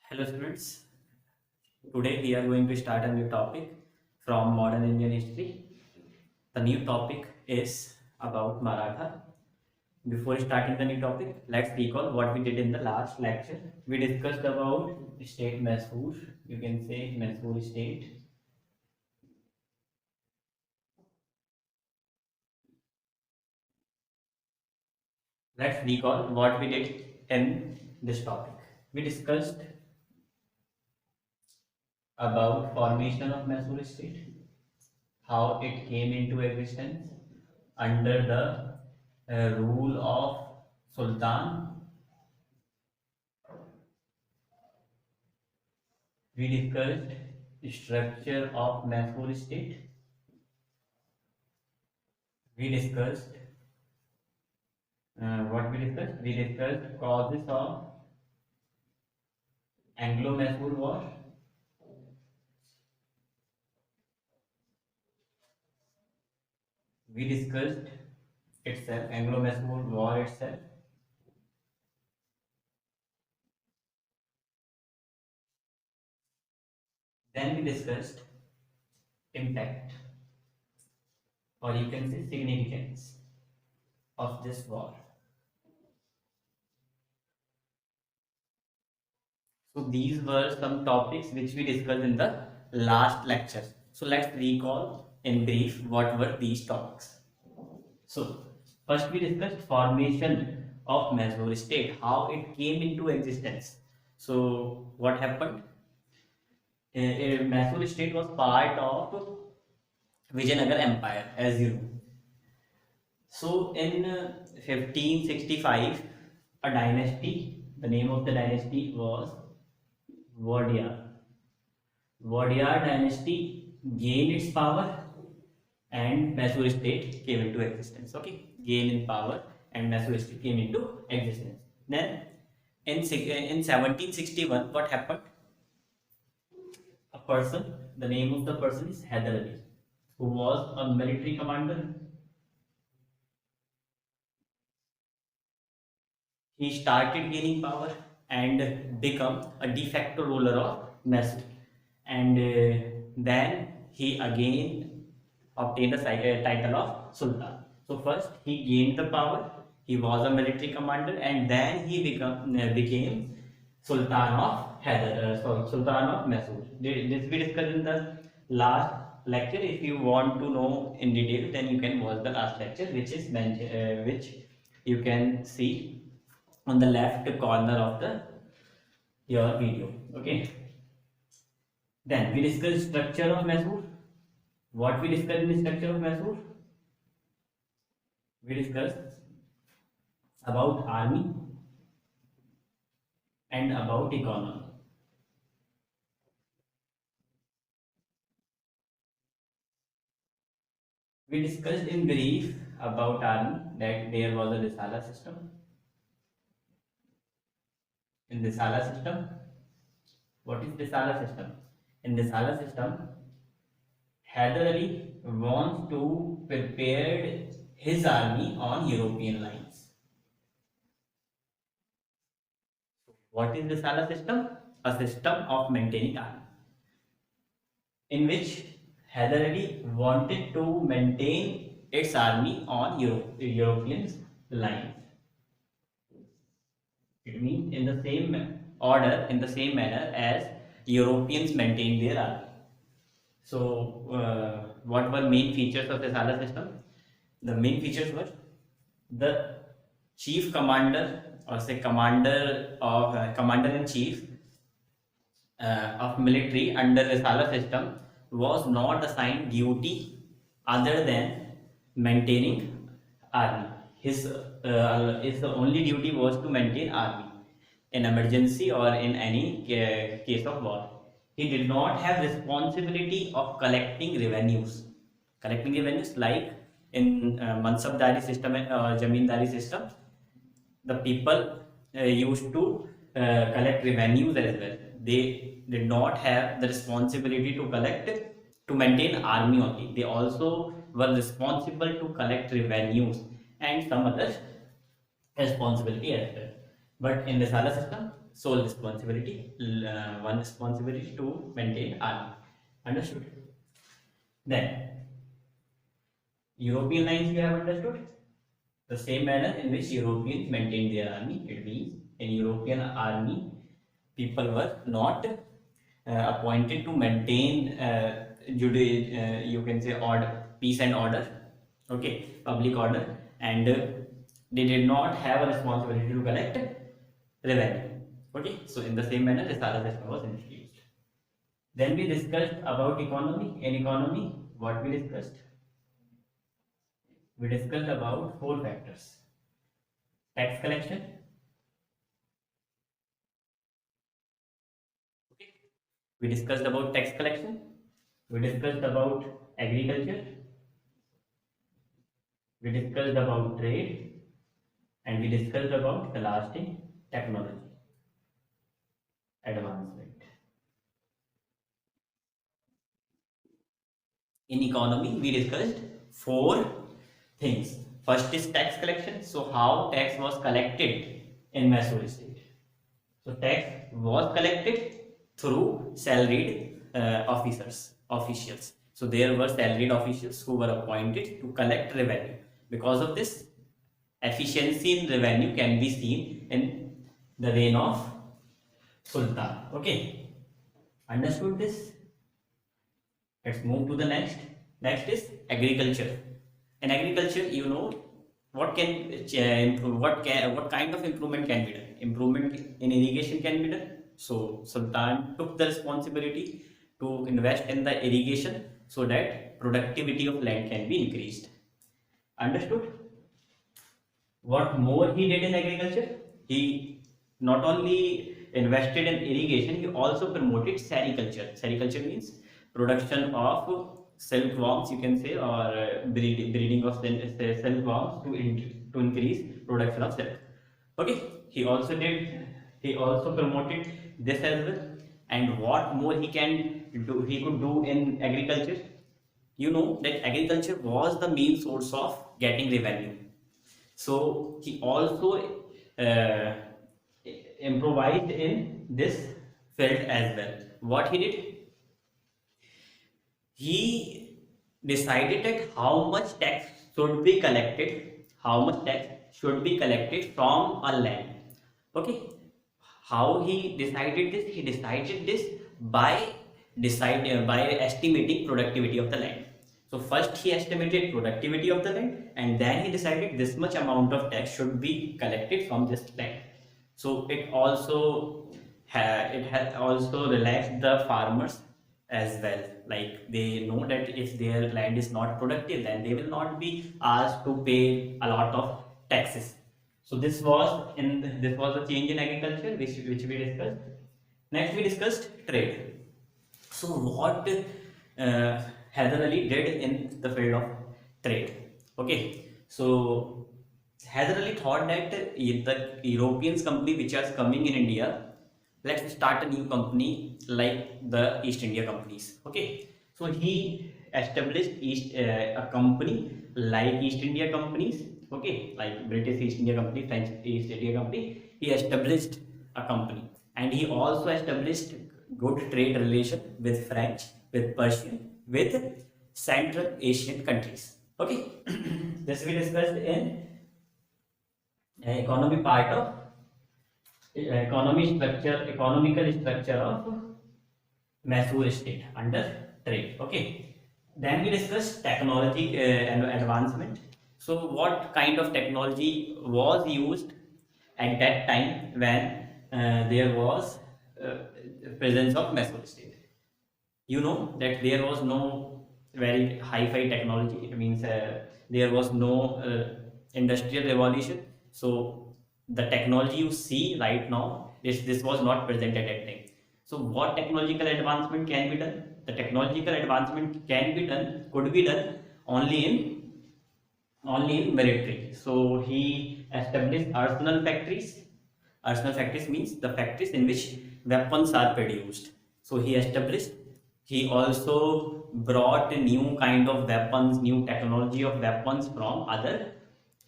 Hello students, today we are going to start a new topic from modern Indian history. The new topic is about Maratha. Before starting the new topic, let's recall what we did in the last lecture. We discussed about state Mysore, you can say Mysore state. Let's recall what we did in this topic. We discussed about formation of Mysore state, how it came into existence under the rule of Sultan. We discussed structure of Mysore state. We discussed what we discussed. We discussed causes of Anglo-Mysore War. We discussed itself, Anglo-Mysore War itself. Then we discussed impact, or you can say significance of this war. So these were some topics which we discussed in the last lecture. So let's recall in brief what were these topics. So first we discussed formation of Mysore state, how it came into existence. So what happened? Mysore state was part of Vijayanagar Empire, as you know. So in 1565, a dynasty, the name of the dynasty was Wadiyar. Wadiyar dynasty gained its power and Mysore state came into existence. Okay, gain in power and Mysore state came into existence. Then in 1761, what happened? A person, the name of the person is Hyder Ali, who was a military commander. He started gaining power and become a de facto ruler of Mysore. And then he again obtained the title of Sultan. So first he gained the power. He was a military commander, and then he became Sultan of Sultan of Mysore. This we discussed in the last lecture. If you want to know in detail, then you can watch the last lecture, which is which you can see on the left corner of the your video. Okay. Then we discussed structure of Mysore. What we discussed in the structure of Mysore? We discussed about army and about economy. We discussed in brief about army that there was a Risala system. In Risala system, what is Risala system? In Risala system, Hyder Ali wants to prepare his army on European lines. What is Risala system? A system of maintaining army, in which Hyder Ali wanted to maintain its army on European lines. It means in the same order, in the same manner as Europeans maintained their army. So, what were main features of the Risala system? The main features were the chief commander, or say commander in chief of military under Risala system was not assigned duty other than maintaining army. His only duty was to maintain army in emergency or in any case of war. He did not have responsibility of collecting revenues. Collecting revenues like in Mansabdari system and Zamindari system, the people used to collect revenues as well. They did not have the responsibility to collect to maintain army only. They also were responsible to collect revenues and some other responsibility as well. But in the Risala system, sole responsibility, one responsibility to maintain army. Understood? Then European lines you have understood. The same manner in which Europeans maintained their army. It means in European army, people were not appointed to maintain you can say order, peace and order, okay, public order, and they did not have a responsibility to collect revenue. Okay, so in the same manner, the Sala system was introduced. Then we discussed about economy. In economy, what we discussed? We discussed about four factors: tax collection, okay. We discussed about tax collection. We discussed about agriculture. We discussed about trade, and we discussed about the last thing, technology advancement. In economy, we discussed four things. First is tax collection. So how tax was collected in Mysore state? So tax was collected through salaried officials. So there were salaried officials who were appointed to collect revenue. Because of this, efficiency in revenue can be seen in the reign of Sultan. Okay, understood this? Let's move to the next. Next is agriculture. In agriculture, you know what kind of improvement can be done. Improvement in irrigation can be done. So Sultan took the responsibility to invest in the irrigation so that productivity of land can be increased. Understood? What more he did in agriculture? He not only invested in irrigation, he also promoted sericulture. Sericulture means production of silkworms, you can say, or breeding of silkworms to increase production of silk. Okay, he also promoted this as well. And what more he could do in agriculture? You know that agriculture was the main source of getting revenue. So he also uh, improvised in this field as well. What he did? He decided that how much tax should be collected, from a land. Okay, how he decided this? He decided this by estimating productivity of the land. So first he estimated productivity of the land, and then he decided this much amount of tax should be collected from this land. So it also has also relaxed the farmers as well. Like they know that if their land is not productive, then they will not be asked to pay a lot of taxes. So this was a change in agriculture which we discussed. Next we discussed trade. So what Heather Ali did in the field of trade? Okay, so Heather Ali thought that the Europeans company which is coming in India, let's start a new company like the East India companies. Okay, so he established a company like East India companies. Okay, like British East India Company, French East India Company. He established a company, and he also established good trade relation with French, with Persian, with Central Asian countries. Okay, this we discussed in economy part of economical structure of Mysore state under trade. Okay, then we discussed technology and advancement. So what kind of technology was used at that time when there was presence of Mysore state? You know that there was no very hi-fi technology. It means there was no industrial revolution. So the technology you see right now, this was not present at that time. So what technological advancement can be done? The technological advancement could be done only in military. So he established arsenal factories. Arsenal factories means the factories in which weapons are produced. So he also brought a new kind of weapons, new technology of weapons from other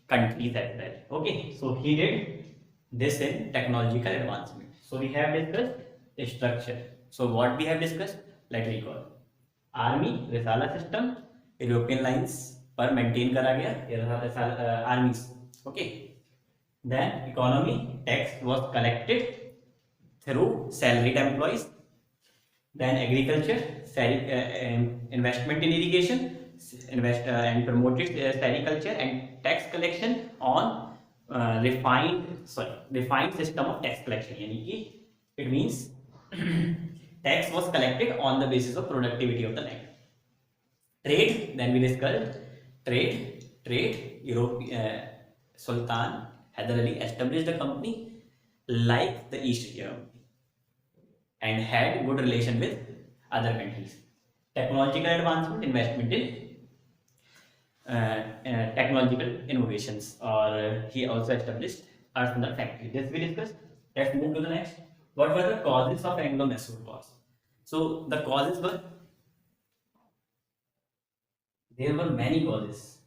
countries as well. Okay, so he did this in technological advancement. So we have discussed structure. So what we have discussed, let's recall. Army Risala system European lines पर maintain करा गया ये armies. Okay. Then economy tax was collected through salaried employees. Then agriculture, investment in irrigation, and promoted sericulture and tax collection on refined system of tax collection. यानी कि it means tax was collected on the basis of productivity of the land. Trade, then we discussed trade. Sultan Hyder Ali established a company like the East India Company and had good relation with other countries. Technological advancement, investment in technological innovations, or he also established arsenal factory. This we discussed. Let's move to the next. What were the causes of Anglo-Mysore Wars? So the causes were, there were many causes.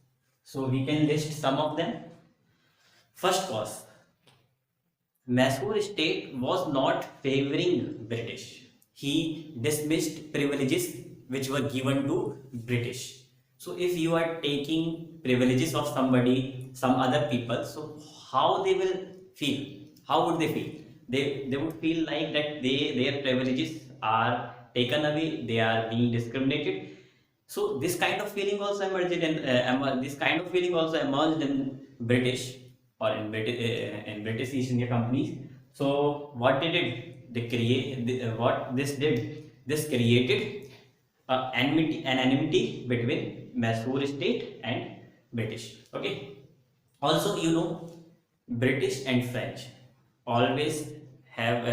So we can list some of them. First cause, Mysore state was not favoring British. He dismissed privileges which were given to British. So if you are taking privileges of somebody, some other people, so how they will feel? How would they feel? They would feel like that their privileges are taken away, they are being discriminated. So this kind of feeling also emerged in British, or in British East India companies. So what did it? They create what this did. This created an enmity between Mysore state and British. Okay. Also, British and French always have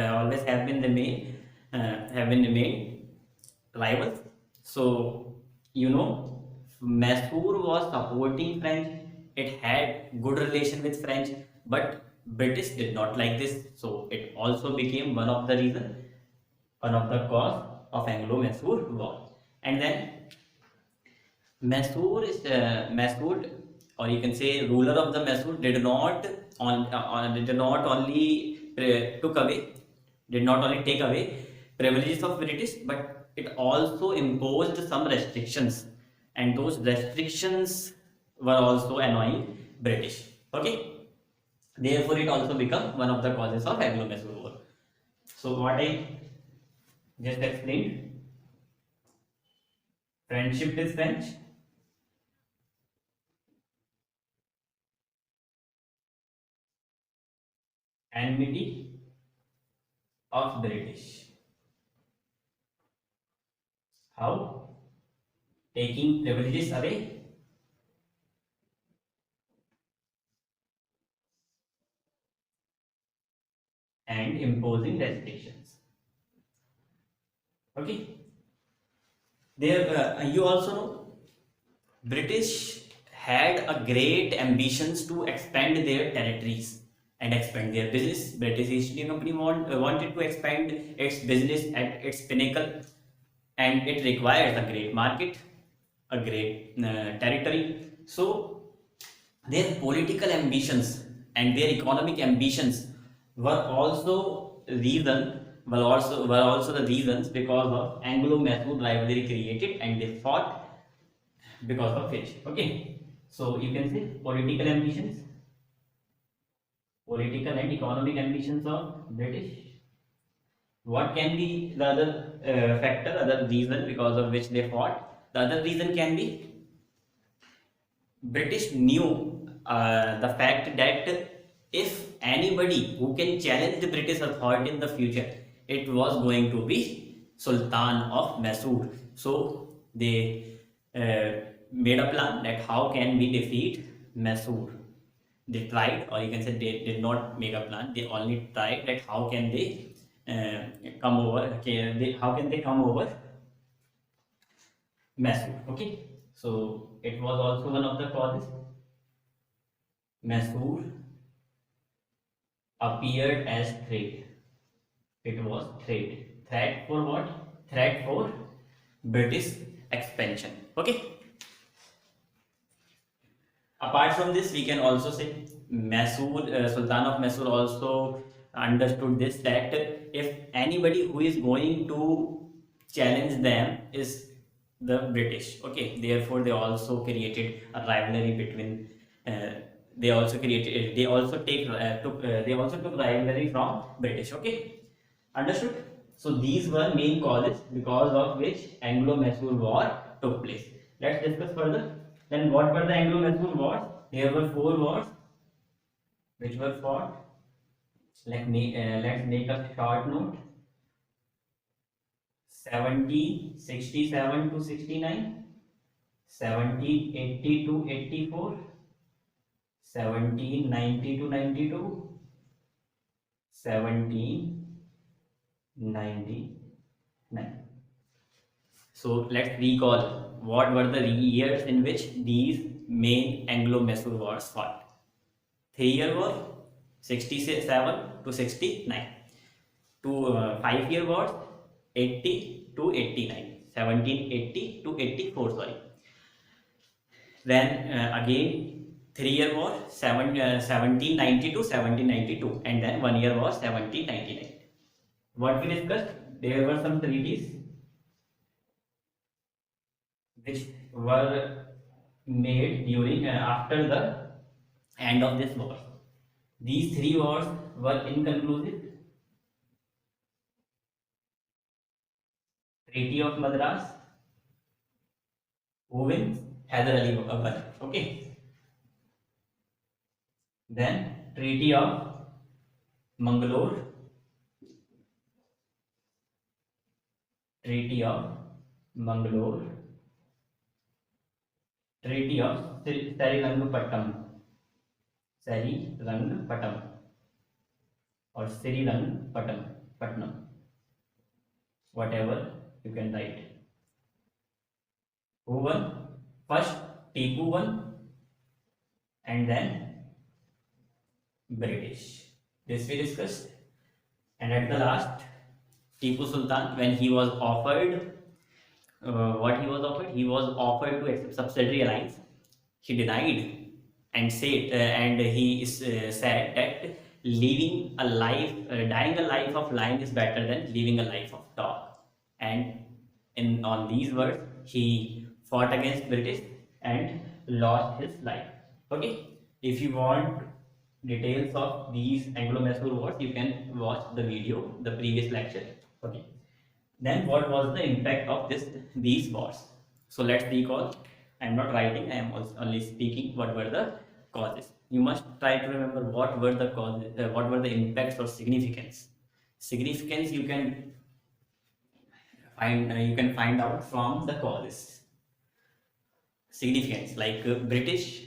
been the main rivals. So Mysore was supporting French. It had good relation with French, but British did not like this. So it also became one of the cause of Anglo-Mysore War. And then Mysore, or you can say ruler of the Mysore, did not only take away privileges of British, but it also imposed some restrictions, and those restrictions were also annoying British. Okay, therefore it also became one of the causes of Anglo-Mysore War. So what I just explained, friendship with French, enmity of British. How? Taking privileges away, and imposing restrictions. Okay. There, you also know, British had a great ambitions to expand their territories and expand their business. British East India Company wanted to expand its business at its pinnacle, and it requires a great market, a great territory. So their political ambitions and their economic ambitions were also the reasons because of Anglo-Mysore rivalry created, and they fought because of which. Okay, so you can say political and economic ambitions of British. What can be the other reason because of which they fought? The other reason can be British knew the fact that if anybody who can challenge the British authority in the future, it was going to be Sultan of Mysore. So they made a plan that how can we defeat Mysore. They tried, or you can say they did not make a plan. They only tried that how can they come over. How can they come over Mysore? Okay, so it was also one of the causes. Mysore appeared as threat. It was threat. Threat for what? Threat for British expansion. Okay. Apart from this, we can also say Mysore, Sultan of Mysore also understood this, that if anybody who is going to challenge them is the British. Okay, therefore they also created a rivalry between. They also took rivalry from British. Okay, understood. So these were main causes because of which Anglo-Mysore War took place. Let's discuss further. Then what were the Anglo-Mysore wars? There were 4 wars which were fought. Let's make a short note. 1767 to 69, 1780 to 84, 1790 to 92, 1799. So let's recall what were the years in which these main Anglo-Mysore wars fought. 3-year war, 67 to 69. 5-year wars, 80 to 89, 1780 to 84. Sorry. Then again 3-year war, 1790 to 1792, and then 1-year war, 1799. What we discussed, there were some treaties which were made during after the end of this war. These 3 wars were inconclusive. Treaty of Madras. Who wins? Hyder Ali won. Okay. Then Treaty of Mangalore. Treaty of Mangalore. Treaty of Srirangapattam. Srirangapattam or Srirangapattam, whatever you can write. Who won? First Tipu won, and then British. This we discussed. And at the last, Tipu Sultan, when he was offered, what he was offered? He was offered to accept subsidiary alliance. He denied and he said that living a life, dying a life of lion is better than living a life of dog. And on these words, he fought against British and lost his life. Okay, if you want details of these Anglo-Mysore wars, you can watch the video, the previous lecture. Okay, then what was the impact of these wars? So let's recall. I am not writing, I am only speaking what were the causes. You must try to remember what were the causes, what were the impacts or significance. Significance you can find out from the causes. Significance, like British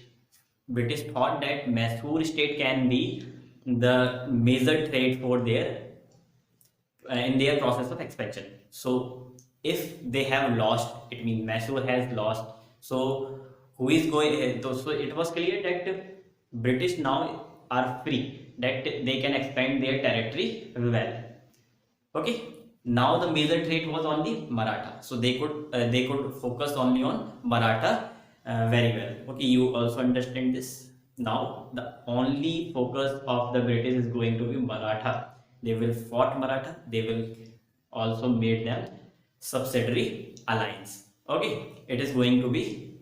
thought that Mysore state can be the major threat for their in their process of expansion. So if they have lost, it means Mysore has lost. So who is going? So it was clear that British now are free, that they can expand their territory well. Okay. Now the major threat was only Maratha, so they could focus only on Maratha very well. Okay, you also understand this. Now the only focus of the British is going to be Maratha. They will fought Maratha. They will also made them subsidiary alliance. Okay, it is going to be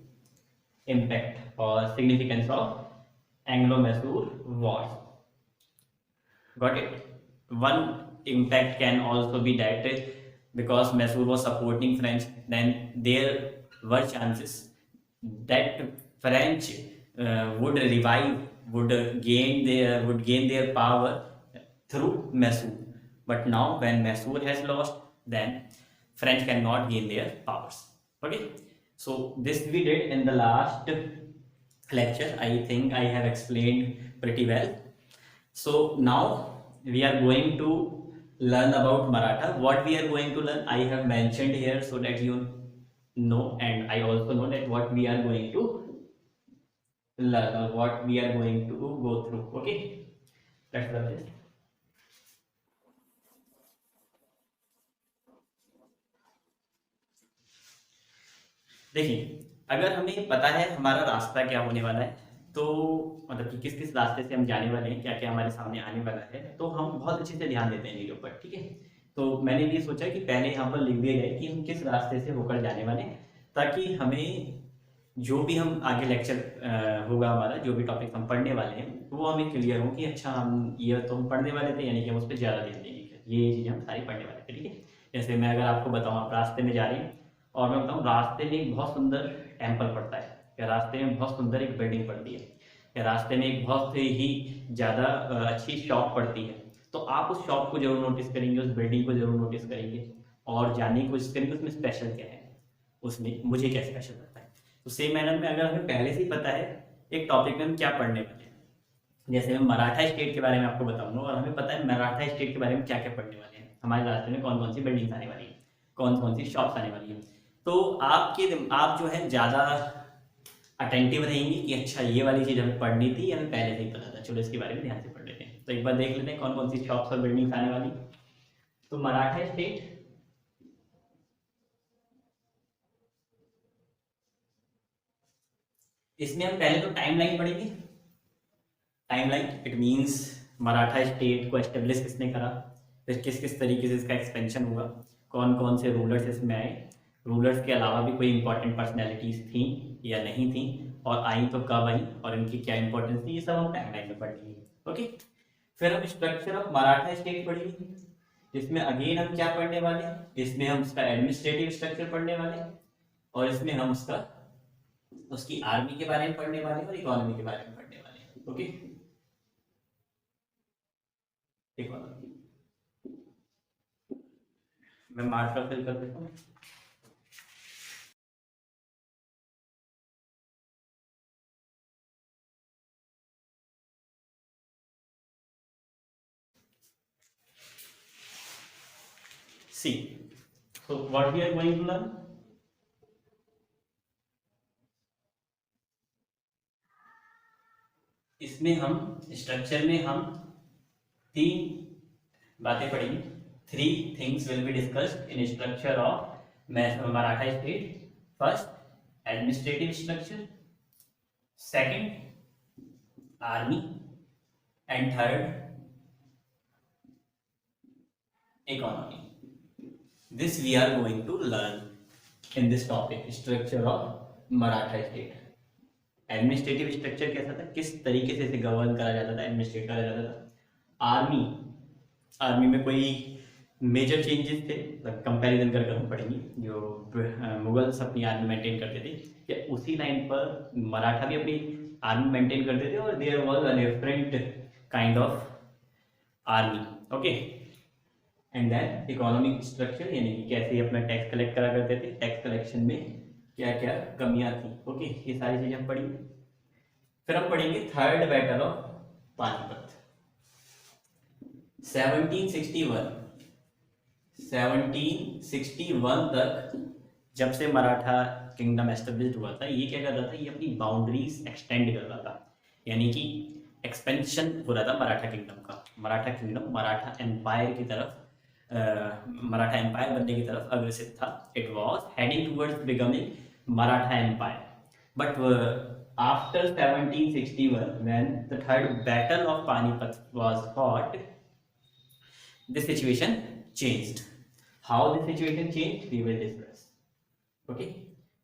impact or significance of Anglo-Mysore wars. Got it? One impact can also be that because Mysore was supporting French, then there were chances that French would revive, would gain their power through Mysore. But now when Mysore has lost, then French cannot gain their powers. Okay, so this we did in the last lecture. I think I have explained pretty well. So now we are going to learn about Maratha. What we are going to learn, I have mentioned here so that you know, and I also know that what we are going to learn or what we are going to go through. Okay, let's learn this. देखिए, अगर हमें पता है हमारा रास्ता क्या होने वाला है, तो मतलब कि किस किस रास्ते से हम जाने वाले हैं, क्या क्या हमारे सामने आने वाला है, तो हम बहुत अच्छे से ध्यान देते हैं चीज़ों पर, ठीक है। तो मैंने ये सोचा कि पहले यहाँ पर लिख दिया जाए कि हम किस रास्ते से होकर जाने वाले हैं, ताकि हमें जो भी हम आगे लेक्चर होगा हमारा, जो भी टॉपिक हम पढ़ने वाले हैं, वो हमें क्लियर हो कि अच्छा हम ये तो हम पढ़ने वाले थे, यानी कि हम उस पर ज़्यादा ध्यान देंगे, ये चीज़ें हम सारी पढ़ने वाले थे, ठीक है। जैसे मैं अगर आपको बताऊँ, आप रास्ते में जा रहे हैं और मैं बताऊँ रास्ते में एक बहुत सुंदर टेम्पल पड़ता है, या रास्ते में बहुत सुंदर एक बिल्डिंग पड़ती है, या रास्ते में एक बहुत ही ज़्यादा अच्छी शॉप पड़ती है, तो आप उस शॉप को जरूर नोटिस करेंगे, उस बिल्डिंग को जरूर नोटिस करेंगे और जानने की कोशिश करेंगे उसमें स्पेशल क्या है, उसमें मुझे क्या स्पेशल लगता है। तो सेम मैनर में अगर हमें पहले से ही पता है एक टॉपिक में हम क्या पढ़ने वाले हैं, जैसे मैं मराठा स्टेट के बारे में आपको बताऊंगा और हमें पता है मराठा स्टेट के बारे में क्या क्या पढ़ने वाले हैं, हमारे रास्ते में कौन कौन सी बिल्डिंग्स आने वाली है, कौन कौन सी शॉप्स आने वाली है, तो आप जो है ज़्यादा अटेंटिव रहेंगे कि अच्छा ये वाली चीज़ हमें पढ़नी थी, हमें पहले से ही पता था, चलो इसके बारे में ध्यान से पढ़ लेते हैं। तो एक बार देख लेते हैं कौन कौन सी शॉप्स और बिल्डिंग्स आने वाली। तो मराठा स्टेट, इसमें हम पहले तो टाइमलाइन पढ़ेंगे। Timeline it means Maratha state को एस्टेब्लिश किसने करा, फिर किस किस तरीके से इसका एक्सपेंशन हुआ, कौन कौन से रूलर्स इसमें आए, रूलर्स के अलावा भी कोई इंपॉर्टेंट पर्सनैलिटीज थी या नहीं थी, और आई तो कब आई और इनकी क्या इंपॉर्टेंस थी, ये सब हम टाइमलाइन में पढ़ लेंगे, ओके। फिर हम स्ट्रक्चर ऑफ मराठा स्टेट पढ़ेंगे, जिसमें अगेन हम क्या पढ़ने वाले हैं, इसमें हम उसका एडमिनिस्ट्रेटिव स्ट्रक्चर पढ़ने वाले हैं, और इसमें हम उसकी आर्मी के बारे में पढ़ने वाले हैं और इकोनॉमी के बारे में पढ़ने वाले हैं, ओके। इकोनॉमी मैं मार्कर फिल कर देता हूँ। सी, so what we are going to learn, इसमें हम स्ट्रक्चर में हम तीन बातें पढ़ेंगे, three things will be discussed in structure of Maratha state. First administrative structure, second army, and third economy. This we are going to learn in this topic, structure of Maratha state. Administrative structure कैसा था, किस तरीके से इसे govern करा जाता था, administrate करा जाता था। आर्मी, आर्मी में कोई मेजर चेंजेस थे, कंपैरिजन करके हम पढ़ेंगे, जो मुगल्स अपनी आर्मी मेंटेन करते थे, क्या उसी लाइन पर मराठा भी अपनी आर्मी मेंटेन करते थे, और there was a different kind of army, okay. And then economic structure, यानी कि कैसे अपना टैक्स कलेक्ट करा करते थे, टैक्स कलेक्शन में क्या क्या कमियां थी, ओके। ये सारी चीजें हम पढ़ेंगे। फिर हम पढ़ेंगे थर्ड बैटल ऑफ पानीपत, 1761 तक जब से मराठा किंगडम एस्टेब्लिश हुआ था, ये क्या कर रहा था, ये अपनी बाउंड्रीज एक्सटेंड कर रहा था, यानी कि एक्सपेंशन हो रहा था मराठा किंगडम का। मराठा किंगडम मराठा एम्पायर की तरफ, मराठा एम्पायर बनने की तरफ अग्रसर था। It was heading towards becoming Maratha empire, but after 1761 when the third battle of Panipat was fought, the situation changed. How the situation changed we will discuss, okay.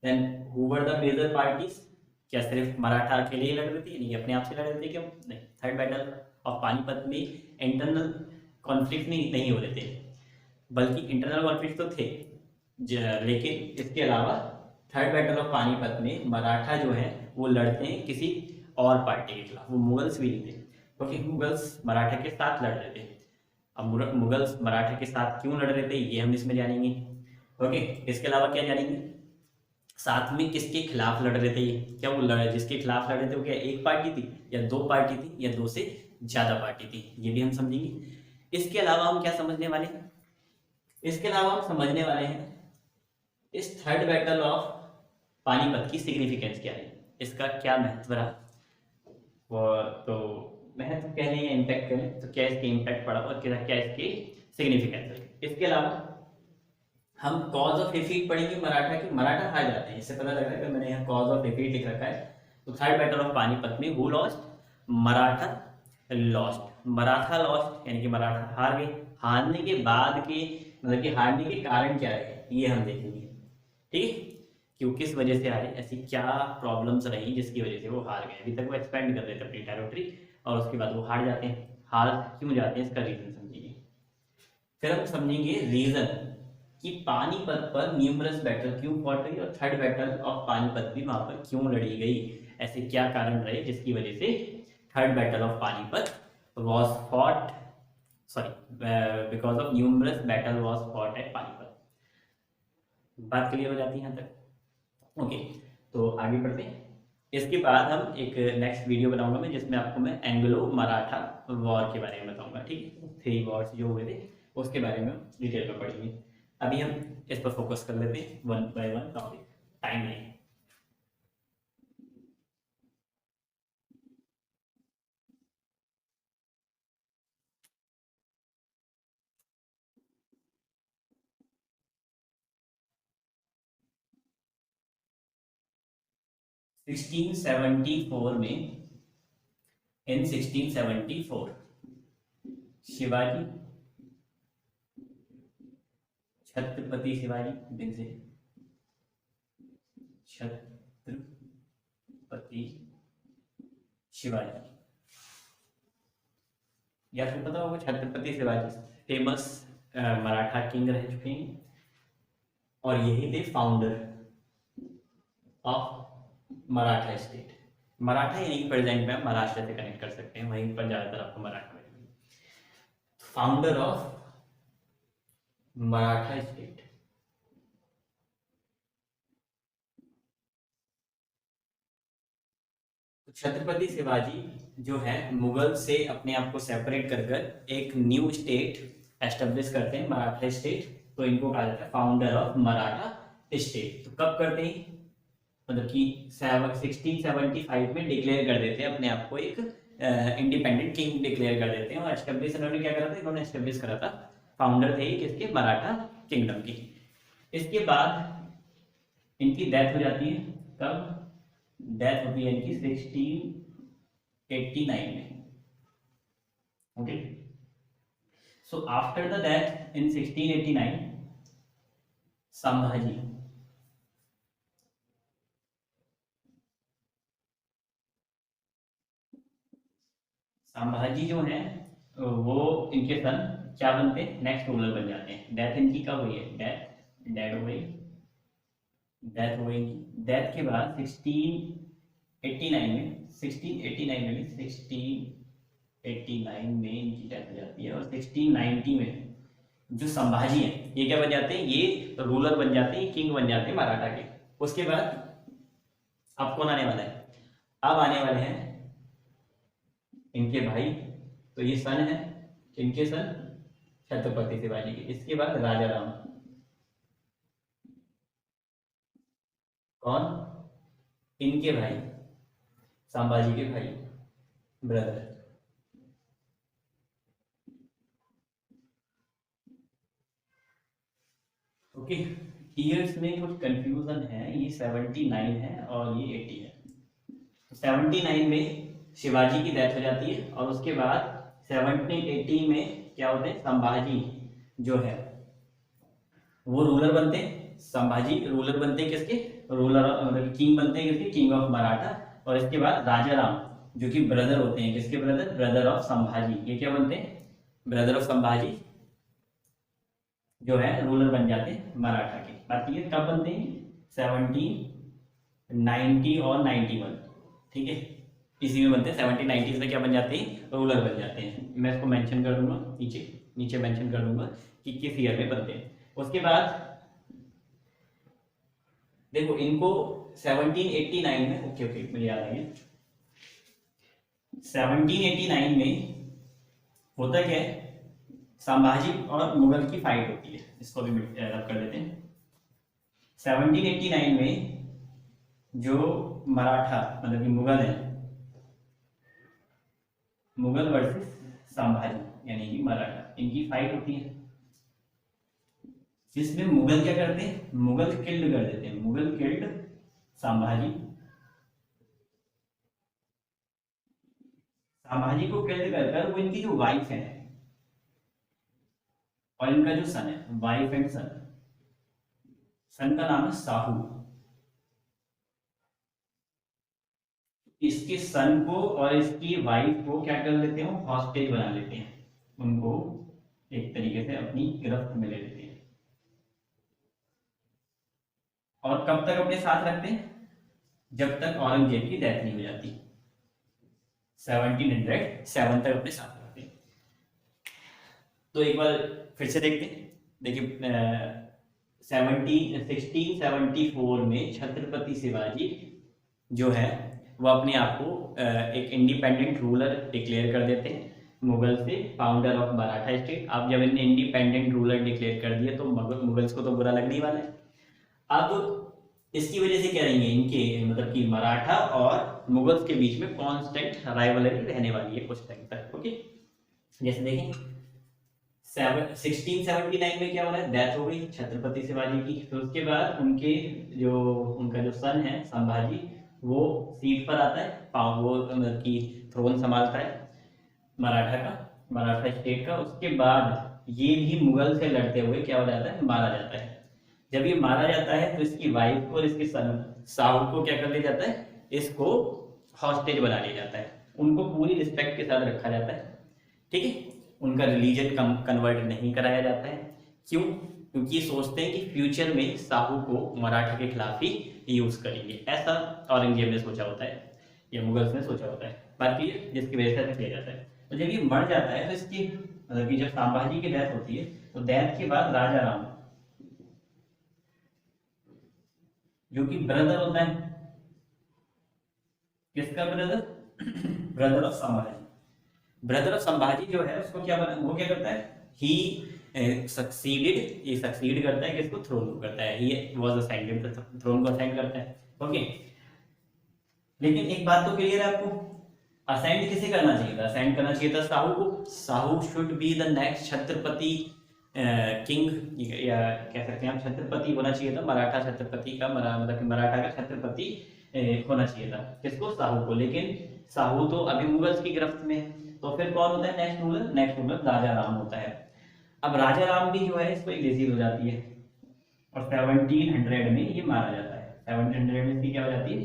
Then who were the major parties, क्या सिर्फ मराठा अकेले ही लड़ रहे थे, नहीं अपने आप से लड़ रहे थे क्या, नहीं। थर्ड बैटल ऑफ पानीपत में इंटरनल कॉन्फ्लिक्ट नहीं हो रहे थे, बल्कि इंटरनल कॉन्फ्लिक्ट तो थे, लेकिन इसके अलावा थर्ड बैटल ऑफ पानीपत में मराठा जो है वो लड़ते हैं किसी और पार्टी के खिलाफ, वो मुगल्स भी नहीं थे, क्योंकि मुगल्स मराठा के साथ लड़ रहे थे। अब मुगल्स मराठा के साथ क्यों लड़ रहे थे ये हम इसमें जानेंगे, ओके। इसके अलावा क्या जानेंगे, साथ में किसके खिलाफ लड़ रहे थे ये, क्या वो जिसके खिलाफ लड़ रहे थे वो क्या एक पार्टी थी या दो पार्टी थी या दो से ज्यादा पार्टी थी, ये भी हम समझेंगे। इसके अलावा हम क्या समझने वाले हैं, इसके अलावा हम समझने वाले हैं इस थर्ड बैटल ऑफ पानीपत की सिग्निफिकेंस क्या है, इसका क्या महत्व रहा, वो तो महत्व कह लें या इम्पैक्ट करें, तो क्या इसके इम्पैक्ट पड़ा और क्या इसके सिग्निफिकेंस है। इसके अलावा हम कॉज ऑफ डिफीट पढ़ेंगे मराठा की, मराठा हार जाते हैं, इससे पता लग रहा है कि मैंने यहाँ कॉज ऑफ डिफीट लिख रखा है, तो थर्ड बैटल ऑफ पानीपत में who lost? Maratha lost. Maratha lost यानी कि मराठा हार गए। हारने के बाद के मतलब कि हारने के कारण क्या है ये हम देखेंगे, ठीक है, कि किस वजह से हारे, ऐसी क्या प्रॉब्लम्स रही जिसकी वजह से वो हार गए। अभी तक वो एक्सपेंड कर रहे थे अपनी टेरिटरी और उसके बाद वो हार जाते हैं। हार क्यों जाते हैं इसका रीजन समझेंगे। फिर हम समझेंगे रीजन कि पानीपत पर न्यूमरस बैटल क्यों फॉट हुई और थर्ड बैटल ऑफ पानीपत भी वहां पर क्यों लड़ी गई, ऐसे क्या कारण रहे जिसकी वजह से third battle of Panipat was fought, sorry because of numerous battle was fought at Panipat. बात क्लियर हो जाती है यहाँ तक? ओके, तो आगे बढ़ते हैं। इसके बाद हम एक नेक्स्ट वीडियो बनाऊंगा मैं जिसमें आपको मैं एंग्लो मराठा वॉर के बारे में बताऊंगा, ठीक है, 3 वॉर्स जो हुए थे उसके बारे में डिटेल में पढ़ेंगे। अभी हम इस पर फोकस कर लेते हैं one by one topic, time नहीं। 1674 में, इन 1674 शिवाजी, छत्रपति शिवाजी दिन से छत्रपति शिवाजी, या फिर पता होगा छत्रपति शिवाजी फेमस मराठा किंग रह चुके हैं और यही थे founder of Maratha state. Maratha यानी कि प्रेजेंट में आप महाराष्ट्र से कनेक्ट कर सकते हैं, वहीं पर ज्यादातर आपको मराठा मिलेगी। Founder of Maratha state. तो छत्रपति शिवाजी जो है मुगल से अपने आप को सेपरेट कर कर एक न्यू स्टेट एस्टेब्लिश करते हैं, मराठा स्टेट। तो इनको कहा जाता है फाउंडर ऑफ मराठा स्टेट। तो कब करते हैं, मतलब कि 1675 में डिक्लेयर कर देते हैं अपने आप को एक इंडिपेंडेंट किंग डिक्लेयर कर देते हैं। और एस्टेब्लिश इन्होंने क्या करा था, इन्होंने एस्टेब्लिश करा था, फाउंडर थे किसके, मराठा किंगडम की। इसके बाद इनकी डेथ हो जाती है, कब डेथ होती है इनकी 1689 में, okay. So after the death in 1689 Sambhaji Sambhaji जो है वो इनके सन क्या बनते हैं, नेक्स्ट रूलर बन जाते हैं। डेथ इनकी कब हुई है, डेथ हो गई, डेथ हो गई। डेथ के बाद 1689 में 1689 में 1689 में इनकी डेथ हो जाती है। और 1690 में जो संभाजी है ये क्या बन जाते हैं, ये रूलर बन जाते हैं, किंग बन जाते हैं मराठा के। उसके बाद अब कौन आने वाला है, अब आने वाले हैं इनके भाई। तो ये सन है, इनके सन छत्रपति शिवाजी के। इसके बाद राजा राम, कौन, इनके भाई, संभाजी के भाई, ब्रदर। ओके, ईयर्स में कुछ कंफ्यूजन है, ये 79 है और ये 80 है। तो 79 में शिवाजी की डेथ हो जाती है और उसके बाद 1780 में क्या होते हैं, संभाजी जो है वो रूलर बनते हैं। संभाजी रूलर बनते हैं किसके, रूलर मतलब किंग बनते हैं किसके, किंग ऑफ मराठा। और इसके बाद राजा राम जो कि ब्रदर होते हैं किसके, ब्रदर, ब्रदर ऑफ संभाजी, ये क्या बनते हैं, ब्रदर ऑफ संभाजी जो है रूलर बन जाते हैं मराठा के। बात ये कब बनते हैं, 1790 और 91, ठीक है, इसी में बनते हैं। 1790 में क्या बन जाते हैं, रूलर बन जाते हैं। मैं इसको मेंशन कर दूंगा नीचे, नीचे मेंशन कर दूंगा कि किस ईयर में बनते हैं। उसके बाद देखो इनको 1789 में, ओके ओके मुझे याद आ गया, 1789 में होता क्या है, संभाजी और मुगल की फाइट होती है, इसको भी रब कर देते हैं। 1789 में जो मराठा मतलब कि मुगल है, मुगल वर्सेस संभाजी यानी कि मराठा, इनकी फाइट होती है जिसमें मुगल क्या करते हैं, मुगल किल्ड कर देते हैं, मुगल किल्ड संभाजी संभाजी को केंद्र कर कर वो इनकी जो वाइफ है और इनका जो सन है, वाइफ एंड सन, सन का नाम है साहू, इसके सन को और इसकी वाइफ को क्या कर लेते हैं, हॉस्टेज बना लेते हैं, उनको एक तरीके से अपनी गिरफ्त में ले लेते हैं। और कब तक अपने साथ रखते हैं, जब तक औरंगजेब की डेथ नहीं हो जाती, 1707 तक अपने साथ रखते हैं। तो एक बार फिर से देखते हैं। देखिए 1674 में छत्रपति शिवाजी जो है वो अपने आप को एक इंडिपेंडेंट रूलर डिक्लेयर कर देते हैं मुगल से, फाउंडर ऑफ मराठा स्टेट। अब जब इन्हें इंडिपेंडेंट रूलर डिक्लेयर कर दिया तो मुगल्स को तो बुरा लगने ही वाला है। अब इसकी वजह से क्या रहेंगे, इनके मतलब कि मराठा और मुगल्स के बीच में कांस्टेंट राइवलरी रहने वाली है कुछ टाइम तक। ओके, जैसे देखें 1679 में क्या हो रहा है, डेथ हो गई छत्रपति शिवाजी की। फिर उसके बाद उनका जो सन है संभाजी, वो सीट पर आता है, वो मतलब कि थ्रोन संभालता है मराठा स्टेट का। उसके बाद ये भी मुगल से लड़ते हुए क्या हो जाता है, मारा जाता है। जब ये मारा जाता है तो इसकी वाइफ को और इसके सन साहू को क्या कर लिया जाता है, इसको हॉस्टेज बना लिया जाता है, उनको पूरी रिस्पेक्ट के साथ रखा जाता है। ठीक है, उनका रिलीजन कन्वर्ट नहीं कराया जाता है। क्यों? क्योंकि ये सोचते हैं कि फ्यूचर में साहू को मराठा के खिलाफ ही यूज करेंगे, ऐसा औरंगजेब ने सोचा होता है या मुगल्स ने सोचा होता है। बाकी जिसकी वजह से ऐसा किया जाता है। तो जब ये मर जाता है तो इसकी मतलब कि जब संभाजी की डेथ होती है तो डेथ के बाद राजा राम जो कि ब्रदर होता है, किसका brother, brother of Sambhaji, brother of Sambhaji जो है उसको क्या वो क्या करता है, ही सक्सीडेड, ये सक्सीड करता है किसको, थ्रोन को करता है, ही वाज असाइंड, थ्रोन को असाइन करता है। ओके, लेकिन एक बात तो क्लियर है आपको, असाइंड किसे करना चाहिए था, असाइंड करना चाहिए था साहू को। Sahu should be the next Chhatrapati king, या कह सकते हैं हम छत्रपति होना चाहिए था, मराठा छत्रपति का मतलब मराठा का छत्रपति होना चाहिए था, किसको, साहू को। लेकिन साहू तो अभी मुगल्स की गिरफ्त में है, तो फिर कौन होता है नेक्स्ट रूलर, नेक्स्ट रूलर राजा राम होता है। अब राजा राम भी जो है इसको एक डिजीज हो जाती है और 1700 में ये मारा जाता है, 1700 में इसकी क्या हो जाती है,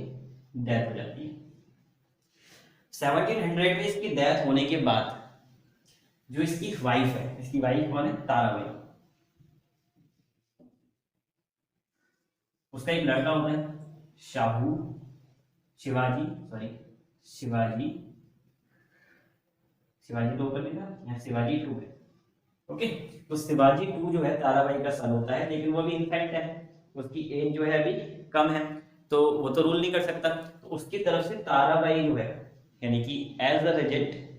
डेथ हो जाती है। 1700 में इसकी डेथ होने के बाद जो इसकी वाइफ है, इसकी वाइफ कौन है, ताराबाई, उसका एक लड़का होता है शिवाजी तो ऊपर लिखा, यहाँ शिवाजी 2 है। ओके, तो शिवाजी 2 जो है ताराबाई का सन होता है, लेकिन वो भी इनफेक्ट है, उसकी एज जो है अभी कम है, तो वो तो रूल नहीं कर सकता। तो उसकी तरफ से ताराबाई जो है, यानी कि एज अ रेजेंट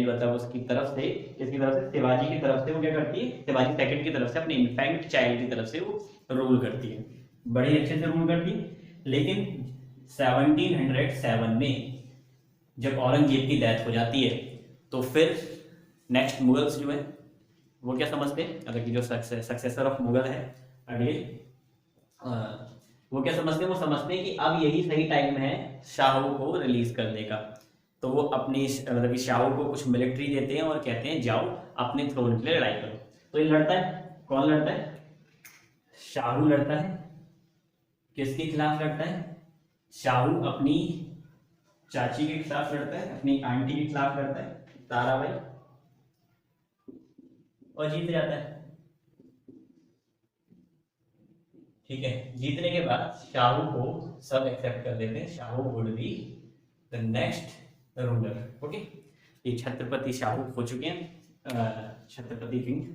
मतलब उसकी तरफ से, किसकी तरफ से, शिवाजी की तरफ से वो क्या करती है, शिवाजी सेकंड की तरफ से अपने इन्फेंट चाइल्ड की तरफ से वो रूल करती है, बड़े अच्छे से रूल करती है। लेकिन 1707 में जब औरंगजेब की डेथ हो जाती है तो फिर नेक्स्ट मुगल्स जो है वो क्या समझते हैं, मतलब कि जो सक्सेसर ऑफ मुगल है अगले, वो क्या समझते हैं, वो समझते हैं कि अब यही सही टाइम है शाहू को रिलीज करने का। तो वो अपनी मतलब कि शाहू को कुछ मिलिट्री देते हैं और कहते हैं जाओ अपने थ्रोन के लिए लड़ाई करो। तो ये लड़ता है, कौन लड़ता है, शाहू लड़ता है, किसके खिलाफ लड़ता है, शाहू अपनी चाची के खिलाफ लड़ता है, अपनी आंटी के खिलाफ लड़ता है, ताराबाई, और जीत जाता है। ठीक है, जीतने के बाद शाहू को सब एक्सेप्ट कर लेते हैं, Shahu would be the next ruler. Okay, ये छत्रपति शाहू हो चुके हैं, छत्रपति किंग।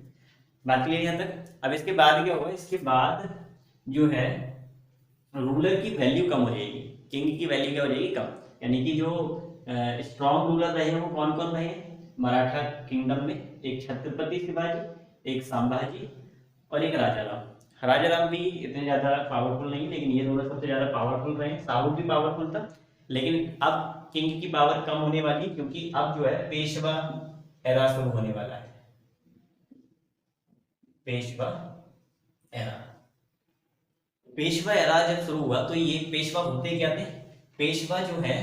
बात क्लियर यहाँ तक। अब इसके बाद क्या होगा, इसके बाद जो है रूलर की वैल्यू कम हो जाएगी, किंग की वैल्यू क्या हो जाएगी, कम। यानी कि जो स्ट्रॉन्ग रूलर रहे हैं वो कौन कौन रहे हैं मराठा किंगडम में, एक छत्रपति शिवाजी, एक संभाजी और एक राजा राम। राजा राम भी इतने ज्यादा पावरफुल नहीं, लेकिन ये रूलर सबसे ज्यादा पावरफुल रहे। साहू भी पावरफुल था, लेकिन अब किंग की पावर कम होने वाली, क्योंकि अब जो है पेशवा एरा शुरू होने वाला है, पेशवा एरा। पेशवा एरा जब शुरू हुआ तो ये पेशवा होते क्या थे, पेशवा जो है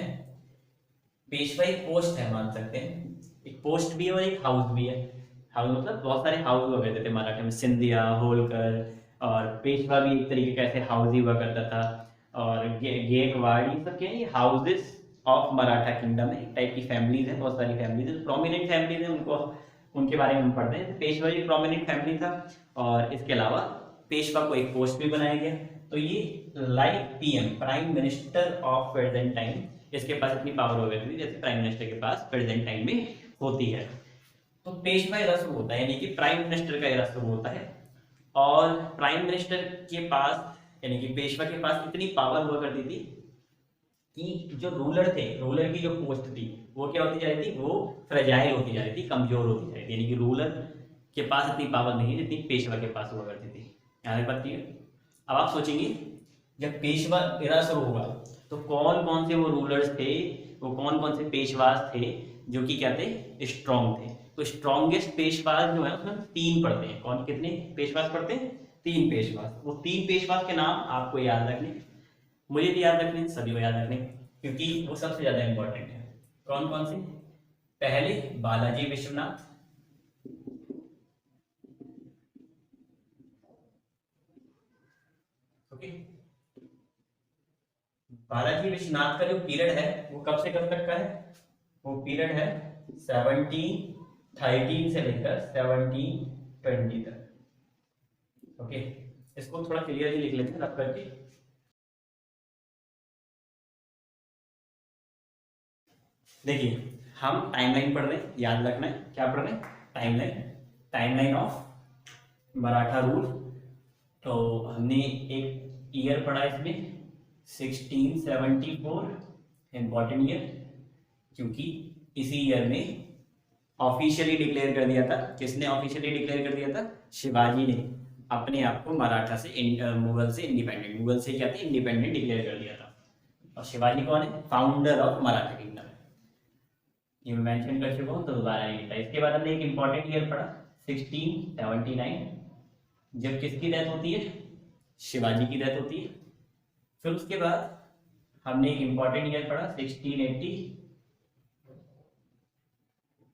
पेशवा एक पोस्ट है, मान सकते हैं, एक पोस्ट भी है और एक हाउस भी है। हाउस मतलब बहुत सारे हाउस हुआ करते थे मराठा में, सिंधिया, होलकर, और पेशवा भी एक तरीके का ऐसे हाउस ही हुआ करता था। और गेकवाड़, ये सब क्या है, ये हाउसेस ऑफ मराठा किंगडम है, एक टाइप की फैमिलीज है, बहुत सारी फैमिलीज है, प्रोमिनेंट फैमिलीज है, उनको उनके बारे में हम पढ़ते हैं। पेशवा भी प्रोमिनेंट फैमिली था, और इसके अलावा पेशवा को एक पोस्ट भी बनाया गया। तो ये like PM, prime minister of present time, इसके पास इतनी पावर हो गई थी जैसे प्राइम मिनिस्टर के पास प्रेजेंट टाइम में होती है। तो पेशवा रस्म होता है, यानी कि प्राइम मिनिस्टर का रस्म होता है। और प्राइम मिनिस्टर के पास, यानी कि पेशवा के पास इतनी पावर हुआ करती थी कि जो रूलर थे, रूलर की जो पोस्ट थी वो क्या होती जा रही थी, वो फ्रेजाइल होती जा रही थी, कमजोर होती जा रही थी। यानी कि रूलर के पास इतनी पावर नहीं है जितनी पेशवा के पास हुआ करती थी। यहाँ पर है। अब आप सोचेंगे जब पेशवा एरा शुरू हुआ तो कौन कौन से वो रूलर्स थे, वो कौन कौन से पेशवास थे जो कि क्या थे, स्ट्रॉन्ग थे। तो स्ट्रॉन्गेस्ट पेशवास जो है उसमें 3 पढ़ते हैं। कौन, कितने पेशवास पढ़ते हैं, 3 पेशवास। वो 3 पेशवास के नाम आपको याद रखने, मुझे भी याद रखने, सभी को याद रखने, क्योंकि वो सबसे ज्यादा इंपॉर्टेंट है। कौन कौन से, पहले बालाजी विश्वनाथ, ओके। बालाजी विश्वनाथ का जो पीरियड है वो कब से कब तक का है, वो पीरियड है 1713 से लेकर 1720 तक, ओके। इसको थोड़ा क्लियरली लिख लेते हैं रब करके। देखिए हम टाइमलाइन पढ़ रहे हैं, याद रखना है क्या पढ़ रहे हैं, timeline, timeline of Maratha rule. तो हमने एक ईयर पढ़ा इसमें 1674, इम्पॉर्टेंट ईयर, क्योंकि इसी ईयर में ऑफिशियली डिक्लेयर कर दिया था, किसने ऑफिशियली डिक्लेयर कर दिया था, शिवाजी ने अपने आप को मराठा से मुगल से इंडिपेंडेंट, मुगल से क्या थे, इंडिपेंडेंट डिक्लेयर कर दिया था। और शिवाजी कौन है, फाउंडर ऑफ मराठा किंगडम, ये मैं मेंशन कर चुका हूँ तो दोबारा नहीं लिखा। इसके बाद हमने एक इंपॉर्टेंट ईयर पढ़ा 1679, जब किसकी डेथ होती है, शिवाजी की डेथ होती है। फिर उसके बाद हमने एक इंपॉर्टेंट ईयर पढ़ा 1680,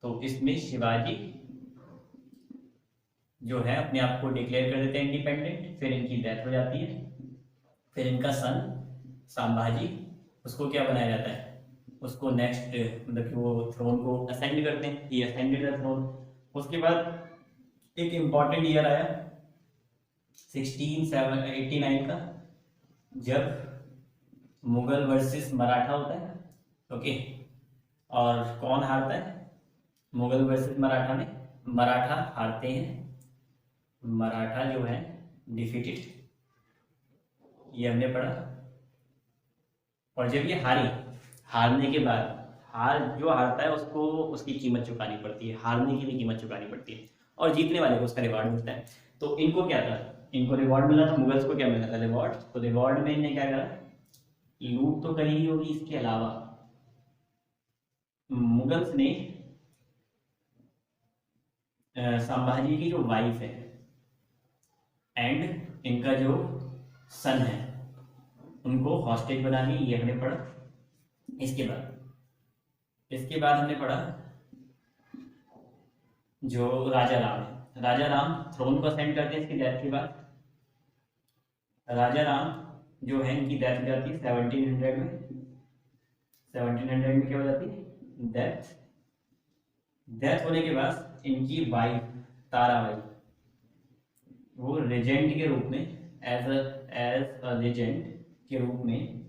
तो इसमें शिवाजी जो है अपने आप को डिक्लेयर कर देते हैं इंडिपेंडेंट, फिर इनकी डेथ हो जाती है। फिर इनका सन संभाजी, उसको क्या बनाया जाता है, उसको नेक्स्ट मतलब कि वो थ्रोन को असेंड करते हैं, ही असेंडेड द थ्रोन। उसके बाद एक इंपॉर्टेंट ईयर आया 1689 का, जब मुगल वर्सेस मराठा होता है, ओके। और कौन हारता है, मुगल वर्सेस मराठा में मराठा हारते हैं, मराठा जो है डिफीटेड, ये हमने पढ़ा। और जब ये हारने के बाद, जो हारता है उसको उसकी कीमत चुकानी पड़ती है, हारने की भी कीमत चुकानी पड़ती है, और जीतने वाले को उसका रिवॉर्ड मिलता है। तो इनको क्या था, इनको रिवॉर्ड मिला था, मुगल्स को क्या मिला था, रिवॉर्ड। तो रिवॉर्ड में इन्हें क्या करा, लूट तो करी ही होगी, इसके अलावा मुगल्स ने संभाजी की जो वाइफ है एंड इनका जो सन है उनको हॉस्टेज बना ली, ये हमने पढ़ा। इसके बाद हमने पढ़ा जो राजा राम है, राजा राम थ्रोन को असेंड करते हैं इसकी डेथ के बाद। राजा राम जो है इनकी डेथ हो जाती है 1700 में, 1700 में क्या हो जाती है, डेथ होने के बाद इनकी वाइफ ताराबाई, वो रेजेंट के रूप में, एज अ लेजेंड के रूप में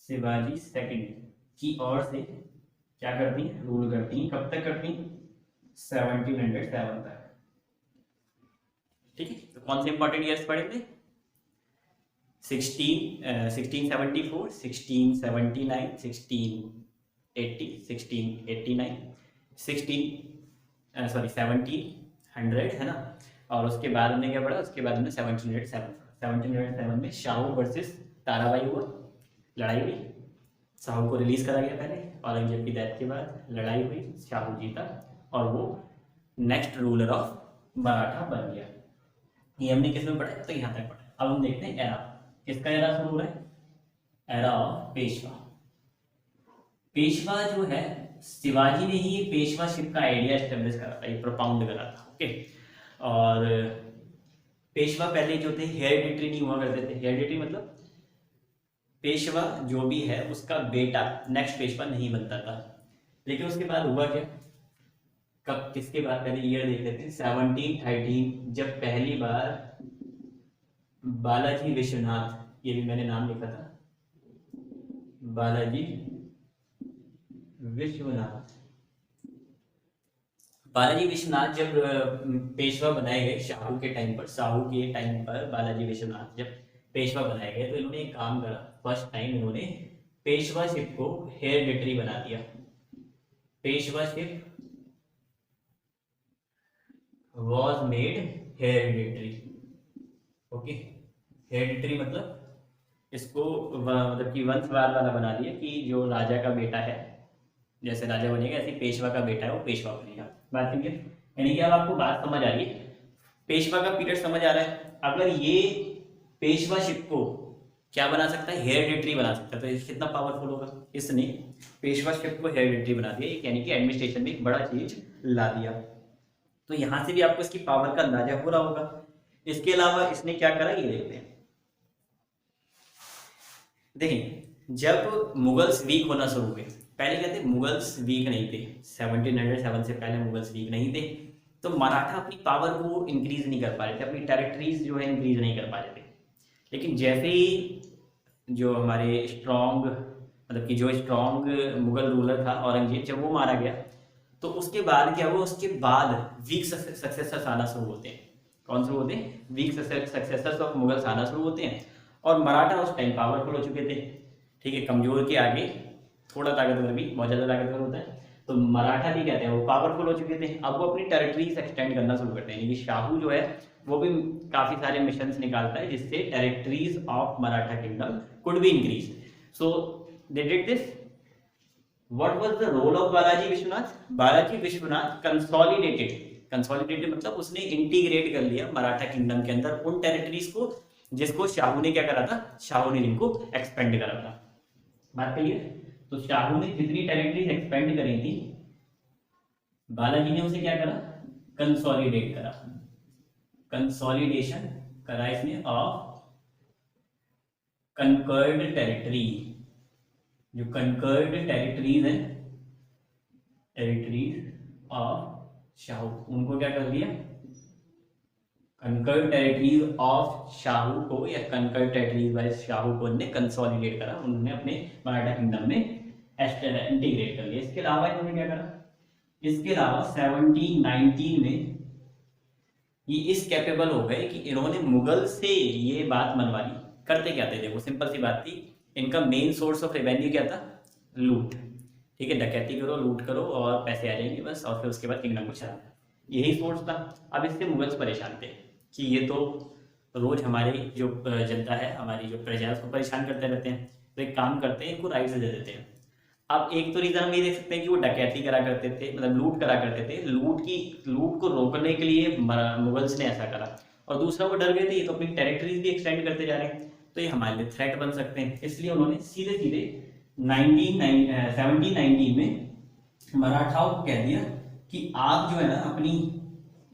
शिवाजी सेकंड की ओर से क्या करती हैं, रूल करती हैं। कब तक करती हैं, 1707 तक, ठीक है। तो कौन से इंपॉर्टेंट ईयर्स पढ़े थे, 1674, 1679, 1680, 1689, 1700 है ना। और उसके बाद हमने क्या पढ़ा, उसके बाद हमने 1707 में शाहू वर्सेस ताराबाई हुआ, लड़ाई हुई, शाहू को रिलीज करा गया पहले, औरंगजेब की डेथ के बाद लड़ाई हुई, शाहू जीता और वो नेक्स्ट रूलर ऑफ मराठा बन गया। ये हमने किस में पढ़ा, तो यहाँ तक पढ़ा। अब हम देखते हैं एरा, किसका एरा शुरू हो रहा है, एरा ऑफ पेशवा। पेशवा जो है, शिवाजी ने ही पेशवाशिप का आइडिया एस्टेब्लिश करा था, ये प्रोपाउंड करा था। ओके, और पेशवा पहले जो थे हेरिडिटरी नहीं हुआ करते थे। हेरिडिटरी मतलब पेशवा जो भी है उसका बेटा नेक्स्ट पेशवा नहीं बनता था। लेकिन उसके बाद हुआ क्या, कब, किसके बाद, पहले ईयर देख लेते हैं। 1713 जब पहली बार बालाजी विश्वनाथ, ये भी मैंने नाम लिखा था, बालाजी विश्वनाथ, बालाजी विश्वनाथ जब पेशवा बनाए गए शाहू के टाइम पर, शाहू के टाइम पर बालाजी विश्वनाथ जब पेशवा बनाए गए तो इन्होंने एक काम करा, फर्स्ट टाइम इन्होंने पेशवाशिप को हेरिडिटरी बना दिया। Peshwaship was made hereditary. Okay, hereditary मतलब इसको मतलब कि वंशवाद वाला बना दिया कि जो राजा का बेटा है, जैसे राजा बनेगा ऐसे पेशवा का बेटा है वो पेशवा बनेगा। बात ठीक है, यानी कि अब आपको बात समझ आ रही है, पेशवा का पीरियड समझ आ रहा है। अगर ये पेशवाशिप को क्या बना सकता है, हेरिडिटरी बना सकता है, तो ये कितना पावरफुल होगा। इसने पेशवाशिप को हेरिडिटरी बना दिया, यानी कि एडमिनिस्ट्रेशन में एक बड़ा चीज ला दिया। तो यहां से भी आपको इसकी पावर का अंदाजा हो रहा होगा। इसके अलावा इसने क्या करा ये देखते हैं। देखिए, जब मुगल्स वीक होना शुरू हुए, पहले क्या थे, मुगल्स वीक नहीं थे, 1707 से पहले मुगल्स वीक नहीं थे, तो मराठा अपनी पावर को इंक्रीज नहीं कर पा रहे थे, अपनी टेरिटरीज जो है इंक्रीज नहीं कर पा रहे थे। लेकिन जैसे ही जो हमारे स्ट्रॉन्ग, मतलब कि जो स्ट्रॉन्ग मुगल रूलर था औरंगजेब, जब वो मारा गया तो उसके बाद क्या हुआ, उसके बाद वीक सक्सेसर्स आना शुरू होते हैं। कौन शुरू होते हैं, वीक सक्सेसर्स ऑफ मुगल्स आना शुरू होते हैं। और मराठा उस टाइम पावरफुल हो चुके थे, ठीक है, कमजोर के आगे थोड़ा ताकतवर भी बहुत ज़्यादा ताकतवर होता है। तो मराठा भी कहते हैं वो पावरफुल हो चुके थे। अब वो अपनी टेरिटरीज एक्सटेंड करना शुरू करते हैं, यानी कि शाहू जो है वो भी काफ़ी सारे मिशंस निकालता है जिससे territories of Maratha kingdom could be increase. So they did this. What was the role of Balaji Vishwanath? Balaji Vishwanath consolidated मतलब उसने इंटीग्रेट कर लिया मराठा किंगडम के अंदर उन टेरिटरीज को जिसको शाहू ने क्या करा था, शाहू ने इनको एक्सपेंड करा था। बात क्लियर? तो शाहू ने जितनी टेरिटरीज एक्सपेंड करी थी, बालाजी ने उसे क्या करा, कंसोलिडेट करा, कंसोलिडेशन करा इसने ऑफ कंकर्ड टेरिटरी। जो कंकर्ड टेरिटरीज है, टेरिटरीज ऑफ शाहू, उनको क्या कर दिया, कंकर्ड टेरिटरीज ऑफ शाहू को या कंकर्ड टेरिटरीज बाय शाहू को उन्होंने कंसोलिडेट करा, उन्होंने अपने मराठा किंगडम में इंटीग्रेट कर लिया। इसके अलावा इन्होंने क्या करा, इसके अलावा 1719 में ये इस कैपेबल हो गए कि इन्होंने मुगल से ये बात मनवा ली। करते क्या थे, देखो सिंपल सी बात थी, इनका मेन सोर्स ऑफ रेवेन्यू क्या था, लूट, ठीक है, डकैती करो, लूट करो और पैसे आ जाएंगे बस, और फिर उसके बाद किंगडम को चलाना, यही सोर्स था। अब इससे मुगल्स परेशान थे कि ये तो रोज हमारी जो जनता है, हमारी जो प्रजा है उसको परेशान करते रहते हैं, तो एक काम करते हैं, इनको राइट्स दे देते हैं। अब एक तो रीजन हम ये देख सकते हैं कि वो डकैती करा करते थे, मतलब लूट करा करते थे, लूट को रोकने के लिए मुगल्स ने ऐसा करा, और दूसरा वो डर गए थे ये तो अपनी टेरिटरीज भी एक्सटेंड करते जा रहे हैं, तो ये हमारे लिए थ्रेट बन सकते हैं। इसलिए उन्होंने सीधे सीधे 1719 में मराठाओं को कह दिया कि आप जो है ना अपनी,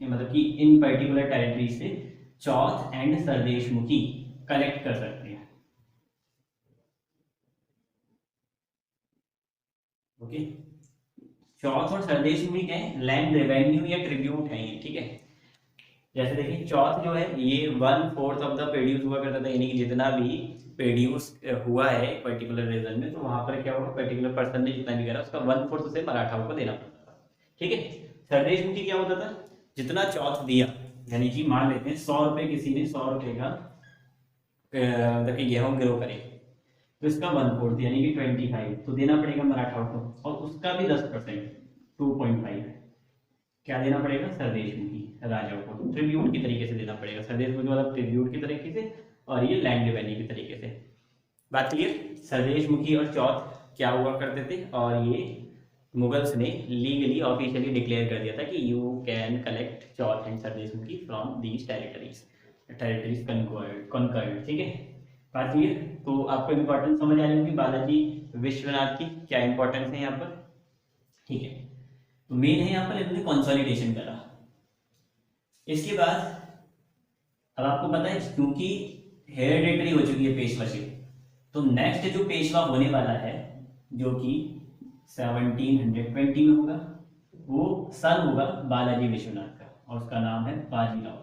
मतलब कि इन पर्टिकुलर टेरिटरी से चौथ एंड सरदेशमुखी कलेक्ट कर सकते हैं। ओके, चौथ और सरदेशमुखी क्या है, लैंड रेवेन्यू या ट्रिब्यूट है ये, ठीक है। जैसे देखिए चौथ जो है ये 1/4 ऑफ द प्रोड्यूस हुआ करता था, यानी कि जितना भी प्रोड्यूस हुआ है पर्टिकुलर रीजन में, तो वहां पर क्या होगा, पर्टिकुलर पर्सन ने जितना भी करा उसका 1/4 उसे मराठाओं को देना पड़ता था, ठीक है। सरदेशमुखी क्या होता था, जितना चौथ दिया, यानी कि मान लेते हैं 100 रुपये किसी ने 100 रुपये का मतलब कि गेहूं ग्रो करे, तो इसका 1/4 यानी कि 25 तो देना पड़ेगा मराठाओं को, और उसका भी 10% 2.5 क्या देना पड़ेगा, सरदेशमुखी राजाओं को ट्रिब्यूट की तरीके से देना पड़ेगा। सरदेशमुखी मतलब ट्रिब्यूट की तरीके से, और ये लैंड रेवेन्यू की तरीके से। बात क्लियर? सरदेशमुखी और चौथ क्या हुआ करते थे, और ये मुगल्स ने लीगली ऑफिशियली डिक्लेयर कर दिया था कि you can collect Chauth and sardeshmukhi from these territories conquered, ठीक है। बात क्लियर? तो आपको इम्पोर्टेंस समझ आ रही होगी बालाजी विश्वनाथ की, क्या इंपॉर्टेंस है यहाँ पर, ठीक है। तो मेन है यहाँ पर इन्होंने कंसोलिडेशन करा। इसके बाद अब आपको पता है क्योंकि हेरिडेटरी हो चुकी है पेशवाशिप, तो नेक्स्ट जो पेशवा होने वाला है जो कि 1720 में होगा, वो सन होगा बालाजी विश्वनाथ का और उसका नाम है बाजीराव।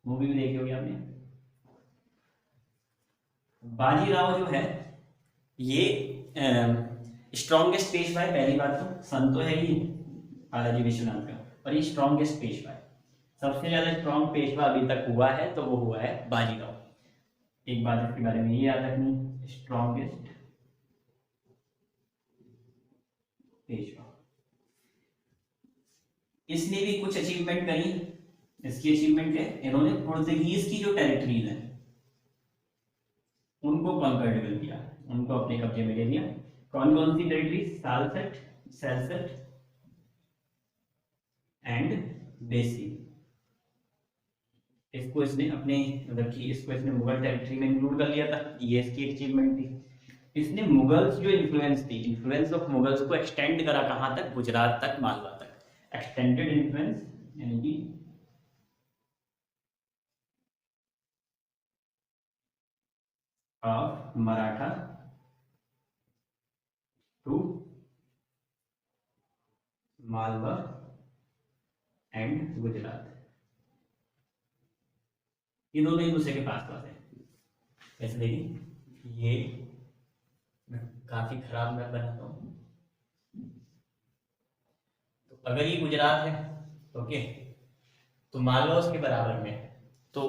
मूवी भी देखी होगी आपने। बाजीराव जो है ये स्ट्रॉन्गेस्ट पेशवा है, पहली बात तो सन तो है ही बालाजी विश्वनाथ का, और ये स्ट्रॉन्गेस्ट पेशवा है। सबसे ज्यादा स्ट्रॉन्ग पेशवा अभी तक हुआ है तो वो हुआ है बाजीराव। एक बात इसके बारे में ये याद रखनी, स्ट्रॉन्गेस्ट पेशवा। इसने भी कुछ अचीवमेंट करी। इसकी अचीवमेंट है इन्होंने पुर्तगीज की जो टेरिटरीज है उनको कॉन्कर्ड कर दिया, उनको अपने कब्जे में ले लिया। कौन कौन सी टेरिटरी? सालसेट, सेल्सेट एंड बेसी। इसको इसने अपने मतलब कि इसको इसने मुगल टेरिटरी में इंक्लूड कर लिया था, ये इसकी अचीवमेंट थी। इसने मुगल्स जो इन्फ्लुएंस थी, इन्फ्लुएंस ऑफ मुगल्स को एक्सटेंड करा कहाँ तक? गुजरात तक, मालवा तक। एक्सटेंडेड इन्फ्लुएंस यानी कि of Maratha to Malwa and Gujarat. ये दोनों एक दूसरे के पास पास है। ऐसे देखिए, ये मैं काफी खराब मैप बनाता हूँ। तो अगर ये गुजरात है, ओके, तो मालवा उसके बराबर में है। तो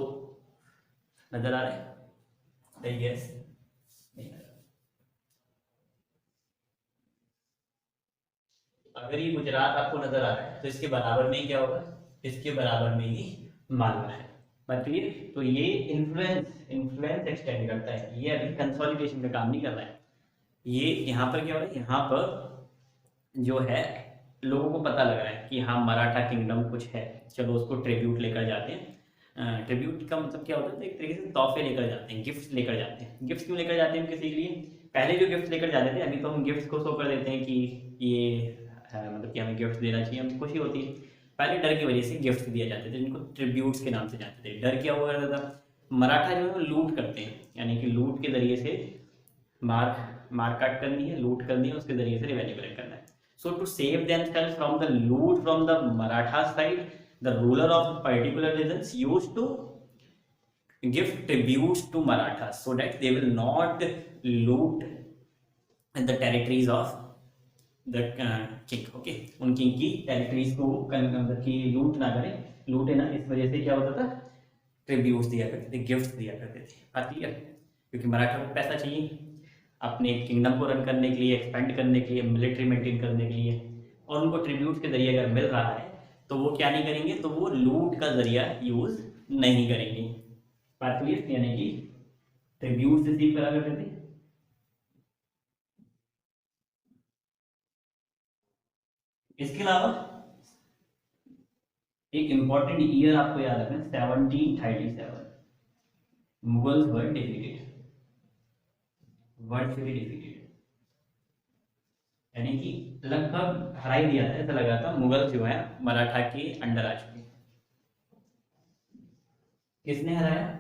नजर आ रहा है? सही है, नहीं आ रहा। अगर ये गुजरात आपको नजर आ रहा है तो इसके बराबर में ही क्या होगा? इसके बराबर में ही मालवा है। बात क्लियर? तो ये इन्फ्लुएंस एक्सटेंड करता है, ये अभी कंसोलिडेशन में काम नहीं कर रहा है। ये यहाँ पर क्या हो रहा है? यहाँ पर जो है लोगों को पता लग रहा है कि हाँ मराठा किंगडम कुछ है, चलो उसको ट्रिब्यूट लेकर जाते हैं। ट्रिब्यूट का मतलब क्या होता है? एक तरीके से तोहफे लेकर जाते हैं, गिफ्ट लेकर जाते हैं। गिफ्ट क्यों लेकर जाते हैं किसी के लिए? पहले जो गिफ्ट लेकर जाते थे, अभी तो हम गिफ्ट को शो कर देते हैं कि ये मतलब कि हमें गिफ्ट देना चाहिए, हमें खुशी होती है। पहले डर की वजह से गिफ्ट दिए जाते थे, जिनको ट्रिब्यूट्स के नाम से जानते थे। डर क्या हुआ करता था? मराठा जो है वो लूट करते हैं, यानी कि लूट के जरिए से मारकाट करनी है, लूट करनी है, उसके जरिए से रेवेन्यू कलेक्ट करना है। So to save themselves from the loot from the Maratha side, the ruler of particular regions used to give tributes to Marathas so that they will not loot the territories of the king. Okay, उन king की territories को मतलब कि लूट ना करें, लूटे ना, इस वजह से क्या होता था? ट्रिब्यूट्स दिया करते थे, गिफ्ट दिया करते थे। बात क्लियर? क्योंकि मराठा को पैसा चाहिए अपने किंगडम को रन करने के लिए, एक्सपेंड करने के लिए, मिलिट्री मेंटेन करने के लिए, और उनको ट्रिब्यूट के जरिए अगर मिल रहा है तो वो क्या नहीं करेंगे? तो वो लूट का जरिया यूज नहीं करेंगे। बात क्लियर? यानी कि ट्रिब्यूट रिसीव करा करते थे। इसके अलावा एक इंपॉर्टेंट ईयर आपको याद रखना, 1737 Mughals were defeated, virtually defeated, यानी कि लगभग हरा ही दिया था, ऐसा लगा था मुगल जो है मराठा के अंडर आ चुके। किसने हराया?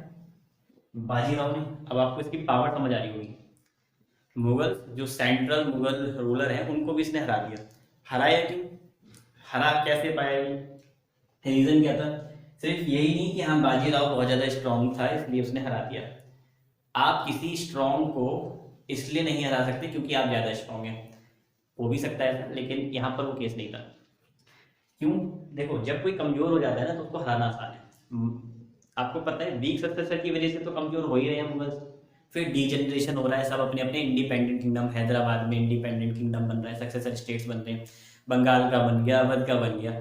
बाजीराव ने। अब आपको इसकी पावर समझ आ रही होगी। मुगल जो सेंट्रल मुगल रूलर है उनको भी इसने हरा दिया। हराया क्यों? हरा कैसे पाया? रीजन क्या था? सिर्फ यही नहीं कि हाँ बाजीराव बहुत ज्यादा स्ट्रांग था इसलिए उसने हरा दिया। आप किसी स्ट्रांग को इसलिए नहीं हरा सकते क्योंकि आप ज्यादा स्ट्रांग हैं, हो भी सकता है, लेकिन यहाँ पर वो केस नहीं था। क्यों? देखो, जब कोई कमजोर हो जाता है ना तो उसको हराना आसान है। आपको पता है वीक सक्सेसर की वजह से तो कमजोर हो ही रहे हैं मुगल्स। फिर डीजनरेशन हो रहा है, सब अपने अपने इंडिपेंडेंट किंगडम, हैदराबाद में इंडिपेंडेंट किंगडम बन रहा है, सक्सेसर स्टेट्स बन रहे हैं, बंगाल का बन गया, अवध का बन गया।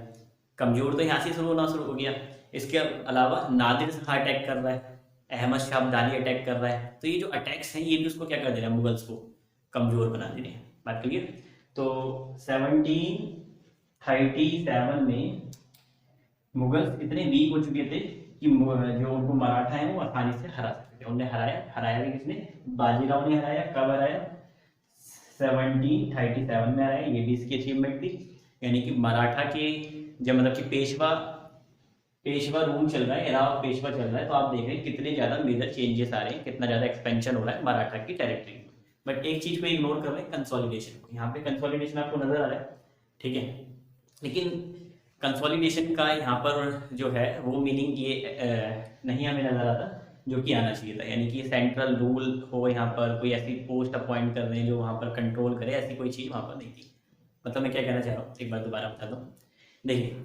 कमजोर तो यहाँ से शुरू होना शुरू हो गया। इसके अलावा नादिर शाह अटैक कर रहा है, अहमद शाह अब्दाली अटैक कर रहा है, तो ये जो अटैक्स हैं ये भी उसको क्या कर दे रहे हैं? मुगल्स को कमजोर बना दे रहे हैं। बात क्लियर? तो 1737 में मुगल्स इतने वीक हो चुके थे कि जो उनको मराठा है वो आसानी से हरा सकते थे। सकते हैं। उन्हें हराया भी किसने? बाजीराव ने हराया। कब हराया? 1737 में हराया, ये भी इसकी अचीवमेंट थी। यानी कि मराठा के जब मतलब कि पेशवा रूल चल रहा है, एरा ऑफ पेशवा चल रहा है, तो आप देख रहे हैं कितने ज़्यादा मेजर चेंजेस आ रहे हैं, कितना ज़्यादा एक्सपेंशन हो रहा है मराठा की टेरिटरी में। बट एक चीज़ को इग्नोर कर रहे हैं, कंसोलिडेशन को। यहाँ पे कंसोलिडेशन आपको नजर आ रहा है, ठीक है, लेकिन कंसोलिडेशन का यहाँ पर जो है वो मीनिंग ये नहीं हमें नजर आता जो कि आना चाहिए था। यानी कि सेंट्रल रूल हो, यहाँ पर कोई ऐसी पोस्ट अपॉइंट कर रहे हैं जो वहाँ पर कंट्रोल करे, ऐसी कोई चीज़ वहाँ पर नहीं थी। मतलब मैं क्या कहना चाह रहा हूँ, एक बार दोबारा बता दूँ। देखिए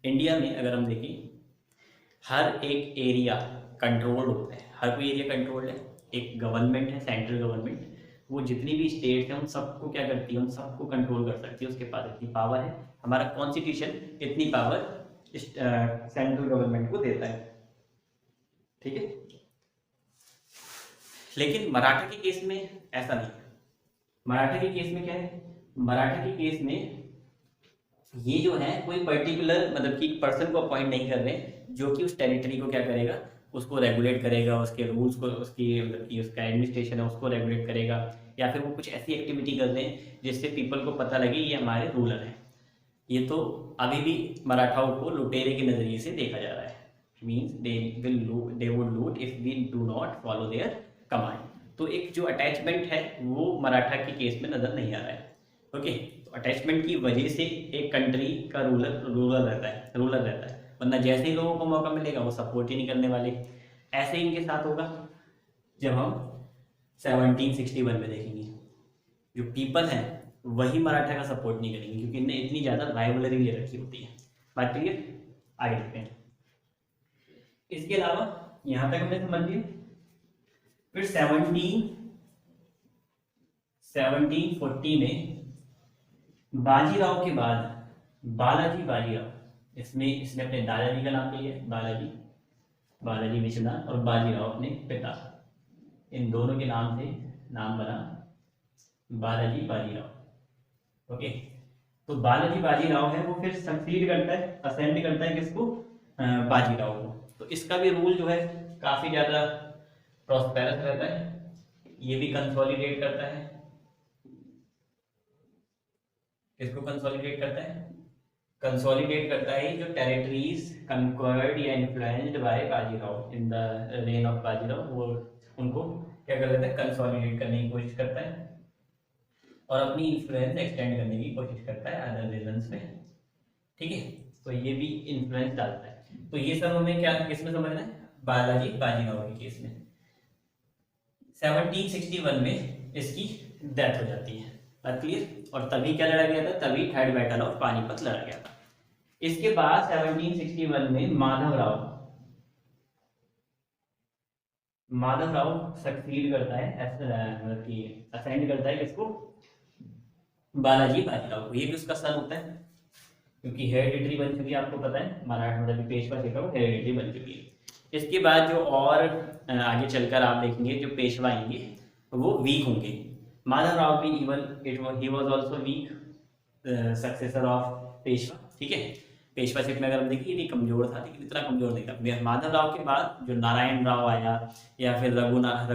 इंडिया में अगर हम देखें, हर एक एरिया कंट्रोल्ड होता है, हर कोई एरिया कंट्रोल्ड है। एक गवर्नमेंट है, सेंट्रल गवर्नमेंट, वो जितनी भी स्टेट है उन सबको क्या करती है, उन सबको कंट्रोल कर सकती है, उसके पास इतनी पावर है। हमारा कॉन्स्टिट्यूशन इतनी पावर सेंट्रल गवर्नमेंट को देता है, ठीक है। लेकिन मराठा के केस में ऐसा नहीं। मराठा के केस में क्या है? मराठा के केस में ये जो है कोई पर्टिकुलर मतलब कि पर्सन को अपॉइंट नहीं कर रहे जो कि उस टेरिटरी को क्या करेगा, उसको रेगुलेट करेगा, उसके रूल्स को, उसकी मतलब कि उसका एडमिनिस्ट्रेशन है उसको रेगुलेट करेगा, या फिर वो कुछ ऐसी एक्टिविटी कर रहे हैं जिससे पीपल को पता लगे ये हमारे रूलर हैं। ये तो अभी भी मराठाओं को लुटेरे के नज़रिए से देखा जा रहा है। Means they would loot if we do not follow their command. तो एक जो अटैचमेंट है वो मराठा के केस में नज़र नहीं आ रहा है। ओके, तो अटैचमेंट की वजह से एक कंट्री का रूलर रहता है, वरना जैसे ही लोगों को मौका मिलेगा वो सपोर्ट ही नहीं करने वाले। ऐसे ही इनके साथ होगा जब हम 1761 में देखेंगे, जो पीपल हैं वही मराठा का सपोर्ट नहीं करेंगे क्योंकि इनने इतनी ज़्यादा राइवलरी ले रखी होती है। बात क्लियर? आगे देखते हैं। इसके अलावा यहाँ तक हमने समझ लिया। फिर 1740 में बाजीराव के बाद बालाजी बाजीराव, इसने अपने दादाजी का नाम लिया, बालाजी विश्वनाथ, और बाजीराव अपने पिता, इन दोनों के नाम से नाम बना बालाजी बाजीराव। ओके, तो बालाजी बाजीराव है वो फिर सक्सीड करता है, असेंड करता है किसको? बाजीराव को। तो इसका भी रूल जो है काफी ज्यादा प्रॉस्पेरस रहता है, ये भी कंसोलिडेट करता है। किसको कंसोलिडेट करता है? कंसोलिडेट करता है जो टेरिटरीज कंक्वर्ड या influenced by Bajirao in the rain of Bajirao, वो उनको क्या कर देता है? कंसोलिडेट करने की कोशिश करता है और अपनी इन्फ्लुएंस एक्सटेंड करने की कोशिश करता है अदर रीजन्स में, ठीक है। तो ये भी इन्फ्लुएंस डालता है। तो ये सब हमें क्या किसमें समझना है? बालाजी बाजीराव के केस में। 1761 में इसकी डेथ हो जाती है, बात क्लियर। और तभी क्या लड़ा गया था? तभी थर्ड बैटल ऑफ पानीपत लड़ा गया था। इसके बाद 1761 में माधव राव सक्सीड करता है, मतलब कि असेंड करता है किसको? बालाजी बाजीराव को। ये भी उसका सन होता है क्योंकि हेरिडिटरी बन चुकी है, आपको पता है मराठा मतलब पेशवा शेखा वो हेरिडिटरी बन चुकी है। इसके बाद जो और आगे चलकर आप देखेंगे जो पेशवा आएंगे वो वीक होंगे। माधव राव भी even he was also weak successor of Peshwa, ठीक है। पेशवाशिप में अगर हम देखें ये कमजोर था लेकिन इतना कमजोर नहीं था। माधव राव के बाद जो नारायण राव आया या फिर रघुनाथ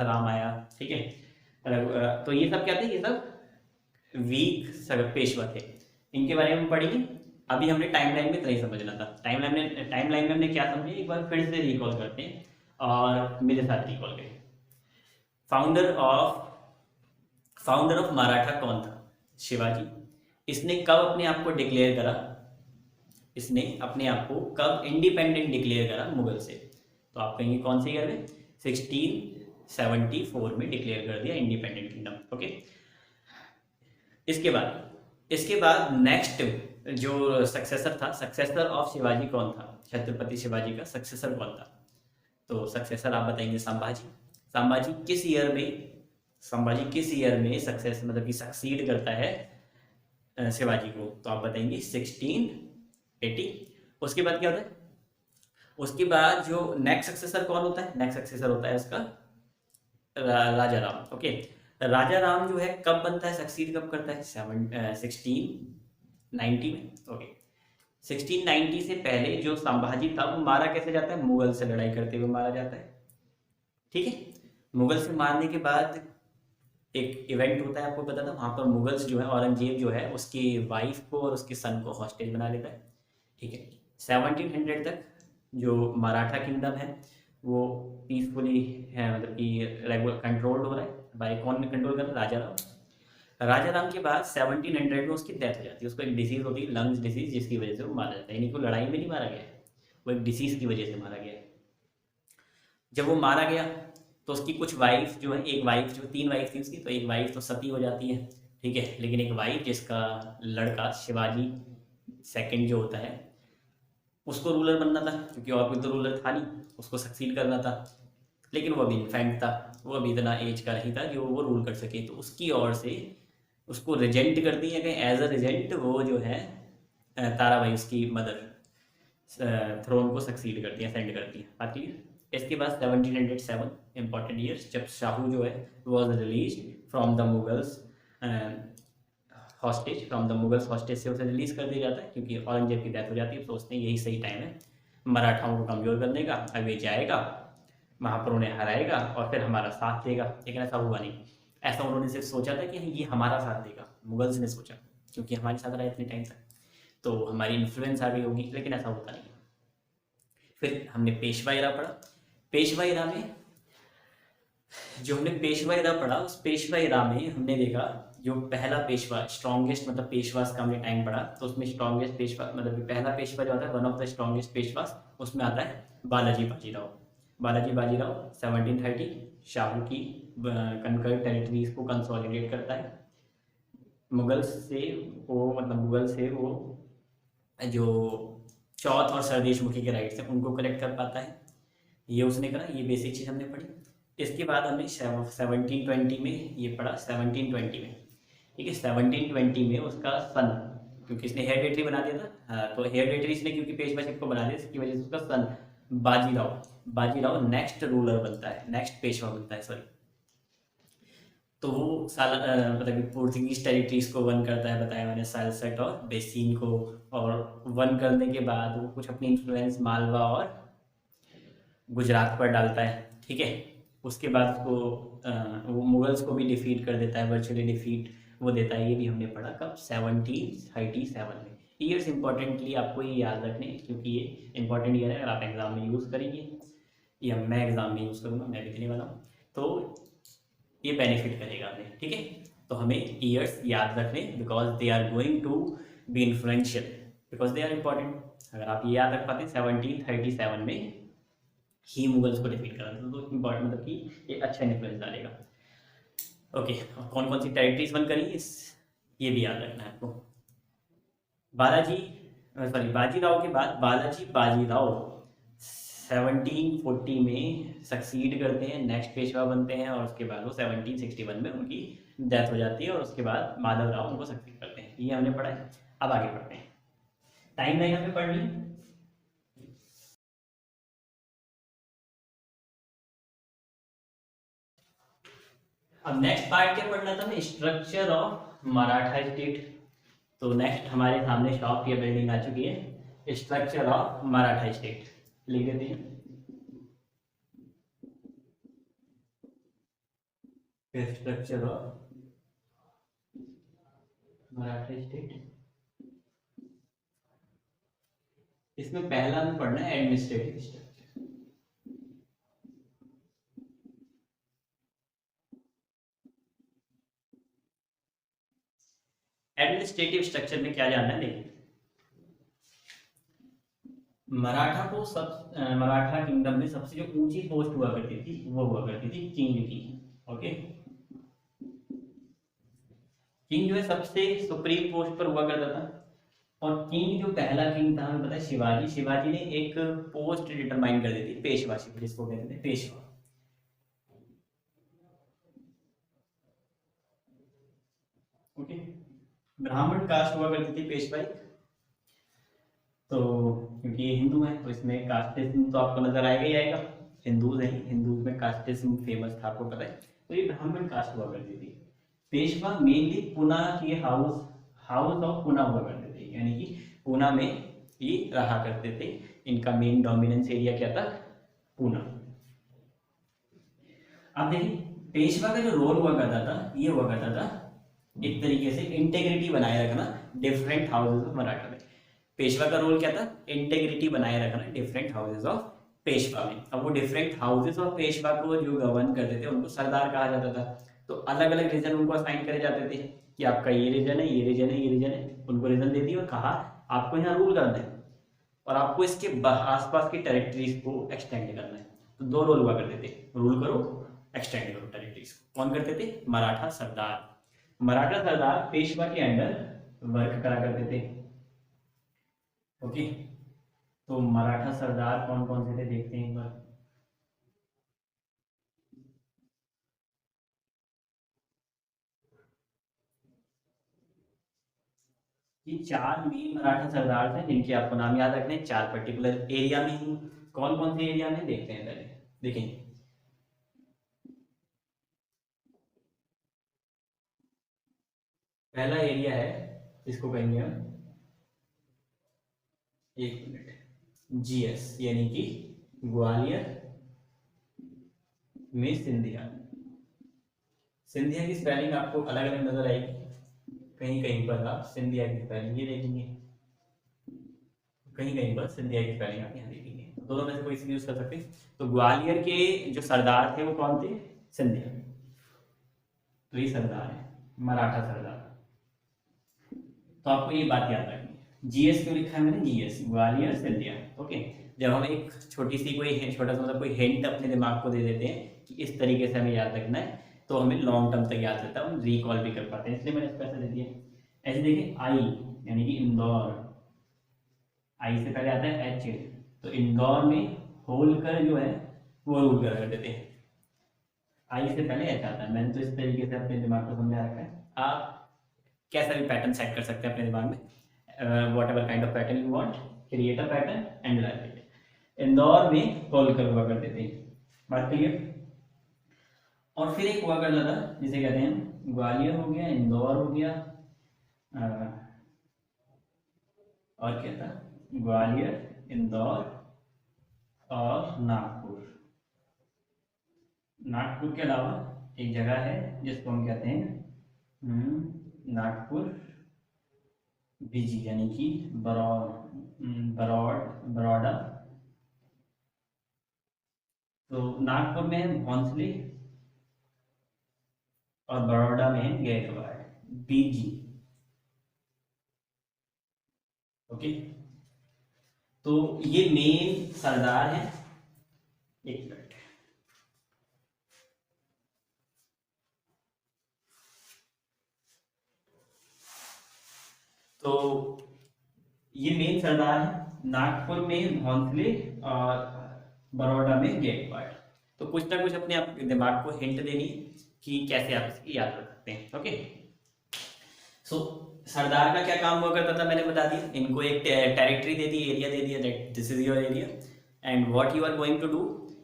राम आया, ठीक है। तो ये सब क्या थे? ये सब वीक पेशवा थे। इनके बारे में पढ़ेंगे। अभी हमने टाइमलाइन में नहीं समझना था। टाइमलाइन में हमने क्या समझे एक बार फिर से रिकॉल करते हैं और मेरे साथ रिकॉल करें। फाउंडर ऑफ मराठा कौन था? शिवाजी। इसने कब अपने आप को डिक्लेयर करा? इसने अपने आप को कब इंडिपेंडेंट डिक्लेयर करा मुगल से? तो आप कहेंगे कौन से ईयर में? 1674 में डिक्लेयर कर दिया इंडिपेंडेंट किंगडम। ओके, इसके बाद नेक्स्ट जो सक्सेसर था, सक्सेसर ऑफ शिवाजी कौन था? छत्रपति शिवाजी का सक्सेसर कौन था? तो सक्सेसर आप बताएंगे संभाजी। संभाजी किस ईयर में सक्सेस मतलब कि सक्सीड करता है शिवाजी को? तो आप बताएंगे 1680। उसके बाद क्या होता है? उसके बाद जो नेक्स्ट सक्सेसर कौन होता है? नेक्स्ट सक्सेसर होता है उसका राजा राम। ओके, राजा राम जो है कब बनता है, सक्सीड कब करता है? 1690 में। ओके, 1690 से पहले जो संभाजी था वो मारा कैसे जाता है? मुगल से लड़ाई करते हुए मारा जाता है। ठीक है। मुगल से मारने के बाद एक इवेंट होता है, आपको पता था, वहाँ पर मुगल्स जो है, औरंगजेब जो है उसकी वाइफ को और उसके सन को हॉस्टेज बना लेता है। ठीक है। 1700 तक जो मराठा किंगडम है वो पीसफुली है, मतलब कि रेगुलर कंट्रोल्ड हो रहा है। बाय कौन कंट्रोल कर रहा है? राजा राम। राजा राम के बाद 1700 में उसकी डेथ हो जाती है। उसको एक डिसीज होती है, लंग्स डिसीज, जिसकी वजह से वो मारा जाता है। यानी कि लड़ाई में नहीं मारा गया है, वो एक डिसीज की वजह से मारा गया है। जब वो मारा गया तो उसकी कुछ वाइफ जो है, एक वाइफ जो, 3 वाइफ थी उसकी, तो एक वाइफ तो सती हो जाती है। ठीक है। लेकिन एक वाइफ जिसका लड़का शिवाजी सेकंड जो होता है उसको रूलर बनना था, क्योंकि और कोई तो रूलर था नहीं, उसको सक्सीड करना था। लेकिन वो अभी इन्फेंट था, वो अभी इतना एज का नहीं था कि वो रूल कर सके। तो उसकी ओर से उसको रिजेंट कर दी है कि एज अ रिजेंट वो जो है ताराबाई उसकी मदर थ्रोन को सक्सीड करती है, सेंड करती है। बात क्लियर। इसके बाद 1707 इंपॉर्टेंट ईयर्स, जब शाहू जो है was release from the Mughals hostage, from the Mughals hostage से उसे रिलीज कर दिया जाता है, क्योंकि औरंगजेब की डेथ हो जाती है। सोचते हैं यही सही टाइम है मराठाओं को कमजोर करने का। अब ये जाएगा वहाँ पर, उन्हें हराएगा और फिर हमारा साथ देगा। लेकिन ऐसा हुआ नहीं। ऐसा उन्होंने सिर्फ सोचा था कि ये हमारा साथ देगा, मुगल्स ने सोचा, क्योंकि हमारे साथ रहा इतने टाइम तक तो हमारी इन्फ्लुएंस आ गई होगी। लेकिन ऐसा होता नहीं। फिर हमने पेशवा एरा पढ़ा। पेशवा एरा में जो हमने पेशवा एरा पढ़ा, उस पेशवा एरा में हमने देखा जो पहला पेशवा, स्ट्रॉन्गेस्ट, मतलब पेशवास का हमने टाइम पढ़ा, तो उसमें स्ट्रॉन्गेस्ट पेशवा, मतलब पहला पेशवा जो आता है, one of the strongest Peshwas, उसमें आता है बालाजी बाजीराव। बालाजी बाजीराव 1730 शाहू की कनकर्ड टेरिटरीज को कंसोलिडेट करता है। मुगल्स से वो, मतलब मुगल से वो जो चौथ और सरदेशमुखी के राइट्स हैं उनको कलेक्ट कर पाता है। ये उसने करा, ये बेसिक चीज़ हमने पढ़ी। इसके बाद हमने 1720 में ये पढ़ा, 1720 में, ठीक है। 1720 में उसका सन, क्योंकि इसने हेरिडेटरी बना दिया था, हाँ, तो हेरिडेटरी इसने क्योंकि पेशवाशिप को बना दिया, इसकी वजह से उसका सन बाजीराव, बाजीराव नेक्स्ट रूलर बनता है, नेक्स्ट पेशवा बनता है, सॉरी। तो वो मतलब पोर्तुगीज टेरिटरीज को वन करता है, बताया मैंने, सालसेट और बेसिन को। और वन करने के बाद वो कुछ अपनी इन्फ्लुएंस मालवा और गुजरात पर डालता है। ठीक है। उसके बाद उसको वो मुगल्स को भी डिफीट कर देता है, वर्चुअली डिफीट वो देता है। ये भी हमने पढ़ा कब? 1737 में। ईयर्स इंपॉर्टेंटली आपको ये याद रखने, क्योंकि ये इंपॉर्टेंट ईयर है। अगर आप एग्जाम में यूज़ करेंगे या मैं एग्जाम में यूज़ करूँगा, मैं भी देने वाला हूँ, तो ये बेनिफिट करेगा हमें। ठीक है। तो हमें ईयर्स याद रखने, because they are going to be influential, because they are important. अगर आप ये याद रख पाते 1737 में ही मुगल्स को डिफीट करा था, तो इम्पॉर्टेंट, मतलब कि ये अच्छा इन्फ्लुएंस डालेगा। ओके। कौन कौन सी टेरिटरीज वन करी इस, ये भी याद रखना है आपको। बालाजी, सॉरी, बाजीराव के बाद बालाजी बाजीराव 1740 में सक्सीड करते हैं, नेक्स्ट पेशवा बनते हैं, और उसके बाद वो 1761 में उनकी डेथ हो जाती है, और उसके बाद माधव राव उनको सक्सीड करते हैं। ये हमने पढ़ा है। अब आगे पढ़ते हैं। टाइम लाइन हमें पढ़नी है। अब नेक्स्ट पार्ट क्या पढ़ना था हमें? Structure of Maratha state. तो नेक्स्ट हमारे सामने शॉप या बिल्डिंग आ चुकी है, स्ट्रक्चर ऑफ मराठा स्टेट। लिख देते हैं स्ट्रक्चर ऑफ मराठा स्टेट। इसमें पहला हमें पढ़ना है एडमिनिस्ट्रेटिव स्ट्रक्चर। एडमिनिस्ट्रेटिव स्ट्रक्चर में क्या जानना है? देखिए, मराठा को मराठा किंगडम में सबसे जो ऊंची पोस्ट हुआ करती थी वो हुआ करती थी किंग की। ओके। किंग जो है सबसे सुप्रीम पोस्ट पर हुआ करता था। और किंग जो पहला किंग था, हमें पता है शिवाजी, शिवाजी ने एक पोस्ट डिटरमाइन कर दी थी, पेशवाशिप जिसको कहते थे, पेशवा। ओके। ब्राह्मण कास्ट हुआ करती थी पेशवाई। तो क्योंकि ये हिंदू है तो इसमें कास्टिज्म तो आपको नजर आएगा ही आएगा। हिंदूज हैं, हिंदूज में कास्टिज्म फेमस था, आपको पता है। तो ये ब्राह्मण कास्ट हुआ करती थी। पेशवा मेनली पुना के हाउस, हाउस ऑफ पुना हुआ करते थे, यानी कि पुना में ये रहा करते थे। इनका मेन डोमिनेंस एरिया क्या था? पुना। अब देखिए पेशवा का जो रोल हुआ करता था, ये हुआ करता था एक तरीके से इंटेग्रिटी बनाए रखना डिफरेंट हाउसेज ऑफ मराठा में। पेशवा का रोल क्या था? इंटेग्रिटी बनाए रखना डिफरेंट हाउसेज ऑफ पेशवा में। अब वो डिफरेंट हाउसेज ऑफ पेशवा को जो गवर्न करते थे उनको सरदार कहा जाता था। तो अलग अलग रीजन उनको असाइन करे जाते थे कि आपका ये रीजन है, ये रीजन है, ये रीजन है। उनको रीजन दे दिया और कहा आपको यहाँ रूल करना है और आपको इसके आसपास की टेरिटरीज को एक्सटेंड करना है। तो दो रोल हुआ करते थे, रूल करो, एक्सटेंड करो टेरिटरीज को। कौन करते थे? मराठा सरदार। मराठा सरदार पेशवा के अंडर वर्क करा करते थे। ओके, तो मराठा सरदार कौन कौन से थे देखते हैं एक बार। ये चार मेन मराठा सरदार थे जिनके आपको नाम याद रखने हैं। चार पर्टिकुलर एरिया में ही। कौन कौन से एरिया में देखते हैं पहले, देखें। पहला एरिया है, इसको कहेंगे हम, एक मिनट, जीएस, यानी कि ग्वालियर में सिंधिया। सिंधिया की स्पेलिंग आपको अलग अलग नजर आएगी, कहीं कहीं पर आप सिंधिया की स्पेलिंग ये देखेंगे, कहीं कहीं पर सिंधिया की स्पेलिंग आप यहाँ देखेंगे। दोनों में से कोई सी यूज कर सकते हैं। तो ग्वालियर के जो सरदार थे वो कौन थे? सिंधिया। तो ये सरदार है, मराठा सरदार। तो आपको ये बात याद रखनी है। जीएस क्यों लिखा है मैंने? जीएस, ग्वालियर सिंधिया। ओके, जब हम एक छोटी सी कोई छोटा सा मतलब कोई हिंट अपने दिमाग को दे देते हैं कि इस तरीके से हमें याद रखना है, तो हमें लॉन्ग टर्म तक याद रहता है, हम रिकॉल भी कर पाते हैं। इसलिए मैंने इसको ऐसे दे दिया। ऐसे देखिए, आई यानी कि इंदौर, आई से पहले आता है एच, तो इंदौर में होलकर जो है वो रूल करा करते थे। आई से पहले एच आता है। मैंने तो इस तरीके से अपने दिमाग को समझा रखा है। आप कैसा भी पैटर्न सेट कर सकते हैं अपने दिमाग में, what ever kind of pattern you want, create a pattern and like it. Indore में होलकर हुआ करते थे, बात क्लियर। और फिर एक हुआ करता था जिसे कहते हैं ग्वालियर हो गया, इंदौर हो गया, और क्या था? ग्वालियर, इंदौर और नागपुर। नागपुर के अलावा एक जगह है जिसको हम कहते हैं नागपुर बीजी, यानी कि बड़ौदा। तो नागपुर में है भौंसले और बड़ौदा में है गायकवाड़, बीजी। ओके, तो ये मेन सरदार हैं। एक मिनट, तो ये मेन सरदार है। नागपुर में भोंसले और बड़ौदा में गायकवाड़। तो कुछ ना कुछ अपने आप दिमाग को हिंट देनी कि कैसे आप इसकी याद रख सकते हैं। ओके, सो सरदार का क्या काम हुआ करता था मैंने बता दिया। इनको एक टेरिटरी दे दी, एरिया दे दिया, that this is your area and what you are going to do,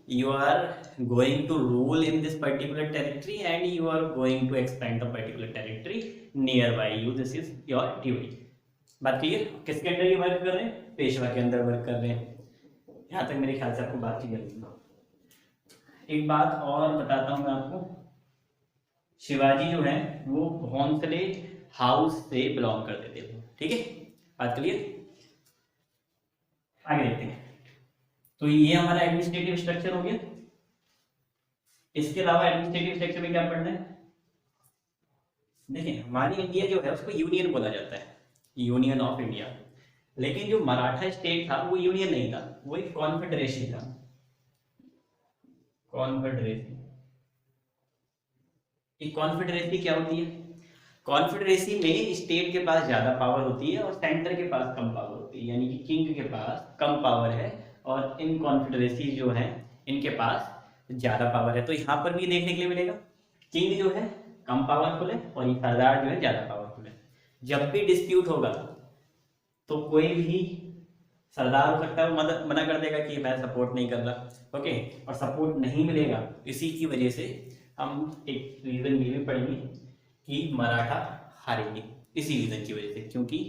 you are going to rule in this particular territory and you are going to expand the particular territory nearby you, this is your duty। बात clear? किसके under ये work कर रहे हैं? पेशवा के अंदर work कर रहे हैं। यहाँ तक मेरे ख्याल से आपको बात क्लियर होगी। एक बात और बताता हूँ मैं आपको, शिवाजी जो है वो भोंसले हाउस से बिलोंग करते थे, ठीक है, बात क्लियर। आगे देखते हैं। तो ये हमारा एडमिनिस्ट्रेटिव स्ट्रक्चर हो गया। इसके अलावा एडमिनिस्ट्रेटिव स्ट्रक्चर में क्या पढ़ना है? देखिए, हमारी इंडिया जो है उसको यूनियन बोला जाता है, यूनियन ऑफ इंडिया। लेकिन जो मराठा स्टेट था वो यूनियन नहीं था, वो एक कॉन्फेडरेसी था। कॉन्फेडरेसी, एक कॉन्फेडरेसी क्या होती है? कॉन्फेडरेसी में स्टेट के पास ज्यादा पावर होती है और सेंटर के पास कम पावर होती है, यानी कि किंग के पास कम पावर है और इन कॉन्फेडरेसी जो है इनके पास ज्यादा पावर है। तो यहाँ पर भी देखने के लिए मिलेगा, किंग जो है कम पावरफुल है और ये सरदार जो है ज्यादा पावरफुल है। जब भी डिस्प्यूट होगा तो कोई भी सरदार हो सकता है वो मना कर देगा कि मैं सपोर्ट नहीं कर रहा। ओके, और सपोर्ट नहीं मिलेगा, इसी की वजह से हम एक रीजन ये भी पढ़ेंगे कि मराठा हारेंगे, इसी रीजन की वजह से, क्योंकि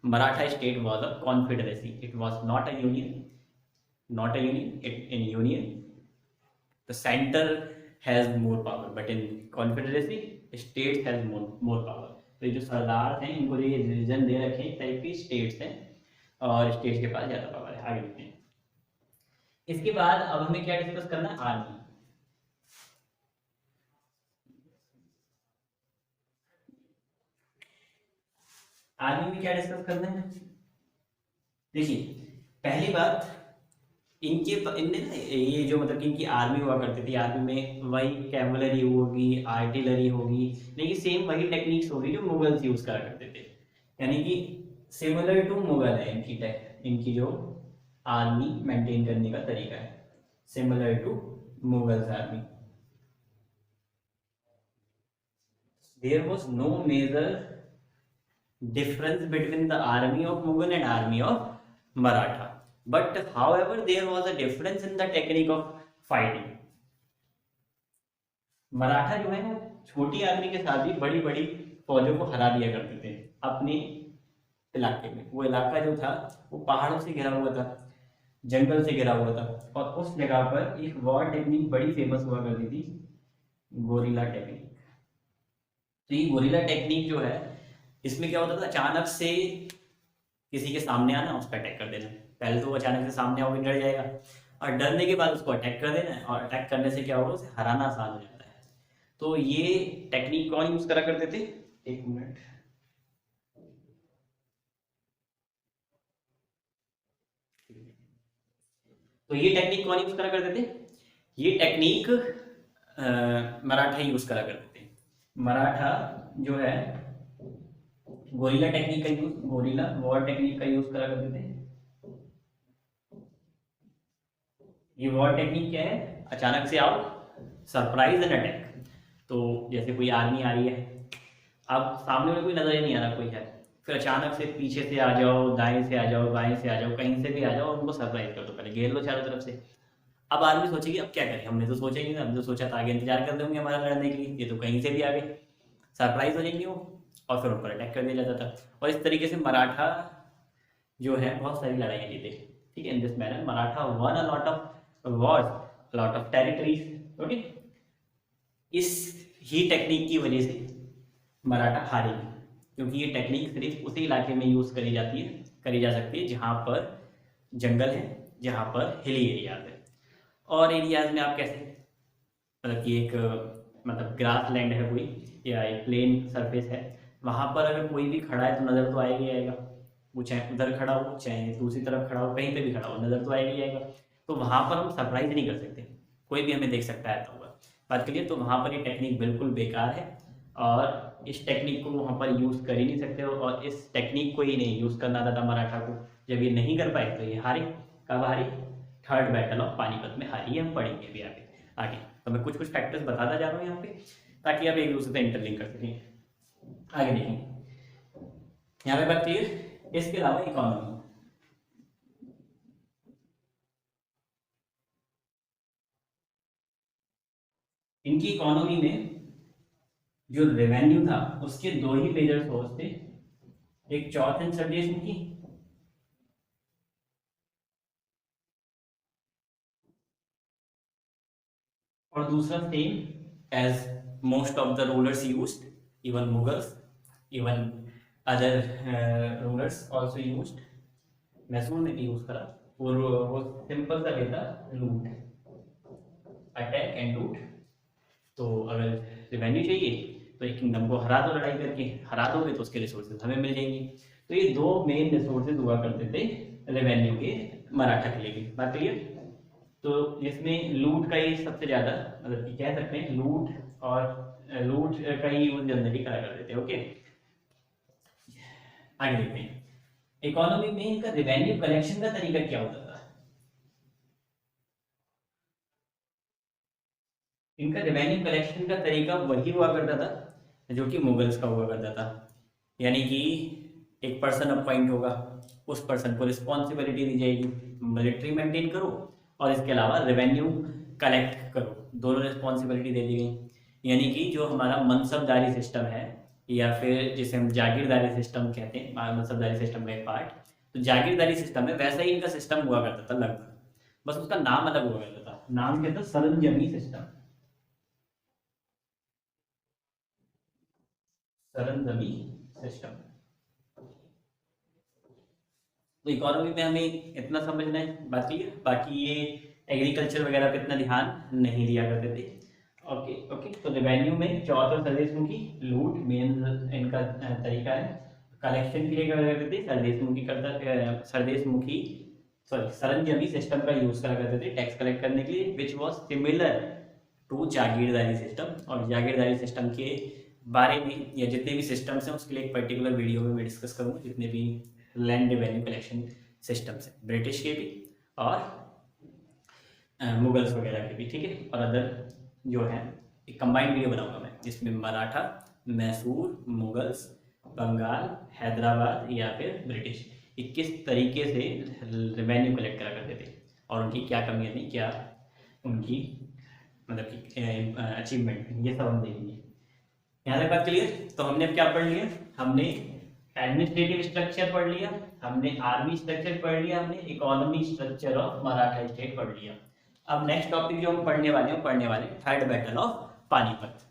Maratha state was a confederacy, it was not a union, not a union, in union the center has more power, but in confederacy states has more power. तो ये जो सरदार हैं इनको ये रीजन दे रखे हैं, टाइप की स्टेट्स हैं और स्टेट्स के पास ज़्यादा पावर है। आगे देखते हैं। इसके बाद अब हमें क्या डिस्कस करना है, आर्मी। आर्मी में क्या डिस्कस करना है, देखिए पहली बात, इनने ना ये जो मतलब कि इनकी आर्मी हुआ करती थी, आर्मी में वही कैवलरी होगी, आर्टिलरी होगी, लेकिन सेम वही टेक्निक्स होगी जो मुगल्स यूज करा करते थे, यानी कि सिमिलर टू मुगल है इनकी जो आर्मी मेंटेन करने का तरीका है, similar to Mughals army. There was no major difference between the army of Mughal and army of Maratha. But however, there was a difference in the technique of fighting. Maratha जो है ना छोटी आर्मी के साथ भी बड़ी बड़ी फौजों को हरा दिया करते थे अपने इलाके में। वो इलाका जो था वो पहाड़ों से घिरा हुआ था, जंगल से घिरा हुआ था, और उस जगह पर एक वॉर टेक्निक बड़ी फेमस हुआ करती थी, गोरिल्ला टेक्निक। तो ये गोरिल्ला टेक्निक जो है, इसमें क्या होता था, अचानक से किसी के सामने आना, उस पर अटैक कर देना। पहले तो वो अचानक से सामने आओगे डर जाएगा, और डरने के बाद उसको अटैक कर देना है, और अटैक करने से क्या होगा, उसे हराना आसान हो जाता है। तो ये टेक्निक कौन यूज करा करते थे, एक मिनट, तो ये टेक्निक कौन यूज करा करते थे, ये टेक्निक मराठा यूज करा करते थे। मराठा जो है गोरिल्ला टेक्निक का यूज, गोरिल्ला वॉर टेक्निक का यूज करा करते थे। ये वॉर टेक्निक क्या है, अचानक से आओ, सरप्राइज एंड अटैक। तो जैसे कोई आर्मी आ रही है, अब सामने में कोई नजर ही नहीं आ रहा कोई है, फिर अचानक से पीछे से आ जाओ, दाएं से आ जाओ, बाएं से आ जाओ, कहीं से भी आ जाओ और उनको सरप्राइज कर दो, पहले घेर लो चारों तरफ से। अब आर्मी सोचेगी अब क्या करें, हमने तो सोचा ही नहीं था, हमने तो सोचा था आगे इंतजार कर देंगे हमारा लड़ने के लिए, ये तो कहीं से भी आ गए, सरप्राइज हो जाएंगे वो, और फिर उन पर अटैक कर दिया जाता था। और इस तरीके से मराठा जो है बहुत सारी लड़ाइयाँ जीते। ठीक है, in this manner Maratha one a lot of Wars, lot of territories. Okay, इस ही टेक्निक की वजह से मराठा हारेगी, क्योंकि ये टेक्निक सिर्फ उसी इलाके में यूज करी जा सकती है जहाँ पर जंगल है, जहाँ पर हिली एरियाज है। और एरियाज में आप कैसे, मतलब कि एक मतलब ग्रास लैंड है कोई, या एक प्लेन सरफेस है, वहाँ पर अगर कोई भी खड़ा है तो नज़र तो आएगा ही आएगा, वो चाहे उधर खड़ा हो चाहे दूसरी तरफ खड़ा हो, कहीं पे भी खड़ा हो नज़र तो आएगा ही आएगा। तो वहाँ पर हम सरप्राइज नहीं कर सकते, कोई भी हमें देख सकता है, तो होगा बात करिए। तो वहाँ पर ये टेक्निक बिल्कुल बेकार है, और इस टेक्निक को वहाँ पर यूज़ कर ही नहीं सकते हो, और इस टेक्निक को ही नहीं यूज़ करना था मराठा को। जब ये नहीं कर पाए तो ये हारे। कब हारे, थर्ड बैटल ऑफ पानीपत में हारी है, हम पढ़ेंगे अभी आगे आगे। तो मैं कुछ कुछ फैक्टर्स बताता जा रहा हूँ यहाँ पे, ताकि आप एक दूसरे से इंटरलिंक कर सकें। आगे देखें, यहाँ पे बात क्लियर। इसके अलावा इकोनॉमी, इनकी इकोनॉमी में जो रेवेन्यू था उसके दो ही मेजर सोर्स थे, एक चौथ एंड सर्विस की, और दूसरा same as most of the rulers used, even Mughals, even other rulers also used, Mysore ने भी यूज करा। वो सिंपल सा लेता, लूट, अटैक एंड लूट। तो अगर रेवेन्यू चाहिए तो एक किंगडम को हरा दो, लड़ाई करके हरा दोगे तो उसके रिसोर्सेज हमें मिल जाएंगे। तो ये दो मेन रिसोर्सेज हुआ करते थे रेवेन्यू के, मराठा के लिए। बात क्लियर। तो इसमें लूट का ही सबसे ज्यादा, मतलब कि कह सकते हैं लूट, और लूट का ही यूज जनरली करा करते थे। ओके, आगे देखते हैं। इकोनॉमी में इनका रेवेन्यू कलेक्शन का तरीका क्या होता था, इनका रेवेन्यू कलेक्शन का तरीका वही हुआ करता था जो कि मुगल्स का हुआ करता था, यानी कि एक पर्सन अपॉइंट होगा, उस पर्सन को रिस्पॉन्सिबिलिटी दी जाएगी, मिलिट्री मेंटेन करो और इसके अलावा रेवेन्यू कलेक्ट करो, दोनों रिस्पॉन्सिबिलिटी दे दी गई। यानी कि जो हमारा मनसबदारी सिस्टम है, या फिर जिसे हम जागीरदारी सिस्टम कहते हैं, मनसबदारी सिस्टम का एक पार्ट, तो जागीरदारी सिस्टम है, वैसा ही इनका सिस्टम हुआ करता था लगभग, बस उसका नाम अलग हुआ करता था। नाम क्या था, सरंजमी सिस्टम। सरंजमी सिस्टम। तो इकोनॉमी में हमें इतना समझना है, बाकी ये एग्रीकल्चर वगैरह पे इतना ध्यान नहीं दिया करते थे। Okay okay. तो रेवेन्यू में चौथ और सरदेशमुखी लूट मेन इनका तरीका है। कलेक्शन के लिए क्या करते थे, सरदेशमुखी सॉरी सरंजमी सिस्टम का यूज करा करते थे टैक्स कलेक्ट करने के लिए, which was similar to jagirdari system. और जागीरदारी सिस्टम के बारे में या जितने भी सिस्टम्स हैं उसके लिए एक पर्टिकुलर वीडियो में मैं डिस्कस करूँगा, जितने भी लैंड रेवेन्यू कलेक्शन सिस्टम्स हैं, ब्रिटिश के भी और मुगल्स वगैरह के भी, ठीक है। और अदर जो है एक कंबाइंड वीडियो बनाऊंगा मैं, जिसमें मराठा, मैसूर, मुगल्स, बंगाल, हैदराबाद या फिर ब्रिटिश ये किस तरीके से रेवेन्यू कलेक्ट करा करते थे और उनकी क्या कमियां थी, क्या उनकी मतलब कि अचीवमेंट, ये सब हम देखेंगे। यहाँ तक बात क्लियर। तो हमने अब क्या पढ़ लिया, हमने एडमिनिस्ट्रेटिव स्ट्रक्चर पढ़ लिया, हमने आर्मी स्ट्रक्चर पढ़ लिया, हमने economy structure of Maratha state पढ़ लिया। अब नेक्स्ट टॉपिक जो हम पढ़ने वाले थर्ड बैटल ऑफ पानीपत।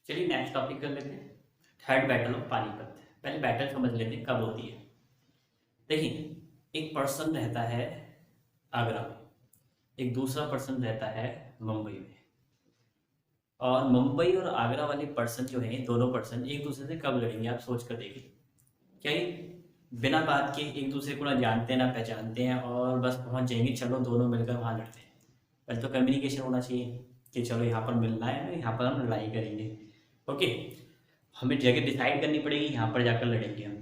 चलिए नेक्स्ट टॉपिक कर लेते हैं, थर्ड बैटल ऑफ पानीपत। पहले बैटल समझ लेते हैं कब होती है। देखिए, एक पर्सन रहता है आगरा में, एक दूसरा पर्सन रहता है मुंबई में, और मुंबई और आगरा वाले पर्सन जो हैं, दोनों पर्सन एक दूसरे से कब लड़ेंगे, आप सोच कर देखिए। क्या ये बिना बात के एक दूसरे को ना जानते हैं ना पहचानते हैं और बस पहुंच जाएंगे, चलो दोनों मिलकर वहां लड़ते हैं? पहले तो कम्युनिकेशन होना चाहिए कि चलो यहाँ पर मिलना है, यहाँ पर हम लड़ाई करेंगे। ओके, हमें जगह डिसाइड करनी पड़ेगी, यहाँ पर जाकर लड़ेंगे हम,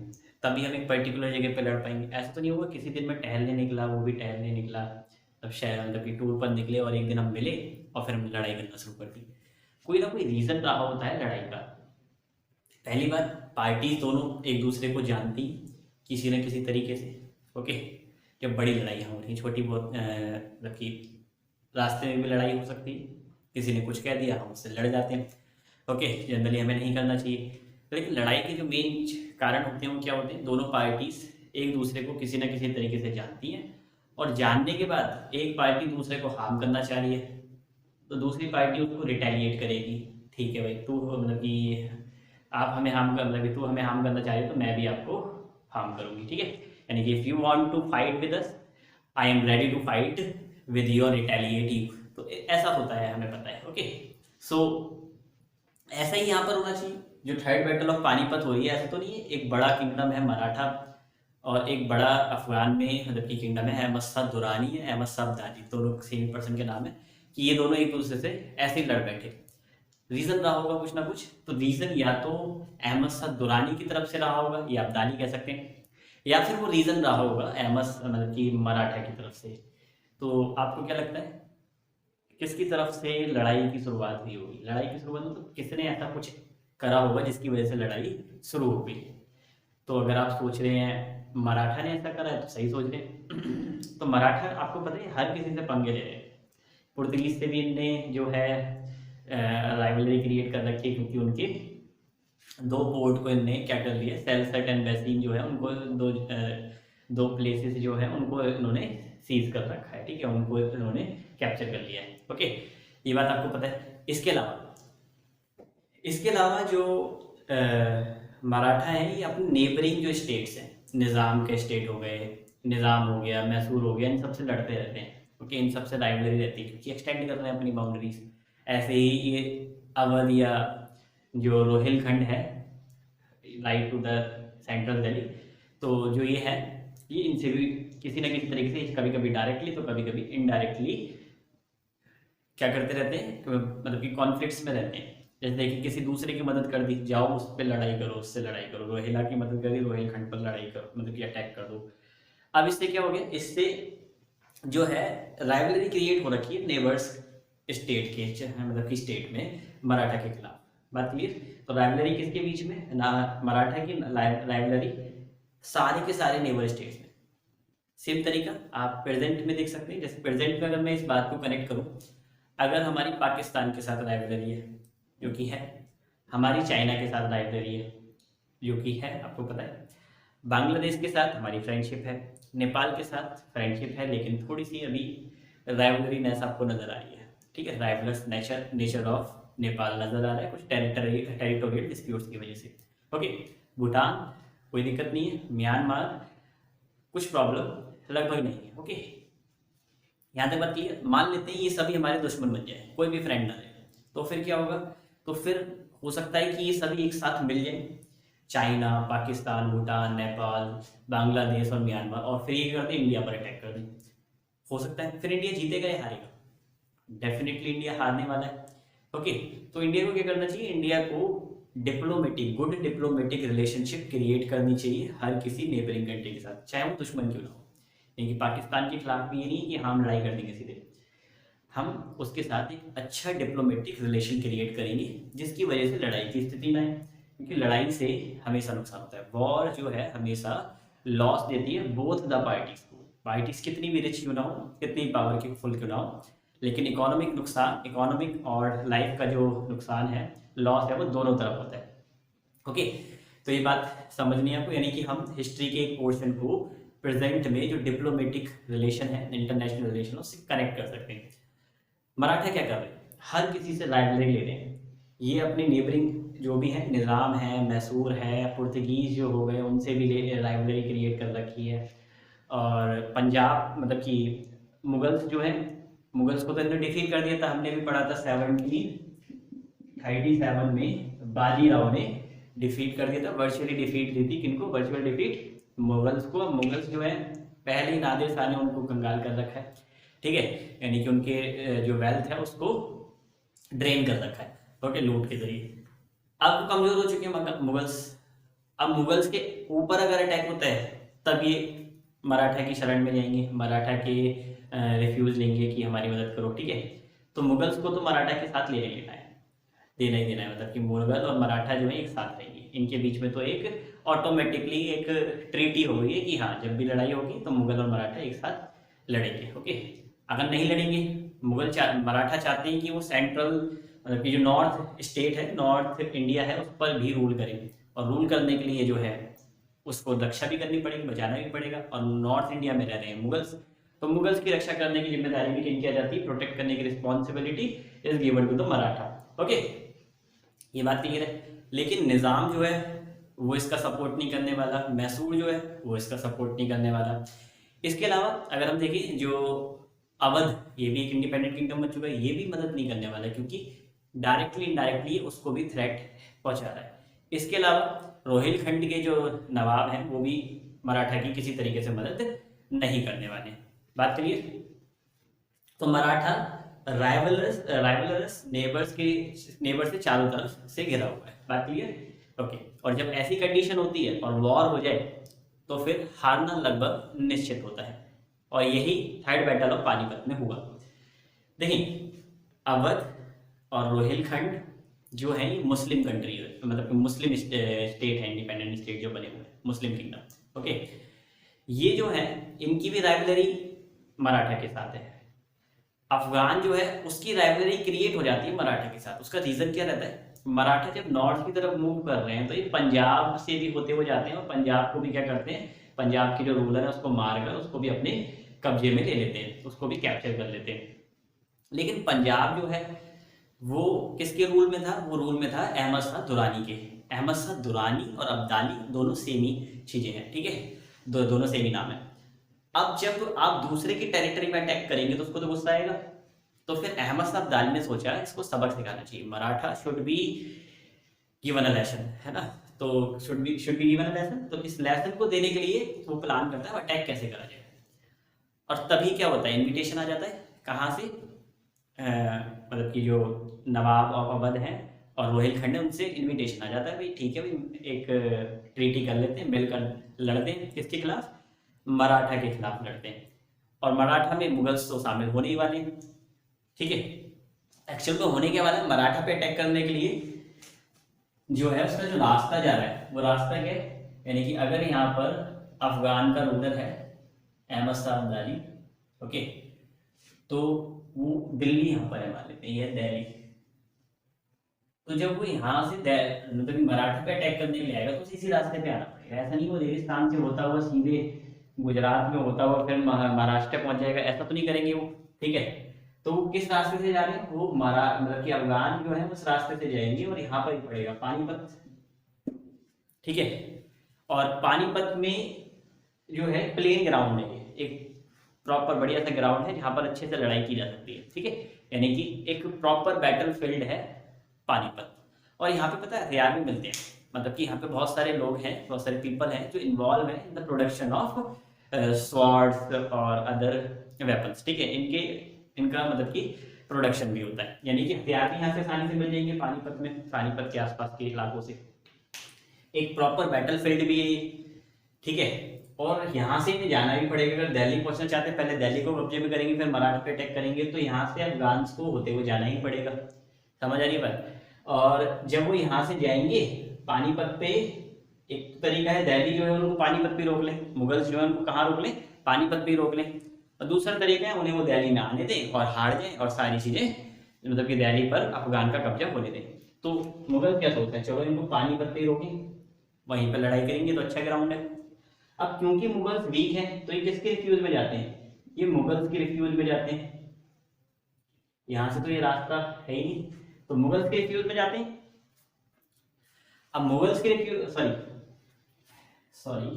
तभी हम एक पर्टिकुलर जगह पर लड़ पाएंगे। ऐसा तो नहीं होगा किसी दिन में टहलने निकला, वो भी टहलने निकला, तब शहर मतलब कि टूर पर निकले और एक दिन हम मिले और फिर हम लड़ाई करना शुरू कर दी। कोई ना कोई रीज़न रहा होता है लड़ाई का। पहली बात, पार्टी दोनों एक दूसरे को जानती किसी न किसी तरीके से। ओके, जब बड़ी लड़ाइयाँ हो रही, छोटी बहुत मतलब कि रास्ते में भी लड़ाई हो सकती है, किसी ने कुछ कह दिया हम उससे लड़ जाते हैं। ओके, जनरली हमें नहीं करना चाहिए, लेकिन लड़ाई के जो मेन कारण होते हैं वो क्या होते हैं, दोनों पार्टीज एक दूसरे को किसी न किसी तरीके से जानती हैं, और जानने के बाद एक पार्टी दूसरे को हार्म करना चाह रही है तो दूसरी पार्टी उसको रिटेलिएट करेगी। ठीक है भाई, तू मतलब कि आप हमें हार्म कर, मतलब तू हमें हार्म करना चाह रही है तो मैं भी आपको हार्म करूंगी, ठीक है। यानी कि if you want to fight with us, I am ready to fight with your retaliative. तो ऐसा होता है, हमें पता है। ओके, सो ऐसा ही यहाँ पर होना चाहिए। जो थर्ड बैटल ऑफ पानीपत हो रही है, ऐसा तो नहीं है एक बड़ा किंगडम है मराठा और एक बड़ा अफगान में मतलब की किंगडम है अहमद शाह दुरानी है, अहमद शाह अब्दाली, दोनों सेम पर्सन के नाम है, कि ये दोनों एक दूसरे से ऐसे ही लड़ बैठे। रीजन रहा होगा कुछ ना कुछ। तो रीजन या तो अहमद शाह दुरानी की तरफ से रहा होगा, या अब्दाली कह सकते हैं, या फिर वो रीजन रहा होगा अहमद मतलब कि मराठा की तरफ से। तो आपको क्या लगता है किसकी तरफ से लड़ाई की शुरुआत हुई होगी? लड़ाई की शुरुआत में तो किसने ऐसा कुछ करा होगा जिसकी वजह से लड़ाई शुरू हो गई। तो अगर आप सोच रहे हैं मराठा ने ऐसा करा है तो सही सोच रहे हैं। तो मराठा आपको पता है हर किसी से पंगे ले रहे हैं। पुर्तगीज से भी इनने जो है राइवलरी क्रिएट कर रखी है, क्योंकि उनके दो पोर्ट को इनने क्या कर लिया, सेल्सट एंड बेसिन जो है उनको दो प्लेसेस जो है उनको इन्होंने सीज कर रखा है, ठीक है, उनको इन्होंने कैप्चर कर लिया है। ओके, ये बात आपको पता है। इसके अलावा जो मराठा है ये अपने नेबरिंग जो स्टेट्स हैं, निज़ाम के स्टेट हो गए, निज़ाम हो गया, मैसूर हो गया, इन सबसे लड़ते रहते हैं। ओके, इन सबसे राइवलरी रहती है क्योंकि एक्सटेंड कर रहे हैं अपनी बाउंड्रीज। ऐसे ही ये अवध या जो रोहिलखंड है like to the central Delhi, तो जो ये है ये इनसे भी किसी न किसी तरीके से कभी कभी डायरेक्टली तो कभी कभी इनडायरेक्टली क्या करते रहते हैं, मतलब कि कॉन्फ्लिक्ट्स में रहते हैं। जैसे देखिए किसी दूसरे की मदद कर दी, जाओ उस पर लड़ाई करो, उससे लड़ाई करो, रोहिला की मदद कर दी, रोहिलखंड पर लड़ाई करो, मतलब कि अटैक कर दो। अब इससे क्या हो गया, इससे जो है राइवलरी क्रिएट हो रखी है नेबर्स स्टेट के मतलब कि स्टेट में मराठा के खिलाफ। बात क्लियर। तो राइवलरी किसके बीच में ना, मराठा की राइवलरी सारे के सारे नेबर स्टेट्स में। सेम तरीका आप प्रेजेंट में देख सकते हैं। जैसे प्रेजेंट में अगर मैं इस बात को कनेक्ट करूं, अगर हमारी पाकिस्तान के साथ राइवलरी है जो कि है, हमारी चाइना के साथ राइवलरी है जो कि है, आपको पता है, बांग्लादेश के साथ हमारी फ्रेंडशिप है, नेपाल के साथ फ्रेंडशिप है, लेकिन थोड़ी सी अभी राइवलरी नेस आपको नजर आ रही है। ठीक है, राइवलस नेचर ऑफ नेपाल नजर आ रहा है कुछ टेरिटोरियल डिस्प्यूट्स की वजह से। ओके, भूटान कोई दिक्कत नहीं है, म्यांमार कुछ प्रॉब्लम लगभग नहीं है। ओके, यहाँ तक बात क्लियर। मान लेते हैं ये सभी हमारे दुश्मन बन जाए, कोई भी फ्रेंड ना रहे, तो फिर क्या होगा? तो फिर हो सकता है कि ये सभी एक साथ मिल जाए, चाइना, पाकिस्तान, भूटान, नेपाल, बांग्लादेश और म्यांमार, और फिर ये कर दें इंडिया पर अटैक कर दें। हो सकता है फिर इंडिया जीतेगा या हारेगा? डेफिनेटली इंडिया हारने वाला है। ओके, तो इंडिया को क्या करना चाहिए? इंडिया को गुड डिप्लोमेटिक रिलेशनशिप क्रिएट करनी चाहिए हर किसी नेबरिंग कंट्री के साथ, चाहे वो दुश्मन क्यों ना हो। यानी पाकिस्तान के खिलाफ भी ये नहीं कि हम लड़ाई कर देंगे सीधे, हम उसके साथ एक अच्छा डिप्लोमेटिक रिलेशन क्रिएट करेंगे जिसकी वजह से लड़ाई की स्थिति ना है, क्योंकि लड़ाई से हमेशा नुकसान होता है। वॉर जो है हमेशा लॉस देती है बोथ द पार्टीज को। पार्टीज कितनी भी रिच क्यों ना हो, कितनी पावर की फुल क्यों ना हो, लेकिन इकोनॉमिक और लाइफ का जो नुकसान है, लॉस है, वो दोनों तरफ होता है। ओके, तो ये बात समझनी है आपको, यानी कि हम हिस्ट्री के एक पोर्शन को प्रेजेंट में जो डिप्लोमेटिक रिलेशन है, इंटरनेशनल रिलेशन, उससे कनेक्ट कर सकते हैं। मराठा क्या कर रहे हैं? हर किसी से राइवलरी ले रहे हैं। ये अपने नेबरिंग जो भी है, निज़ाम है, मैसूर है, पुर्तगीज जो हो गए, उनसे भी राइवलरी क्रिएट कर रखी है। और पंजाब मतलब कि मुगल्स जो है, मुगल्स को तो इन्होंने डिफीट कर दिया था, हमने भी पढ़ा था 1737 में बाजीराव ने डिफीट कर दिया था, वर्चुअली डिफीट दी थी। किनको वर्चुअल डिफीट? मुगल्स को। मुगल्स जो है पहले ही नादिर शाह ने उनको कंगाल कर रखा है, ठीक है, यानी कि उनके जो वेल्थ है उसको ड्रेन कर रखा है, ओके, लूट के जरिए। अब कमजोर हो चुके हैं मुगल्स। अब मुगल्स के ऊपर अगर अटैक होता है तब ये मराठा की शरण में जाएंगे, मराठा के रिफ्यूज लेंगे कि हमारी मदद करो, ठीक है। तो मुगल्स को तो मराठा के साथ ले लेना है, देना ही देना है, मतलब कि मुगल और मराठा जो है एक साथ रहेंगे। इनके बीच में तो एक ऑटोमेटिकली एक ट्रीटी हो गई है कि हाँ, जब भी लड़ाई होगी तो मुगल और मराठा एक साथ लड़ेंगे। ओके, अगर नहीं लड़ेंगे, मराठा चाहते हैं कि वो सेंट्रल मतलब कि जो नॉर्थ स्टेट है, नॉर्थ इंडिया है, उस पर भी रूल करें, और रूल करने के लिए जो है उसको रक्षा भी करनी पड़ेगी, बचाना भी पड़ेगा। और नॉर्थ इंडिया में रह रहे हैं मुगल्स, तो मुगल्स की रक्षा करने की जिम्मेदारी भी किन की आ जाती है? प्रोटेक्ट करने की responsibility is given to the Maratha. Okay, ये बात क्लियर है। लेकिन निज़ाम जो है वो इसका सपोर्ट नहीं करने वाला, मैसूर जो है वो इसका सपोर्ट नहीं करने वाला। इसके अलावा अगर हम देखें, जो अवध, ये भी एक इंडिपेंडेंट किंगडम बन चुका है, ये भी मदद नहीं करने वाला, क्योंकि डायरेक्टली इनडायरेक्टली उसको भी थ्रेट पहुंचा रहा है। इसके अलावा रोहिलखंड के जो नवाब हैं वो भी मराठा की किसी तरीके से मदद नहीं करने वाले। बात क्लियर? तो मराठा राइवलरस नेबर से चारों तरफ से घिरा हुआ है। बात क्लियर? ओके, और जब ऐसी कंडीशन होती है और वॉर हो जाए तो फिर हारना लगभग निश्चित होता है, और यही थर्ड बैटल ऑफ पानीपत में हुआ। देखिए, अवध और रोहिलखंड जो है ये मुस्लिम कंट्री है, मतलब कि मुस्लिम स्टेट है, इंडिपेंडेंट स्टेट जो बने हुए हैं, मुस्लिम किंगडम। ओके, ये जो है इनकी भी राइवलरी मराठा के साथ है। अफगान जो है उसकी राइवलरी क्रिएट हो जाती है मराठा के साथ। उसका रीजन क्या रहता है? मराठा जब नॉर्थ की तरफ मूव कर रहे हैं तो ये पंजाब से भी होते हुए जाते हैं, और पंजाब को भी क्या करते हैं, पंजाब के जो रूलर है उसको मारकर उसको भी अपने कब्जे में ले लेते हैं, उसको भी कैप्चर कर लेते हैं। लेकिन पंजाब जो है वो किसके रूल में था? वो रूल में था अहमद शाह दुरानी के। अहमद शाह दुरानी और अब्दाली दोनों सेम ही चीजें हैं, ठीक है, दोनों सेम ही नाम है। अब जब आप दूसरे की टेरिटरी में अटैक करेंगे तो उसको तो गुस्सा आएगा, तो फिर अहमद शाह अब्दाली ने सोचा इसको सबक सिखाना चाहिए, Maratha should be given a lesson, है ना, तो should be given a lesson. तो इस लेसन को देने के लिए वो प्लान करता है अटैक कैसे करा जाए, और तभी क्या होता है, इन्विटेशन आ जाता है। कहाँ से? मतलब कि जो नवाब ऑफ अवध हैं और रोहिलखंड है, उनसे इन्विटेशन आ जाता है, भाई ठीक है भाई, एक ट्रीटी कर लेते हैं, मिलकर लड़ते हैं। किसके खिलाफ? मराठा के खिलाफ लड़ते हैं। और मराठा में मुगल्स तो शामिल होने ही वाले हैं, ठीक है। एक्चुअल में होने के वाला है, मराठा पे अटैक करने के लिए जो है उसका जो रास्ता जा रहा है वो रास्ता क्या है, यानी कि अगर यहाँ पर अफगान का रूलर है अहमद शाह अब्दाली, ओके, तो वो दिल्ली यहाँ पर है, मान लेते हैं ये दिल्ली। तो जब वो यहाँ से मतलब मराठा पे अटैक करने के लिए आएगा तो इसी रास्ते पे आना पड़ेगा। ऐसा नहीं वो रेगिस्तान से होता हुआ सीधे गुजरात में होता हुआ फिर महाराष्ट्र पहुंच जाएगा, ऐसा तो नहीं करेंगे वो, ठीक है। तो वो किस रास्ते से जा रहे हैं, वो मतलब कि अफगान जो है उस रास्ते से जाएंगे और यहाँ पर ही पड़ेगा पानीपत, ठीक है। और पानीपत में जो है प्लेन ग्राउंड है, एक प्रॉपर बढ़िया सा ग्राउंड है जहाँ पर अच्छे से लड़ाई की जा सकती है, ठीक है। यानी कि एक प्रॉपर बैटल फील्ड है पानीपत। और यहाँ पे पता है हथियार भी मिलते हैं, मतलब कि यहाँ पे बहुत सारे लोग हैं, बहुत सारे पीपल हैं जो इन्वॉल्व हैं in the production of swords और अदर वेपन्स, ठीक है। इनका मतलब कि प्रोडक्शन भी होता है, यानी कि हथियार भी यहाँ से आसानी से मिल जाएंगे पानीपत में, पानीपत के आसपास के इलाकों से। एक प्रॉपर बैटल फील्ड भी है, ठीक है। और यहाँ से इन्हें जाना भी पड़ेगा, अगर दिल्ली पहुंचना चाहते हैं पहले दिल्ली को कब्जे में करेंगे फिर मराठा पे अटैक करेंगे, तो यहाँ से अफगान को होते हुए जाना ही पड़ेगा, समझ आ रही बात। और जब वो यहाँ से जाएंगे पानीपत पे, एक तो तरीका है दिल्ली जो है उनको पानीपत पे रोक लें, मुगल्स जो है उनको कहाँ रोक लें, पानीपत पे रोक लें। और दूसरा तरीका है उन्हें वो दिल्ली में आने दें और हार जाए और सारी चीजें मतलब कि दिल्ली पर अफगान का कब्जा होने दें। तो मुगल क्या सोचते हैं, चलो इनको पानीपत पे रोकें, वहीं पर लड़ाई करेंगे तो अच्छा ग्राउंड है। अब क्योंकि मुगल्स वीक हैं तो ये किसके रिफ्यूज में जाते हैं, ये मुगल्स के रिफ्यूज में जाते हैं। यहां से तो ये रास्ता है ही नहीं, तो मुगल्स के रिफ्यूज में जाते हैं। अब मुगल्स के रिफ्यूज सॉरी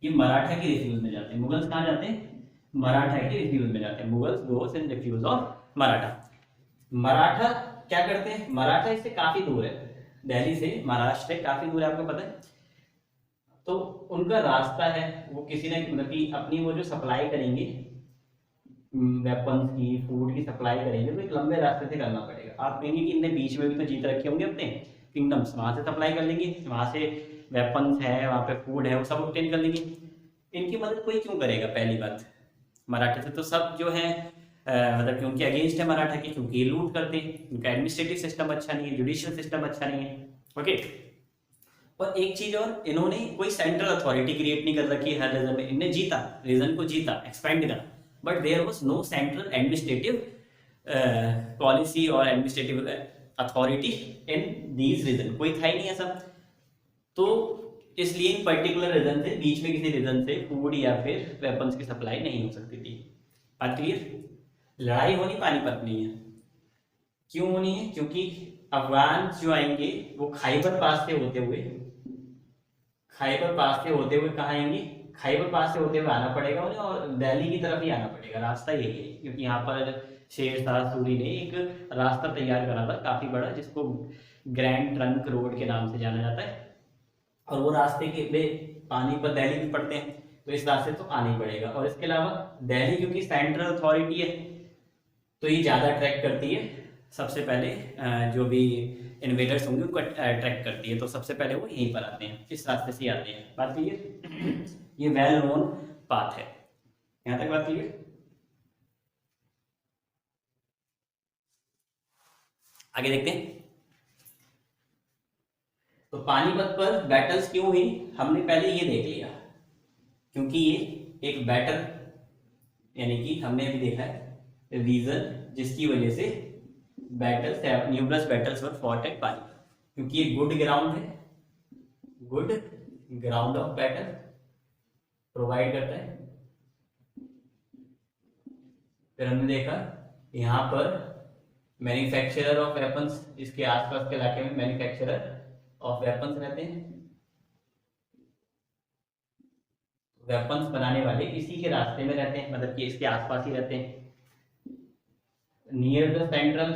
ये मराठा के रिफ्यूज में जाते हैं। मुगल्स कहाँ जाते हैं, मराठा के रिफ्यूज में जाते हैं। Mughals goes in refuse of Maratha. Maratha क्या करते हैं, मराठा इससे काफी दूर है, दिल्ली से महाराष्ट्र काफी दूर है, आपको पता है। तो उनका रास्ता है वो किसी ने मतलब कि अपनी वो जो सप्लाई करेंगे वेपन्स की, फूड की सप्लाई करेंगे, तो एक लंबे रास्ते से करना पड़ेगा। आप कहेंगे कि इनने बीच में भी तो जीत रखे होंगे अपने किंगडम्स, वहां से सप्लाई कर लेंगे, वहां से वेपन्स है, वहां पे फूड है, वो सब ऑब्टेन कर लेंगे। इनकी मदद कोई क्यों करेगा, पहली बात मराठा से तो सब जो है मतलब कि उनके अगेंस्ट है मराठा के, क्योंकि ये लूट करते हैं, उनका एडमिनिस्ट्रेटिव सिस्टम अच्छा नहीं है, जुडिशियल सिस्टम अच्छा नहीं है, ओके। और एक चीज और, इन्होंने कोई सेंट्रल अथॉरिटी क्रिएट नहीं कर रखी है हर रीजन में। इन्हें जीता, रीजन को जीता, एक्सपेंड करा, but there was no central administrative policy और administrative authority in these region, कोई था ही नहीं ऐसा। तो इसलिए इन पर्टिकुलर रीजन से, बीच में किसी रीजन से फूड या फिर वेपन्स की सप्लाई नहीं हो सकती थी। बात क्लियर। लड़ाई होनी पानीपत में है, क्यों होनी है, क्योंकि अफगान जो आएंगे वो खैबर पास से होते हुए, खैबर पास से होते हुए कहाँ आएंगे, खैबर पास से होते हुए आना पड़ेगा उन्हें और दिल्ली की तरफ ही आना पड़ेगा, रास्ता यही है। क्योंकि यहाँ पर शेर शाह सूरी ने एक रास्ता तैयार करा था काफी बड़ा, जिसको ग्रैंड ट्रंक रोड के नाम से जाना जाता है। और वो रास्ते के में पानीपत दिल्ली भी पड़ते हैं, तो इस रास्ते तो आना ही पड़ेगा। और इसके अलावा दिल्ली क्योंकि सेंट्रल अथॉरिटी है तो ये ज़्यादा अट्रैक्ट करती है, सबसे पहले जो भी इन्वेडर्स होंगे उनको अट्रैक्ट करती है, तो सबसे पहले वो यहीं पर आते हैं, इस रास्ते से आते हैं। बात क्लियर, ये वेल नोन पाथ है, यहाँ तक बात क्लियर। आगे देखते हैं। तो पानीपत पर बैटल्स क्यों हुई, हमने पहले ये देख लिया, क्योंकि ये एक बैटल, यानी कि हमने अभी देखा है रीजन जिसकी वजह से battles, numerous battles were fought at Panipat, क्योंकि ये गुड ग्राउंड है, good ground of battle provide करता है। फिर हमने देखा यहाँ पर मैन्युफैक्चरर ऑफ वेपन्स, इसके आसपास के इलाके में मैन्युफैक्चरर ऑफ वेपन्स रहते हैं, वेपन्स बनाने वाले इसी के रास्ते में रहते हैं, मतलब कि इसके आसपास ही रहते हैं। Near the central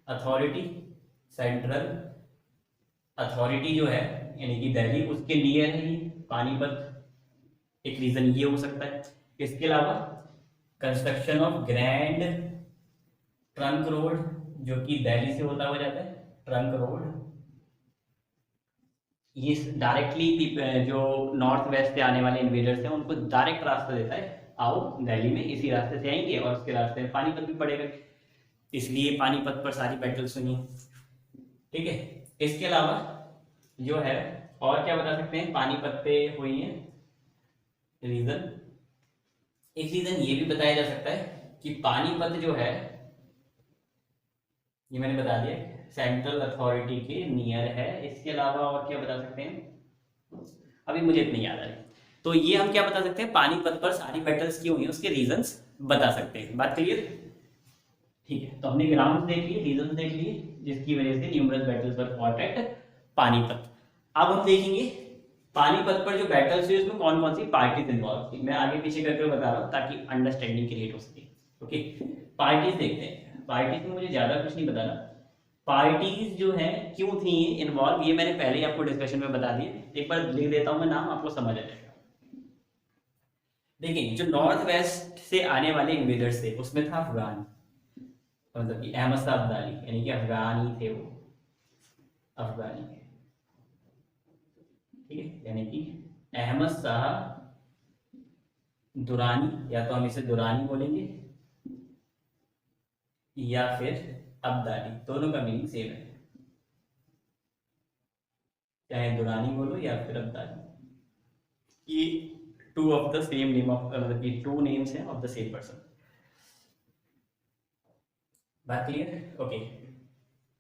authority, central authority जो है यानी कि दिल्ली, उसके नियर ही पानीपत, एक रीजन ये हो सकता है। इसके अलावा construction of grand trunk road, जो कि दिल्ली से होता हुआ जाता है, ट्रंक रोड, ये डायरेक्टली जो नॉर्थ वेस्ट से आने वाले इन्वेडर्स हैं उनको डायरेक्ट रास्ता देता है, आओ दिल्ली में इसी रास्ते से आएंगे, और उसके रास्ते में पानीपत भी पड़ेगा, इसलिए पानीपत पर सारी बैटल्स हुई, ठीक है। इसके अलावा जो है और क्या बता सकते हैं पानीपत पे हुई है रीजन, एक रीजन ये भी बताया जा सकता है कि पानीपत जो है, ये मैंने बता दिया, सेंट्रल अथॉरिटी के नियर है। इसके अलावा और क्या बता सकते हैं, अभी मुझे इतनी याद आ रही। तो ये हम क्या बता सकते हैं, पानीपत पर सारी बैटल्स क्यों हुई उसके रीजंस बता सकते हैं। बात क्लियर। ठीक है, तो हमने ग्राउंड देख लिए, रीजन देख लिए जिसकी वजह से numerous battles were fought at Panipat. अब हम देखेंगे पानीपत पर जो बैटल्स हुई उसमें कौन कौन सी पार्टीज इन्वॉल्व थी। मैं आगे पीछे करके बता रहा हूँ ताकि अंडरस्टैंडिंग क्रिएट हो सके। ओके, पार्टीज देखते हैं। पार्टीज में मुझे ज्यादा कुछ नहीं बताना। पार्टीज जो है क्यों थी इन्वॉल्व, ये मैंने पहले ही आपको डिस्कशन में बता दिया। एक बार लिख देता हूँ मैं नाम, आपको समझ आ जाएगा। देखिए, जो नॉर्थ वेस्ट से आने वाले इन्वेडर्स थे उसमें था अफगान, मतलब कि अहमद शाह अब्दाली, यानी कि अफगानी थे वो, अफगानी। ठीक है, यानी कि अहमद शाह दुरानी, या तो हम इसे दुरानी बोलेंगे या फिर अब्दाली, दोनों का मीनिंग सेम है, चाहे दुरानी बोलो या फिर अब्दाली। ये two of the same name of, मतलब कि टू नेम्स हैं ऑफ द सेम पर्सन। बात क्लियर? ओके।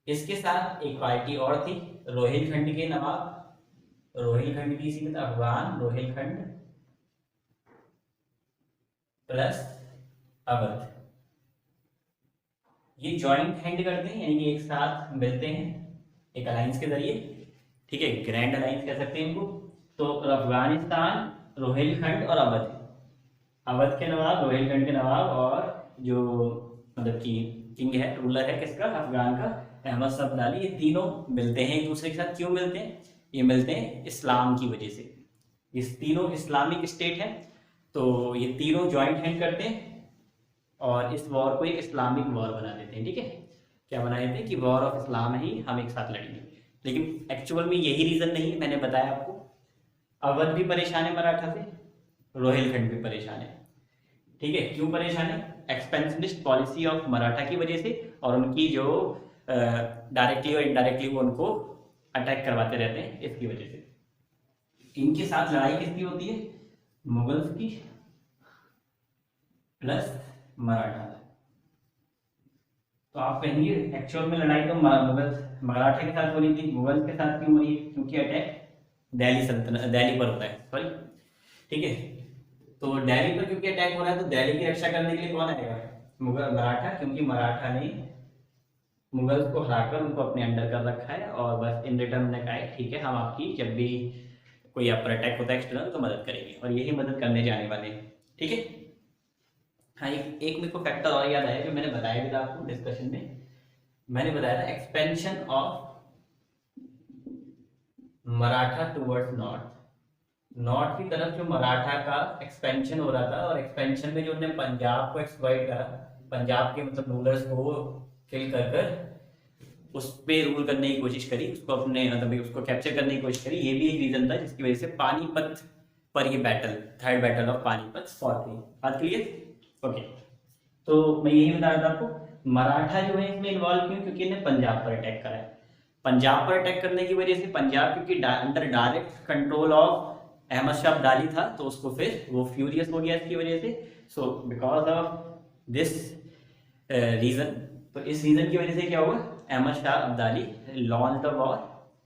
इसके साथ एक पार्टी और थी, रोहिलखंड के नवाब, रोहिलखंड की इसी में था, अफगान रोहिलखंड प्लस अवध। ये जॉइंट हैंड करते हैं, यानी कि एक साथ मिलते हैं एक अलायंस के जरिए। ठीक है, ग्रैंड अलायंस कह सकते हैं इनको। तो अफगानिस्तान, रोहिलखंड और अवध, अवध के नवाब, रोहिलखंड के नवाब, और जो मतलब कि किंग है, रूलर है किसका, अफगान का, अहमद शाह अब्दाली, ये तीनों मिलते हैं एक दूसरे के साथ। क्यों मिलते हैं? ये मिलते हैं इस्लाम की वजह से। इस तीनों इस्लामिक स्टेट है, तो ये तीनों ज्वाइंट हैंड करते हैं और इस वॉर को एक इस्लामिक वॉर बना देते हैं। ठीक है, क्या बना देते हैं कि वॉर ऑफ इस्लाम ही हम एक साथ लड़ेंगे। लेकिन एक्चुअल में यही रीजन नहीं है, मैंने बताया आपको। अवध भी परेशान है मराठा से, रोहिलखंड भी परेशान है। ठीक है, क्यों परेशान है? एक्सपेंशनिस्ट पॉलिसी ऑफ मराठा की वजह से, और उनकी जो डायरेक्टली और इनडायरेक्टली वो उनको अटैक करवाते रहते हैं, इसकी वजह से। इनके साथ लड़ाई किसकी होती है? मुगल्स की प्लस मराठा। तो आप कहेंगे एक्चुअल में लड़ाई तो मुगल मराठा के साथ हो रही थी, मुगल्स के साथ क्यों हो रही है? क्योंकि अटैक दिल्ली सल्तनत, दिल्ली पर होता है, सॉरी। ठीक है, तो दिल्ली पर क्योंकि अटैक हो रहा है, तो दिल्ली की रक्षा करने के लिए कौन आएगा? मुगल, मराठा, क्योंकि मराठा ने मुगल्स को हराकर उनको अपने अंडर कर रखा है, और बस इन रिटर्न उन्होंने कहा है ठीक है, हम आपकी जब भी कोई आप पर अटैक होता है एक्सटर्नल, तो मदद करेंगे, और यही मदद करने जाने वाले हैं। ठीक है। हाँ, एक मेरे को फैक्टर और याद आया जो मैंने बताया भी था आपको डिस्कशन में। मैंने बताया था expansion of Maratha towards north. North की तरफ जो मराठा का एक्सपेंशन हो रहा था, और एक्सपेंशन में जो उन्होंने पंजाब को एक्सप्लॉइट करा, पंजाब के मतलब रूलर्स को किल कर कर उस पे रूल करने की कोशिश करी, उसको अपने मतलब उसको कैप्चर करने की कोशिश करी, ये भी एक रीजन था जिसकी वजह से पानीपत पर ये battle, third battle of Panipat fought हुई। बात क्लियर? ओके। तो मैं यही बता रहा था आपको, मराठा जो है इसमें इन्वॉल्व क्यों? क्योंकि इन्हें पंजाब पर अटैक करा है। पंजाब पर अटैक करने की वजह से, पंजाब क्योंकि under direct control of Ahmad Shah Abdali था, तो उसको फिर वो फ्यूरियस हो गया इसकी वजह से। So because of this reason, तो इस रीजन की वजह से क्या हुआ, Ahmad Shah Abdali launch the war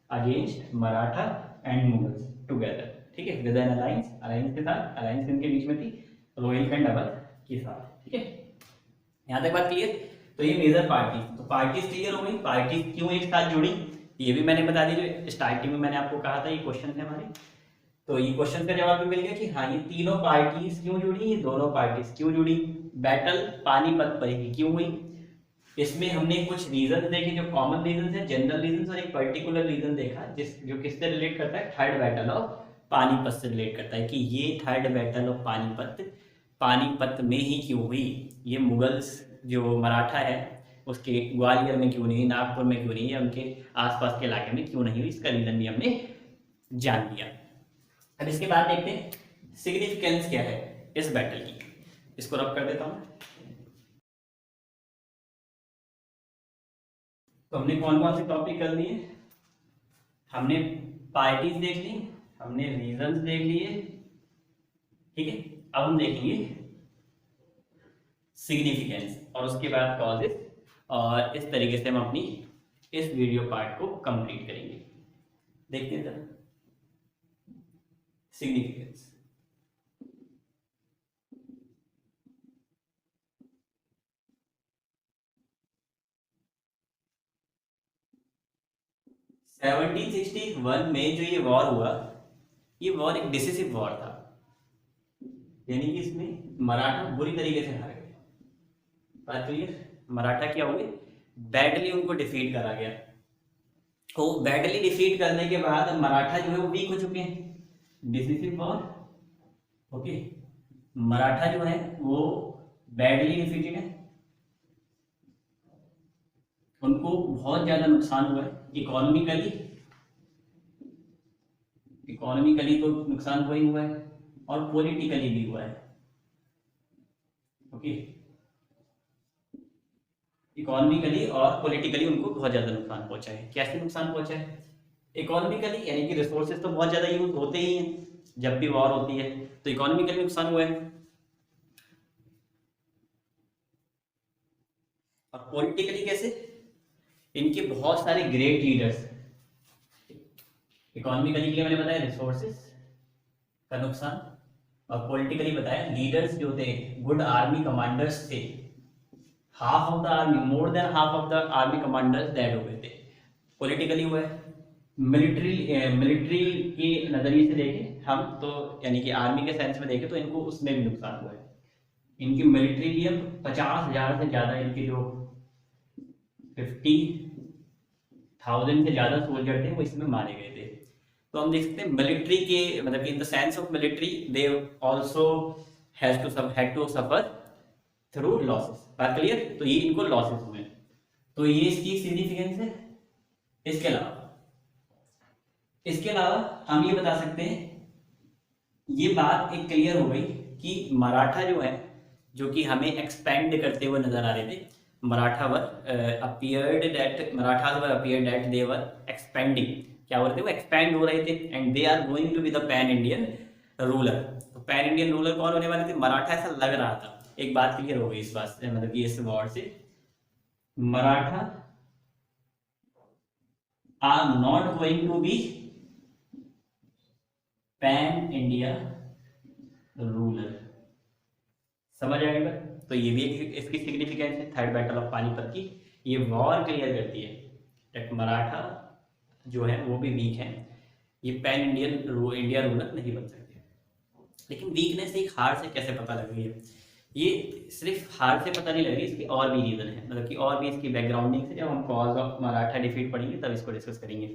against Maratha and Mughals together. ठीक है, विद एन अलायंस, अलायंस के साथ, अलायंस इनके बीच में थी रोहिलखंड अवध के साथ। ठीक है, यहाँ तक बात क्लियर? तो ये मेजर पार्टी, तो पार्टीज क्लियर हो गई। पार्टी क्यों एक साथ जुड़ी ये भी मैंने बता दी, जो स्टार्टिंग में मैंने आपको कहा था, ये क्वेश्चन थे हमारे। तो ये क्वेश्चन का जवाब भी मिल गया कि हाँ, ये तीनों पार्टीज क्यों जुड़ी, ये दोनों पार्टीज क्यों जुड़ी, बैटल पानीपत पर ही क्यों हुई। इसमें हमने कुछ रीजन देखे जो कॉमन रीजन है, जनरल रीजन, और एक पर्टिकुलर रीजन देखा जिस जो किससे रिलेट करता है, थर्ड बैटल ऑफ पानीपत से रिलेट करता है, कि ये third battle of Panipat Panipat में ही क्यों हुई। ये मुगल्स जो मराठा है उसके ग्वालियर में क्यों नहीं, नागपुर में क्यों नहीं, या उनके आसपास के इलाके में क्यों नहीं हुई, इसका रीजन भी हमने जान लिया। अब इसके बाद देखते हैं सिग्निफिकेंस क्या है इस बैटल की। इसको रब कर देता हूं। तो हमने कौन कौन से टॉपिक कर लिए? हमने पार्टीज देख ली, हमने रीजंस देख लिए। ठीक है, अब हम देखेंगे सिग्निफिकेंस, और उसके बाद कॉजेस, और इस तरीके से हम अपनी इस वीडियो पार्ट को कंप्लीट करेंगे। देखते हैं जरा सिग्निफिकेंस। 1761 में जो ये वॉर हुआ, ये वॉर एक डिसिसिव वॉर था, यानी कि इसमें मराठा बुरी तरीके से हार गए। बात क्लियर? मराठा क्या हुए, बैडली उनको डिफीट करा गया। तो बैडली डिफीट करने के बाद मराठा जो है वो वीक हो चुके हैं। डिसिसिव वॉर, ओके, मराठा जो है वो बैडली डिफीटेड है, उनको बहुत ज्यादा नुकसान हुआ है। इकोनॉमिकली तो नुकसान हुआ ही हुआ है, और पॉलिटिकली भी हुआ है। ओके, इकोनॉमिकली और पॉलिटिकली उनको बहुत ज्यादा नुकसान पहुंचा है। कैसे नुकसान पहुंचा है? इकोनॉमिकली यानी कि रिसोर्सेज तो बहुत ज्यादा यूज होते ही हैं जब भी वॉर होती है, तो इकोनॉमिकली नुकसान हुआ है। और पॉलिटिकली कैसे? इनके बहुत सारे ग्रेट लीडर्स, इकोनॉमिकली के लिए मैंने बताया रिसोर्सेज का नुकसान, और पॉलिटिकली बताया लीडर्स जो थे, गुड आर्मी कमांडर्स थे, half of the army, more than half of the army commanders dead हो गए थे। पॉलिटिकली हुआ है। मिलिट्री के नजरिए से देखें हम तो, यानी कि आर्मी के सेंस में देखें तो इनको उसमें भी नुकसान हुआ है। इनकी मिलिट्री भी अब 50,000 से ज्यादा, इनके जो 50,000 से ज्यादा सोल्जर थे वो इसमें मारे गए थे। तो हम देख सकते हैं मिलिट्री के मतलब in the sense of military they also had to suffer through losses. बात क्लियर? तो ये इनको लॉसेस हुए, तो ये इसकी सिग्निफिकेंस है। इसके अलावा हम ये बता सकते हैं, ये बात एक क्लियर हो गई कि मराठा जो है, जो कि हमें एक्सपेंड करते हुए नजर आ रहे थे, Marathas were appeared that they were expanding, क्या हो रहे थे, वो एक्सपेंड हो रहे थे, and they are going to be the pan Indian ruler. तो पैन इंडियन रूलर कौन होने वाले थे? मराठा, ऐसा लग रहा था। एक बात क्लियर हो गई इस बात से, मतलब कि इस वॉर से, Maratha are not going to be pan India ruler. समझ आएगा? तो ये भी एक इसकी सिग्निफिकेंस है थर्ड बैटल ऑफ पानीपत की। ये वॉर क्लियर करती है that मराठा जो है वो भी वीक है, ये पैन इंडिया रूलर नहीं बन सकते। लेकिन वीकनेस एक हार से कैसे पता लग रही है? ये सिर्फ हार से पता नहीं लग रही, इसकी और भी रीजन है, मतलब कि और भी इसकी बैकग्राउंडिंग से, जब हम कॉज ऑफ मराठा डिफीट पढ़ेंगे तब इसको डिस्कस करेंगे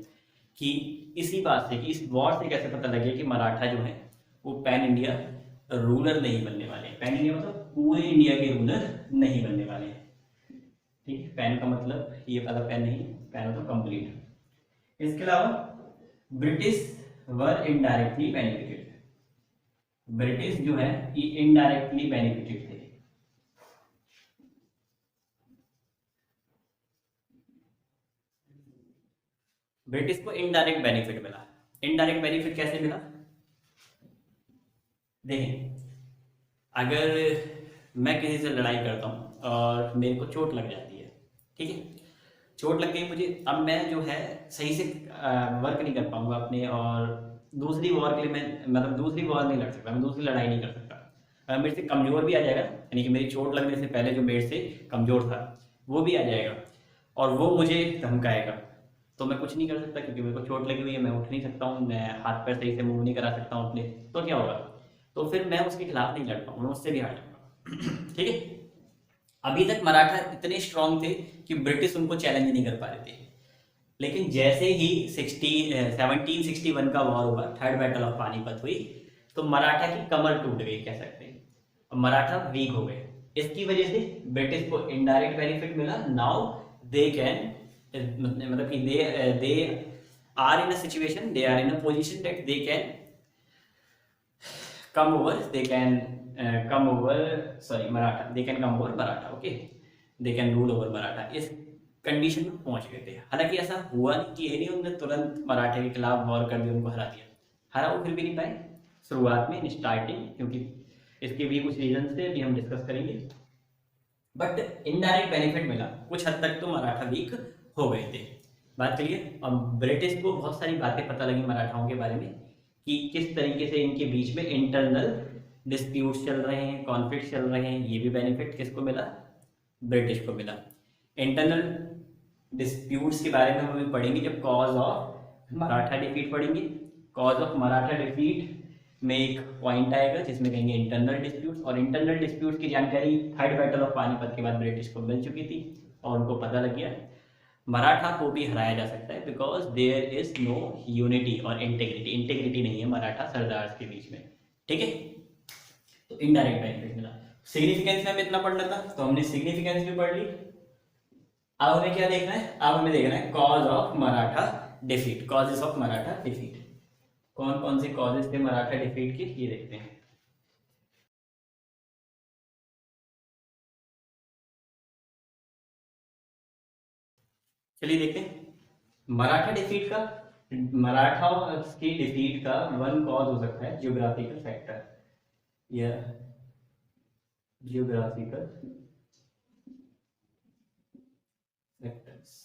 कि इसी बात से, कि इस वॉर से कैसे पता लगे कि मराठा जो है वो पैन इंडिया रूलर नहीं बनने वाले। पैन इंडिया मतलब पूरे इंडिया के रूलर नहीं बनने वाले। ठीक है, पैन का मतलब ये वाला पैन नहीं, पैन मतलब कंप्लीट। इसके अलावा British were indirectly benefited, British जो है ये इनडायरेक्टली बेनिफिटेड थे। ब्रिटिश को इनडायरेक्ट बेनिफिट मिला। इनडायरेक्ट बेनिफिट कैसे मिला? देखें, अगर मैं किसी से लड़ाई करता हूँ और मेरे को चोट लग जाती है, ठीक है, चोट लग गई मुझे, अब मैं जो है सही से वर्क नहीं कर पाऊंगा अपने, और दूसरी वॉर के लिए मैं मतलब दूसरी वॉर नहीं लड़ सकता, मैं दूसरी लड़ाई नहीं कर सकता। मेरे से कमजोर भी आ जाएगा, यानी कि मेरी चोट लगने से पहले जो मेरे से कमजोर था वो भी आ जाएगा, और वो मुझे धमकाएगा, तो मैं कुछ नहीं कर सकता क्योंकि मेरे को चोट लगी हुई है, मैं उठ नहीं सकता हूँ, मैं हाथ पैर सही से मूव नहीं करा सकता हूँ अपने। तो क्या होगा? तो फिर मैं उसके खिलाफ नहीं लड़ पाऊंगा, मैं उससे भी हार जाऊंगा। ठीक है, अभी तक मराठा इतने स्ट्रांग थे कि ब्रिटिश उनको चैलेंज नहीं कर पा रहे थे, लेकिन जैसे ही 1761 का वॉर हुआ, थर्ड बैटल ऑफ पानीपत हुई, तो मराठा की कमर टूट गई कह सकते हैं, और मराठा वीक हो गए। इसकी वजह से ब्रिटिश को इनडायरेक्ट बेनिफिट मिला। नाउ दे कैन, मतलब कि they are in a situation, they are in a position that they can come over, they can come over, sorry, Maratha, they can come over Maratha, okay, they can rule over Maratha। इस condition में पहुंच गए थे। हालांकि ऐसा हुआ नहीं कि नहीं उन्होंने तुरंत मराठे के खिलाफ वॉर कर दिया, उनको हरा दिया, हरा वो फिर भी नहीं पाए शुरुआत में, स्टार्टिंग, क्योंकि इसके भी कुछ रीजन थे, भी हम डिस्कस करेंगे। बट इनडायरेक्ट बेनिफिट मिला, कुछ हद तक तो मराठा वीक हो गए थे। बात क्लियर? और ब्रिटिश को बहुत सारी बातें पता लगी मराठाओं के बारे में, कि किस तरीके से इनके बीच में इंटरनल डिस्प्यूट्स चल रहे हैं, कॉन्फ्लिक्ट चल रहे हैं। ये भी बेनिफिट किसको मिला? ब्रिटिश को मिला। इंटरनल डिस्प्यूट्स के बारे में हम अभी पढ़ेंगे जब कॉज ऑफ मराठा डिफीट पढ़ेंगे। कॉज ऑफ मराठा डिफीट में एक पॉइंट आएगा जिसमें कहेंगे इंटरनल डिस्प्यूट्स, और इंटरनल डिस्प्यूट की जानकारी थर्ड बैटल ऑफ पानीपत के बाद ब्रिटिश को मिल चुकी थी और उनको पता लग गया मराठा को भी हराया जा सकता है because there is no unity और इंटेग्रिटी, इंटेग्रिटी नहीं है मराठा सरदार के बीच में। ठीक है, तो इनडायरेक्ट बेनिफिट मिला। सिग्निफिकेंस में हमें इतना पढ़ना था तो हमने सिग्निफिकेंस भी पढ़ ली। अब हमें क्या देखना है, अब हमें देखना है cause of Maratha defeat, causes of Maratha defeat. कौन कौन से कॉजेस थे मराठा डिफीट के, ये देखते हैं। चलिए देखते हैं मराठा डिफीट का, मराठा की डिफीट का वन कॉज हो सकता है जियोग्राफिकल फैक्टर या जियोग्राफिकल फैक्टर्स।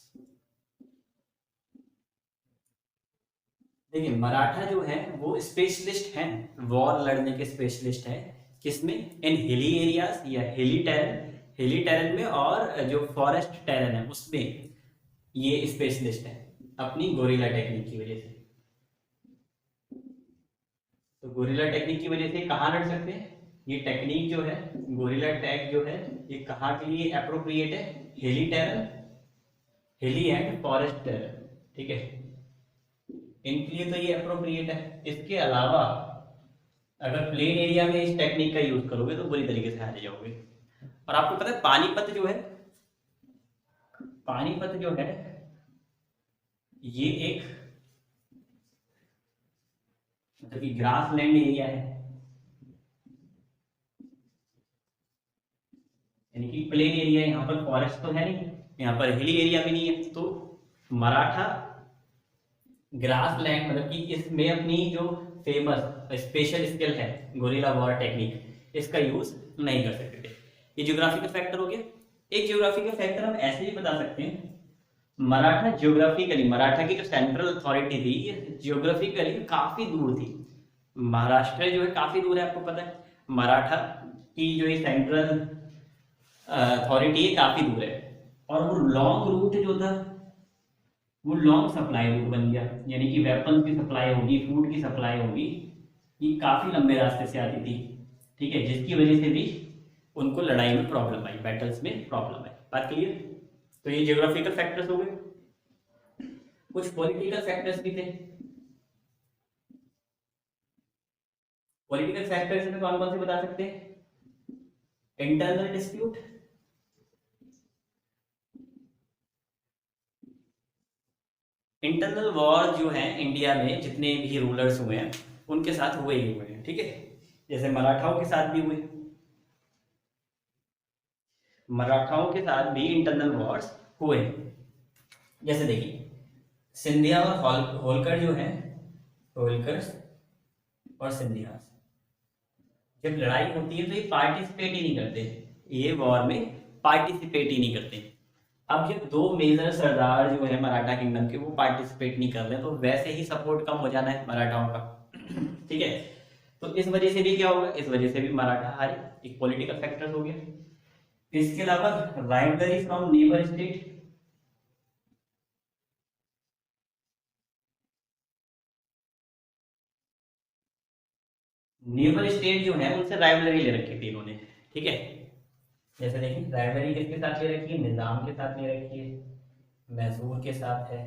देखिए मराठा जो है वो स्पेशलिस्ट हैं, वॉर लड़ने के स्पेशलिस्ट हैं, किसमें, इन हिली एरियाज या हिली टेरन, हिली टेरन में, और जो फॉरेस्ट टेरन है उसमें ये स्पेशलिस्ट है अपनी गोरिल्ला टेक्निक की वजह से। तो गोरिल्ला टेक्निक की वजह से कहाँ लड़ सकते हैं, ये टेक्निक जो है गोरिल्ला टैग जो है ये कहाँ के लिए अप्रोप्रिएट है, हिली टेरन, हिली एंड फॉरेस्ट टेरन। ठीक है, इनके लिए तो ये अप्रोप्रिएट है। इसके अलावा अगर प्लेन एरिया में इस टेक्निक का यूज करोगे तो बुरी तरीके से हार जाओगे। और आपको पता है पानीपत जो है, पानीपत जो है ये एक मतलब कि ग्रास लैंड एरिया है, यानी कि प्लेन एरिया, यहाँ पर फॉरेस्ट तो है नहीं, यहाँ पर हिली एरिया भी नहीं है। तो मराठा ग्रास लैंड मतलब कि इसमें अपनी जो फेमस स्पेशल स्किल है गोरिल्ला वॉर टेक्निक, इसका यूज नहीं कर सकते थे। ये ज्योग्राफिकल फैक्टर हो गया। एक ज्योग्राफिकल फैक्टर हम ऐसे ही बता सकते हैं, मराठा ज्योग्राफिकली, मराठा की जो सेंट्रल अथॉरिटी थी ज्योग्राफिकली काफी दूर थी। महाराष्ट्र जो है काफी दूर है, आपको पता है मराठा की जो ये सेंट्रल अथॉरिटी है काफी दूर है, और वो लॉन्ग रूट जो था वो लॉन्ग सप्लाई रूट बन गया, यानी कि वेपन की सप्लाई होगी, फूड की सप्लाई होगी, ये काफी लंबे रास्ते से आती थी। ठीक है, जिसकी वजह से भी उनको लड़ाई में प्रॉब्लम आई, बैटल्स में प्रॉब्लम आई। बात क्लियर। तो ये जियोग्राफिकल फैक्टर्स हो गए। कुछ पॉलिटिकल फैक्टर्स भी थे। पॉलिटिकल फैक्टर्स में कौन कौन से बता सकते हैं, इंटरनल डिस्प्यूट, इंटरनल वॉर जो है इंडिया में जितने भी रूलर्स हुए हैं उनके साथ हुए ही हुए हैं। ठीक है, जैसे मराठाओं के साथ भी हुए, मराठाओं के साथ भी इंटरनल वॉर्स हुए। जैसे देखिए सिंधिया और होलकर जो है, होलकर और सिंधिया जब लड़ाई होती है तो ये पार्टिसिपेट ही नहीं करते, ये वॉर में पार्टिसिपेट ही नहीं करते। अब जब दो मेजर सरदार जो है मराठा किंगडम के वो पार्टिसिपेट नहीं कर रहे तो वैसे ही सपोर्ट कम हो जाना है मराठाओं का। ठीक है, तो इस वजह से भी क्या होगा, इस वजह से भी मराठा हारे, एक पॉलिटिकल फैक्टर हो गया। इसके अलावा rivalry from neighbour state, neighbour state जो है उनसे राइवलरी ले रखी थी इन्होंने। ठीक है, जैसे देखिए राइवलरी किसके साथ ले रखी है, निजाम के साथ ले रखी है, मैसूर के साथ है,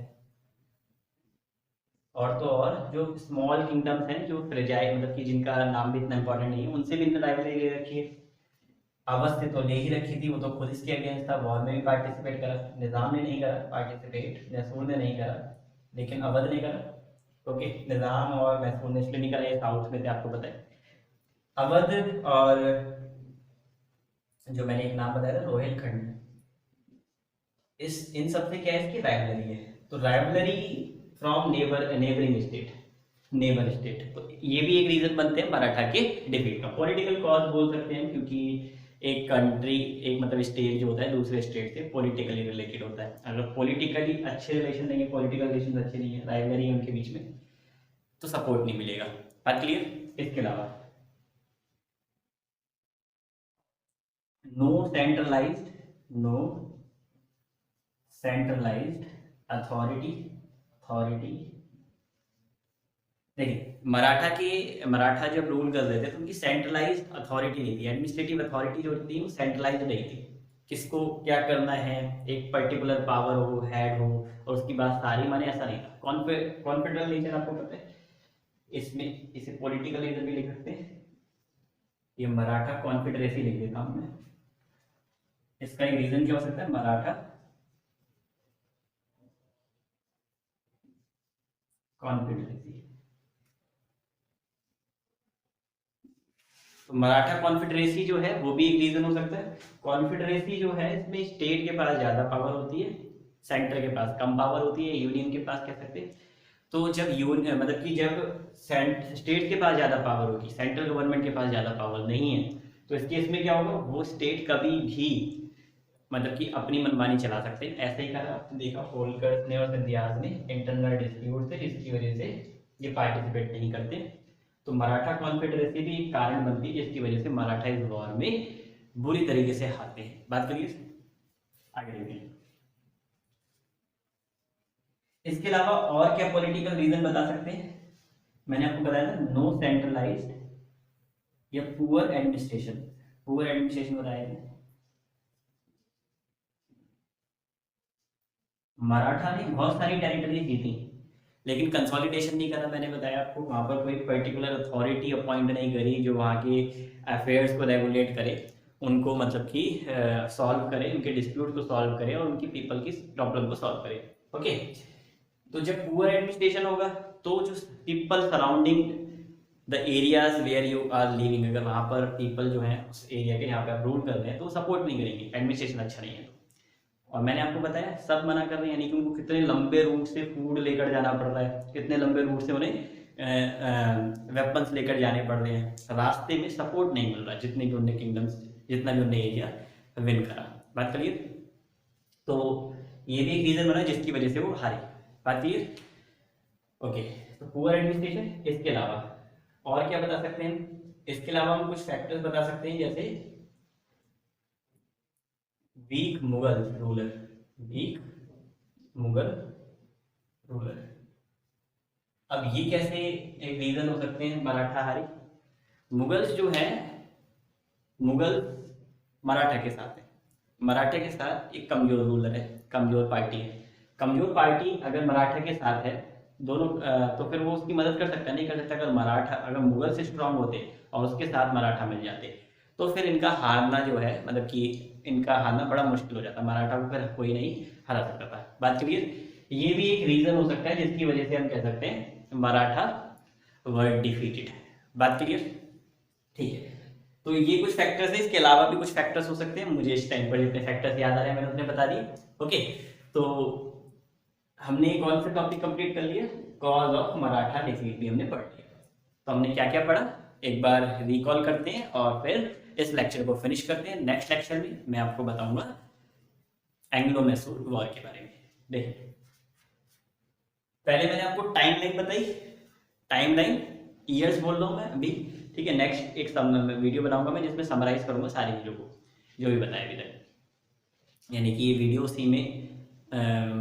और तो और जो स्मॉल किंगडम्स हैं जो फ्रेजाइल मतलब कि जिनका नाम भी इतना इंपॉर्टेंट नहीं है उनसे भी इन्होंने राइवलरी ले रखी है। अवध से तो ले ही रखी थी, वो तो खुद इसके अगेंस्ट था, वॉर में भी पार्टिसिपेट करा, निजाम ने नहीं करा पार्टिसिपेट, मैसूर ने नहीं करा, लेकिन अवध ने करा। ओके, निजाम और मैसूर ने इसलिए नहीं करा, ये साउथ में थे आपको पता है। अवध और जो मैंने एक नाम बताया था रोहिलखंड, इस इन सब से क्या है, इसकी राइवलरी है। तो rivalry from neighbouring state, neighbour state, तो ये भी एक रीजन बनते हैं मराठा के डिफीट का। पॉलिटिकल कॉज बोल सकते हैं क्योंकि एक कंट्री, एक मतलब स्टेट जो होता है दूसरे स्टेट से पॉलिटिकली रिलेटेड होता है। अगर पॉलिटिकली अच्छे रिलेशन नहीं है, पॉलिटिकल रिलेशन अच्छे नहीं है, राइवलरी है उनके बीच में, तो सपोर्ट नहीं मिलेगा। बात क्लियर। इसके अलावा no centralised, no centralised authority, authority देखिए मराठा जब रूल कर रहे थे तो उनकी सेंट्रलाइज्ड अथॉरिटी नहीं थी, एडमिनिस्ट्रेटिव अथॉरिटी जो थी वो सेंट्रलाइज्ड नहीं थी। किसको क्या करना है, एक पर्टिकुलर पावर हो, हेड हो, और उसकी बात सारी माने, ऐसा नहीं था। कॉन्फेडरल नेचर आपको पता है, इसमें इसे पॉलिटिकल रीजन भी लिख सकते हैं, ये मराठा कॉन्फेडरेसी लिख देता हूं मैं। इसका एक रीजन क्या हो सकता है, मराठा कॉन्फेडरेसी। तो मराठा कॉन्फेडरेसी जो है वो भी एक रीजन हो सकता है। कॉन्फेडरेसी जो है इसमें स्टेट के पास ज्यादा पावर होती है, सेंटर के पास कम पावर होती है, यूनियन के पास कह सकते हैं। तो जब यूनियन मतलब कि जब स्टेट के पास ज्यादा पावर होगी, सेंट्रल गवर्नमेंट के पास ज्यादा पावर नहीं है, तो इस केस में क्या होगा, वो स्टेट कभी भी मतलब कि अपनी मनमानी चला सकते हैं। ऐसे ही करा देखा होलकर ने और सिंधियाज ने, इंटरनल डिस्प्यूट थे जिसकी वजह से ये पार्टिसिपेट नहीं करते। तो मराठा कॉन्फेडरेसी भी एक कारण बनती है जिसकी वजह से मराठा इस वॉर में बुरी तरीके से हारते हैं। बात करिए आगे देखिए। इसके अलावा और क्या पॉलिटिकल रीजन बता सकते हैं, मैंने आपको बताया था नो सेंट्रलाइज्ड या पुअर एडमिनिस्ट्रेशन। पुअर एडमिनिस्ट्रेशन बताया था। मराठा ने बहुत सारी टेरिटरीज जीती लेकिन कंसोलिडेशन नहीं करा। मैंने बताया आपको वहां पर कोई पर्टिकुलर अथॉरिटी अपॉइंट नहीं करी जो वहाँ के अफेयर्स को रेगुलेट करे, उनको मतलब कि सॉल्व करे, उनके डिस्प्यूट को सॉल्व करे और उनकी पीपल की प्रॉब्लम को सॉल्व करे। ओके, तो जब पुअर एडमिनिस्ट्रेशन होगा तो जो people surrounding the areas where you are living, अगर वहाँ पर पीपल जो है उस एरिया के यहाँ पे आप रूल कर रहे हैं तो सपोर्ट नहीं करेंगे, एडमिनिस्ट्रेशन अच्छा नहीं है। और मैंने आपको बताया सब मना कर रहे हैं, यानी कि उनको कितने लंबे रूट से फूड लेकर जाना पड़ रहा है, कितने लंबे रूट से उन्हें वेपन्स लेकर जाने पड़ रहे हैं, रास्ते में सपोर्ट नहीं मिल रहा जितने भी उनने किंगडम्स, जितना भी उनने एरिया विन करा। बात करिए, तो ये भी एक रीजन बना जिसकी वजह से वो हारे। बात क्लियर, ओके। तो पुअर एडमिनिस्ट्रेशन, इसके अलावा और क्या बता सकते हैं, इसके अलावा हम कुछ फैक्टर्स बता सकते हैं जैसे weak Mughal ruler, weak Mughal ruler. अब ये कैसे एक रीजन हो सकते हैं मराठा हारे, मुगल्स जो है, मुगल मराठा के साथ है, मराठे के साथ एक कमजोर रूलर है, कमजोर पार्टी है। कमजोर पार्टी अगर मराठा के साथ है, दोनों तो फिर वो उसकी मदद कर सकता है, नहीं कर सकता। अगर मराठा, अगर मुगल से स्ट्रांग होते और उसके साथ मराठा मिल जाते तो फिर इनका हारना जो है, मतलब कि इनका हारना बड़ा मुश्किल हो जाता, मराठा को फिर कोई नहीं हरा सकता था। बात क्लियर, ये भी एक रीजन हो सकता है जिसकी वजह से हम कह सकते हैं मराठा वर डिफीटेड। बात क्लियर, ठीक है। तो ये कुछ फैक्टर्स है, इसके अलावा भी कुछ फैक्टर्स हो सकते हैं, मुझे इस टाइम पर जितने फैक्टर्स याद आ रहे हैं मैंने उतने बता दिए। ओके, तो हमने कौन सा टॉपिक कंप्लीट कर लिया, कॉज ऑफ मराठा डिफीट भी हमने पढ़ लिया। तो हमने क्या क्या पढ़ा, एक बार रिकॉल करते हैं और फिर इस लेक्चर को फिनिश करते हैं। नेक्स्ट लेक्चर में मैं आपको बताऊंगा एंग्लो मैसूर वॉर के बारे में। देखिए, पहले मैंने आपको टाइम लाइन बताई, टाइम लाइन ईयर्स बोल रहा हूँ मैं अभी, ठीक है। नेक्स्ट एक वीडियो बनाऊंगा मैं जिसमें समराइज करूंगा सारी चीज़ों को जो भी बताया अभी तक, यानी कि ये वीडियो उसी में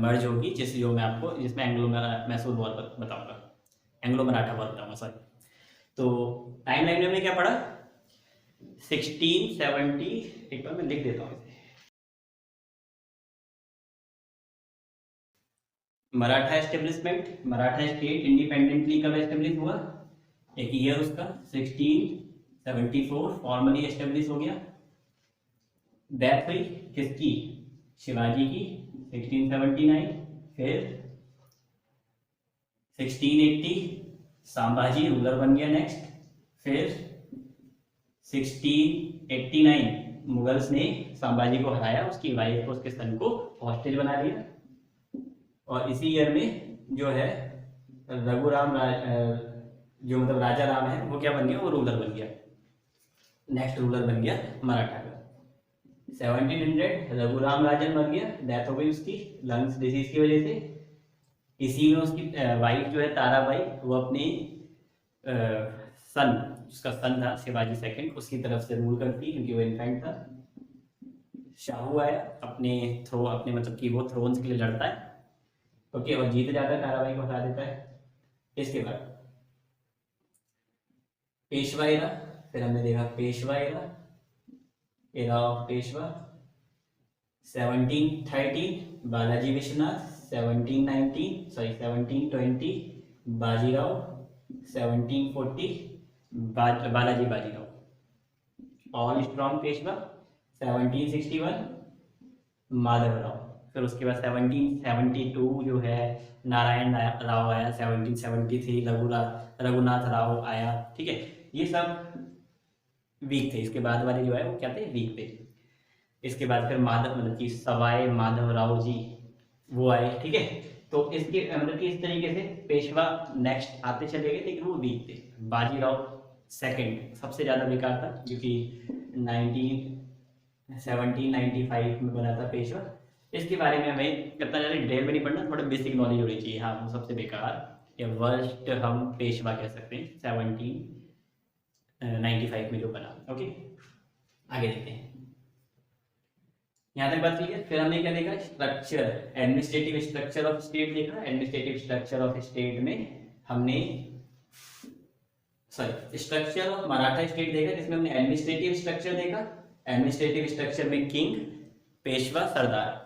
मर्ज होगी जो मैं आपको, जिसमें एंग्लो मैसूर वॉर बताऊंगा, एंग्लो मराठा वॉर बताऊंगा, सॉरी। तो टाइम लाइन में हमने क्या पढ़ा, 1670, एक बार मैं लिख देता हूँ इसे, Maratha establishment, Maratha state independently कब एस्टेब्लिश हुआ, एक ईयर उसका 1674 फॉर्मली एस्टेब्लिश हो गया। डेथ हुई किसकी, शिवाजी की, 1679। फिर 1680 संभाजी रूलर बन गया नेक्स्ट। फिर 1689 मुगल्स ने संभाजी को हराया, उसकी वाइफ को, उसके सन को हॉस्टेज बना लिया। और इसी ईयर में जो है रघुराम जो मतलब राजा राम है वो क्या बन गया, वो रूलर बन गया, नेक्स्ट रूलर बन गया मराठा का। 1700 रघुराम राजन मर गया, डेथ हो गई उसकी लंग्स डिजीज की वजह से। इसी में उसकी वाइफ जो है ताराबाई, वो अपनी सन, उसका सन था शिवाजी सेकंड, उसकी तरफ से रूल करती क्योंकि वो इन्फेंट था। शाहू आया, अपने मतलब कि वो थ्रोन्स के लिए लड़ता है, ओके, और जीत जाता है, ताराबाई को हरा देता है। इसके बाद पेशवा एरा, फिर हमने देखा Peshwa era, era of Peshwa, 1713 Balaji Vishwanath, 1720 Bajirao, 1740 Balaji Bajirao, all strong Peshwa, 1761 Madhavrao. फिर उसके बाद 1772 जो है नारायण राव आया, 1773 रघुनाथ राव आया। ठीक है, ये सब वीक थे। इसके बाद वाले जो है वो क्या थे, वीक थे। इसके बाद फिर माधव मतलब कि सवाई माधवराव जी वो आए। ठीक है, तो इसके मतलब कि इस तरीके से पेशवा नेक्स्ट आते चले गए, लेकिन वो वीक थे। बाजीराव सेकंड सबसे ज़्यादा बेकार था, क्योंकि 1795 में बना था पेशवा। इसके बारे में हमें इतना ज़्यादा डिटेल में नहीं पढ़ना, थोड़ा बेसिक नॉलेज होनी चाहिए। हाँ, वो सबसे बेकार या वर्स्ट हम पेशवा कह सकते हैं 1795 में जो बना। ओके, आगे देखते हैं। यहाँ तक बात क्लियर। फिर हमने क्या देखा, structure, administrative structure of state देखा। एडमिनिस्ट्रेटिव स्ट्रक्चर ऑफ स्टेट में हमने स्ट्रक्चर ऑफ मराठा स्टेट देखा, जिसमें हमने एडमिनिस्ट्रेटिव स्ट्रक्चर देखा। एडमिनिस्ट्रेटिव स्ट्रक्चर में किंग, पेशवा, सरदार।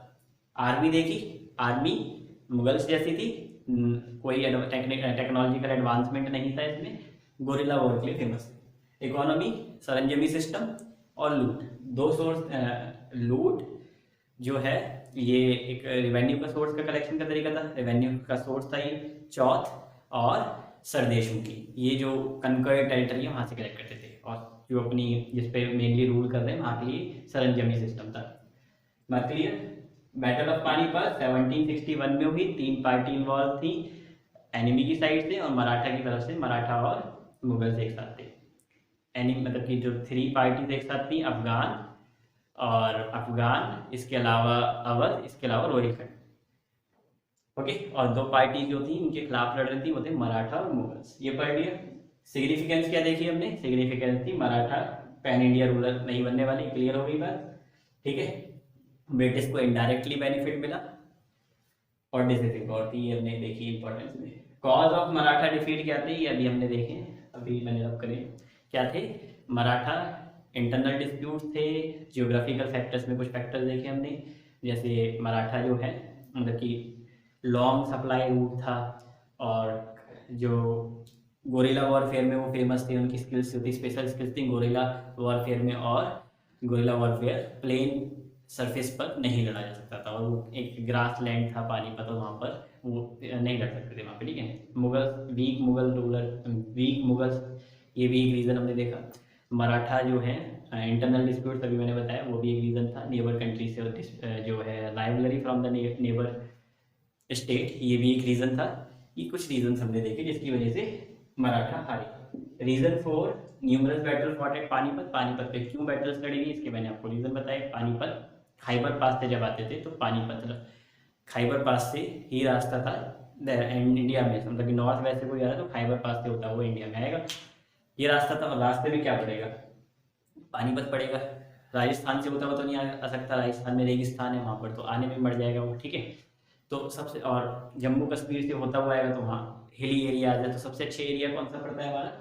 आर्मी देखी, आर्मी मुगल्स जैसी थी, कोई टेक्नोलॉजिकल एडवांसमेंट नहीं था इसमें, गोरिल्ला वॉर के लिए फेमस। इकोनॉमी, सरंजमी सिस्टम और लूट। दो सोर्स, लूट जो है ये एक रेवेन्यू का सोर्स का कलेक्शन का तरीका था, रेवेन्यू का सोर्स था ये। चौथ और सरदेशों की, ये जो कनकर्ड टेरिटरी है वहाँ से कलेक्ट करते थे, और जो अपनी जिस पे मेनली रूल कर रहे हैं वहाँ के लिए सरंजमी सिस्टम था। बात क्लियर। बैटल ऑफ पानीपत 1761 में हुई, 3 पार्टी इन्वॉल्व थी, एनिमी की साइड से और मराठा की तरफ से, मराठा और मुगल्स एक साथ थे। एनिमी मतलब कि जो 3 पार्टीज एक साथ थी, अफगान, इसके अलावा अवध, इसके अलावा रोहिलखंड। ओके, और 2 पार्टी जो थी उनके खिलाफ लड़ रही थी, वो थे मराठा और मुगल्स। ये पढ़ लिया। सिग्निफिकेंस क्या देखी हमने, सिग्निफिकेंस थी मराठा पैन इंडिया रूलर नहीं बनने वाली, क्लियर हो गई बात। ठीक है, ब्रिटिश को इनडायरेक्टली बेनिफिट मिला। और डिसीजन और थी, ये हमने देखी इंपॉर्टेंस में। कॉज ऑफ मराठा डिफीट क्या थे, ये अभी हमने देखे, अभी मैंने रब करे क्या थे। मराठा इंटरनल डिस्प्यूट थे, जियोग्राफिकल फैक्टर्स में कुछ फैक्टर्स देखे हमने, जैसे मराठा जो है मतलब कि लॉन्ग सप्लाई रूट था, और जो गोरिल्ला वॉरफेयर में वो फेमस थे, उनकी स्किल्स थी, स्पेशल स्किल्स थी गोरिल्ला वॉरफेयर में। और गोरिल्ला वॉरफेयर प्लेन सरफेस पर नहीं लड़ा जा सकता था, और वो एक ग्रास लैंड था पानीपत, और वहाँ पर वो नहीं लड़ सकते थे वहाँ पे। ठीक है, वीक मुगल्स, ये भी एक रीज़न हमने देखा। मराठा जो है इंटरनल डिस्प्यूट अभी मैंने बताया, वो भी एक रीज़न था। नेबर कंट्री से जो है rivalry from the neighbour state, ये भी एक रीज़न था। ये कुछ रीजन हमने देखे जिसकी वजह से मराठा हारे। Reason 4, numerous battle fought at Panipat. Panipat पे क्यों बैटल्स लड़ी गई, इसके मैंने आपको रीजन बताया। पानीपत खैबर पास से जब आते थे, तो पानीपत खैबर पास से ही रास्ता था इंडिया में, मतलब कि नॉर्थ वेस्ट से कोई आ रहा है तो खैबर पास से होता है वो इंडिया में आएगा, ये रास्ता था। और रास्ते में क्या पड़ेगा, पानीपत पड़ेगा। राजस्थान से होता हुआ तो नहीं आ सकता, राजस्थान में रेगिस्तान है वहाँ पर, तो आने में मर जाएगा वो। ठीक है, तो सबसे, और जम्मू कश्मीर से होता हुआ आएगा तो वहाँ हिली एरियाज है, तो सबसे अच्छे एरिया कौन सा पड़ता है हमारा,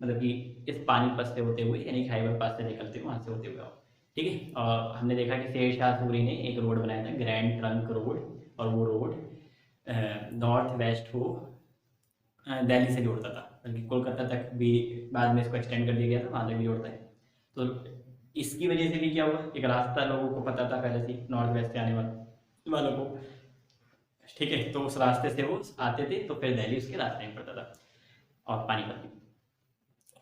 मतलब कि इस पानीपत से होते हुए, यानी खैबर पास से निकलते हुए वहाँ से होते हुए आओ। ठीक है, और हमने देखा कि शेर शाह सूरी ने एक रोड बनाया था, ग्रैंड ट्रंक रोड, और वो रोड नॉर्थ वेस्ट को दिल्ली से जोड़ता था, बल्कि कोलकाता तक भी बाद में इसको एक्सटेंड कर दिया गया था, वहाँ तक भी जोड़ता है। तो इसकी वजह से भी क्या हुआ, एक रास्ता लोगों को पता था पहले से नॉर्थ वेस्ट से आने वालों को। ठीक है, तो उस रास्ते से वो आते थे, तो फिर दिल्ली उसके रास्ते में पड़ता था, और पानीपत भी।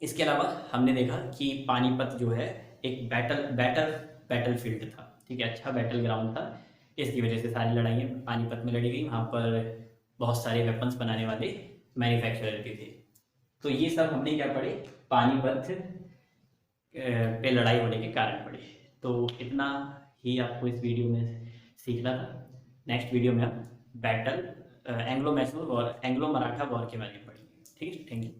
इसके अलावा हमने देखा कि पानीपत जो है एक बैटल फील्ड था। ठीक है, अच्छा बैटल ग्राउंड था, इसकी वजह से सारी लड़ाइयाँ पानीपत में लड़ी गई। वहाँ पर बहुत सारे वेपन्स बनाने वाले मैन्युफैक्चरर भी थे। तो ये सब हमने क्या पढ़े, पानीपत पे लड़ाई होने के कारण पढ़े। तो इतना ही आपको इस वीडियो में सीखना था। नेक्स्ट वीडियो में हम बैटल एंग्लो मराठा वॉर के बारे में पढ़ेंगे। ठीक है, थैंक यू।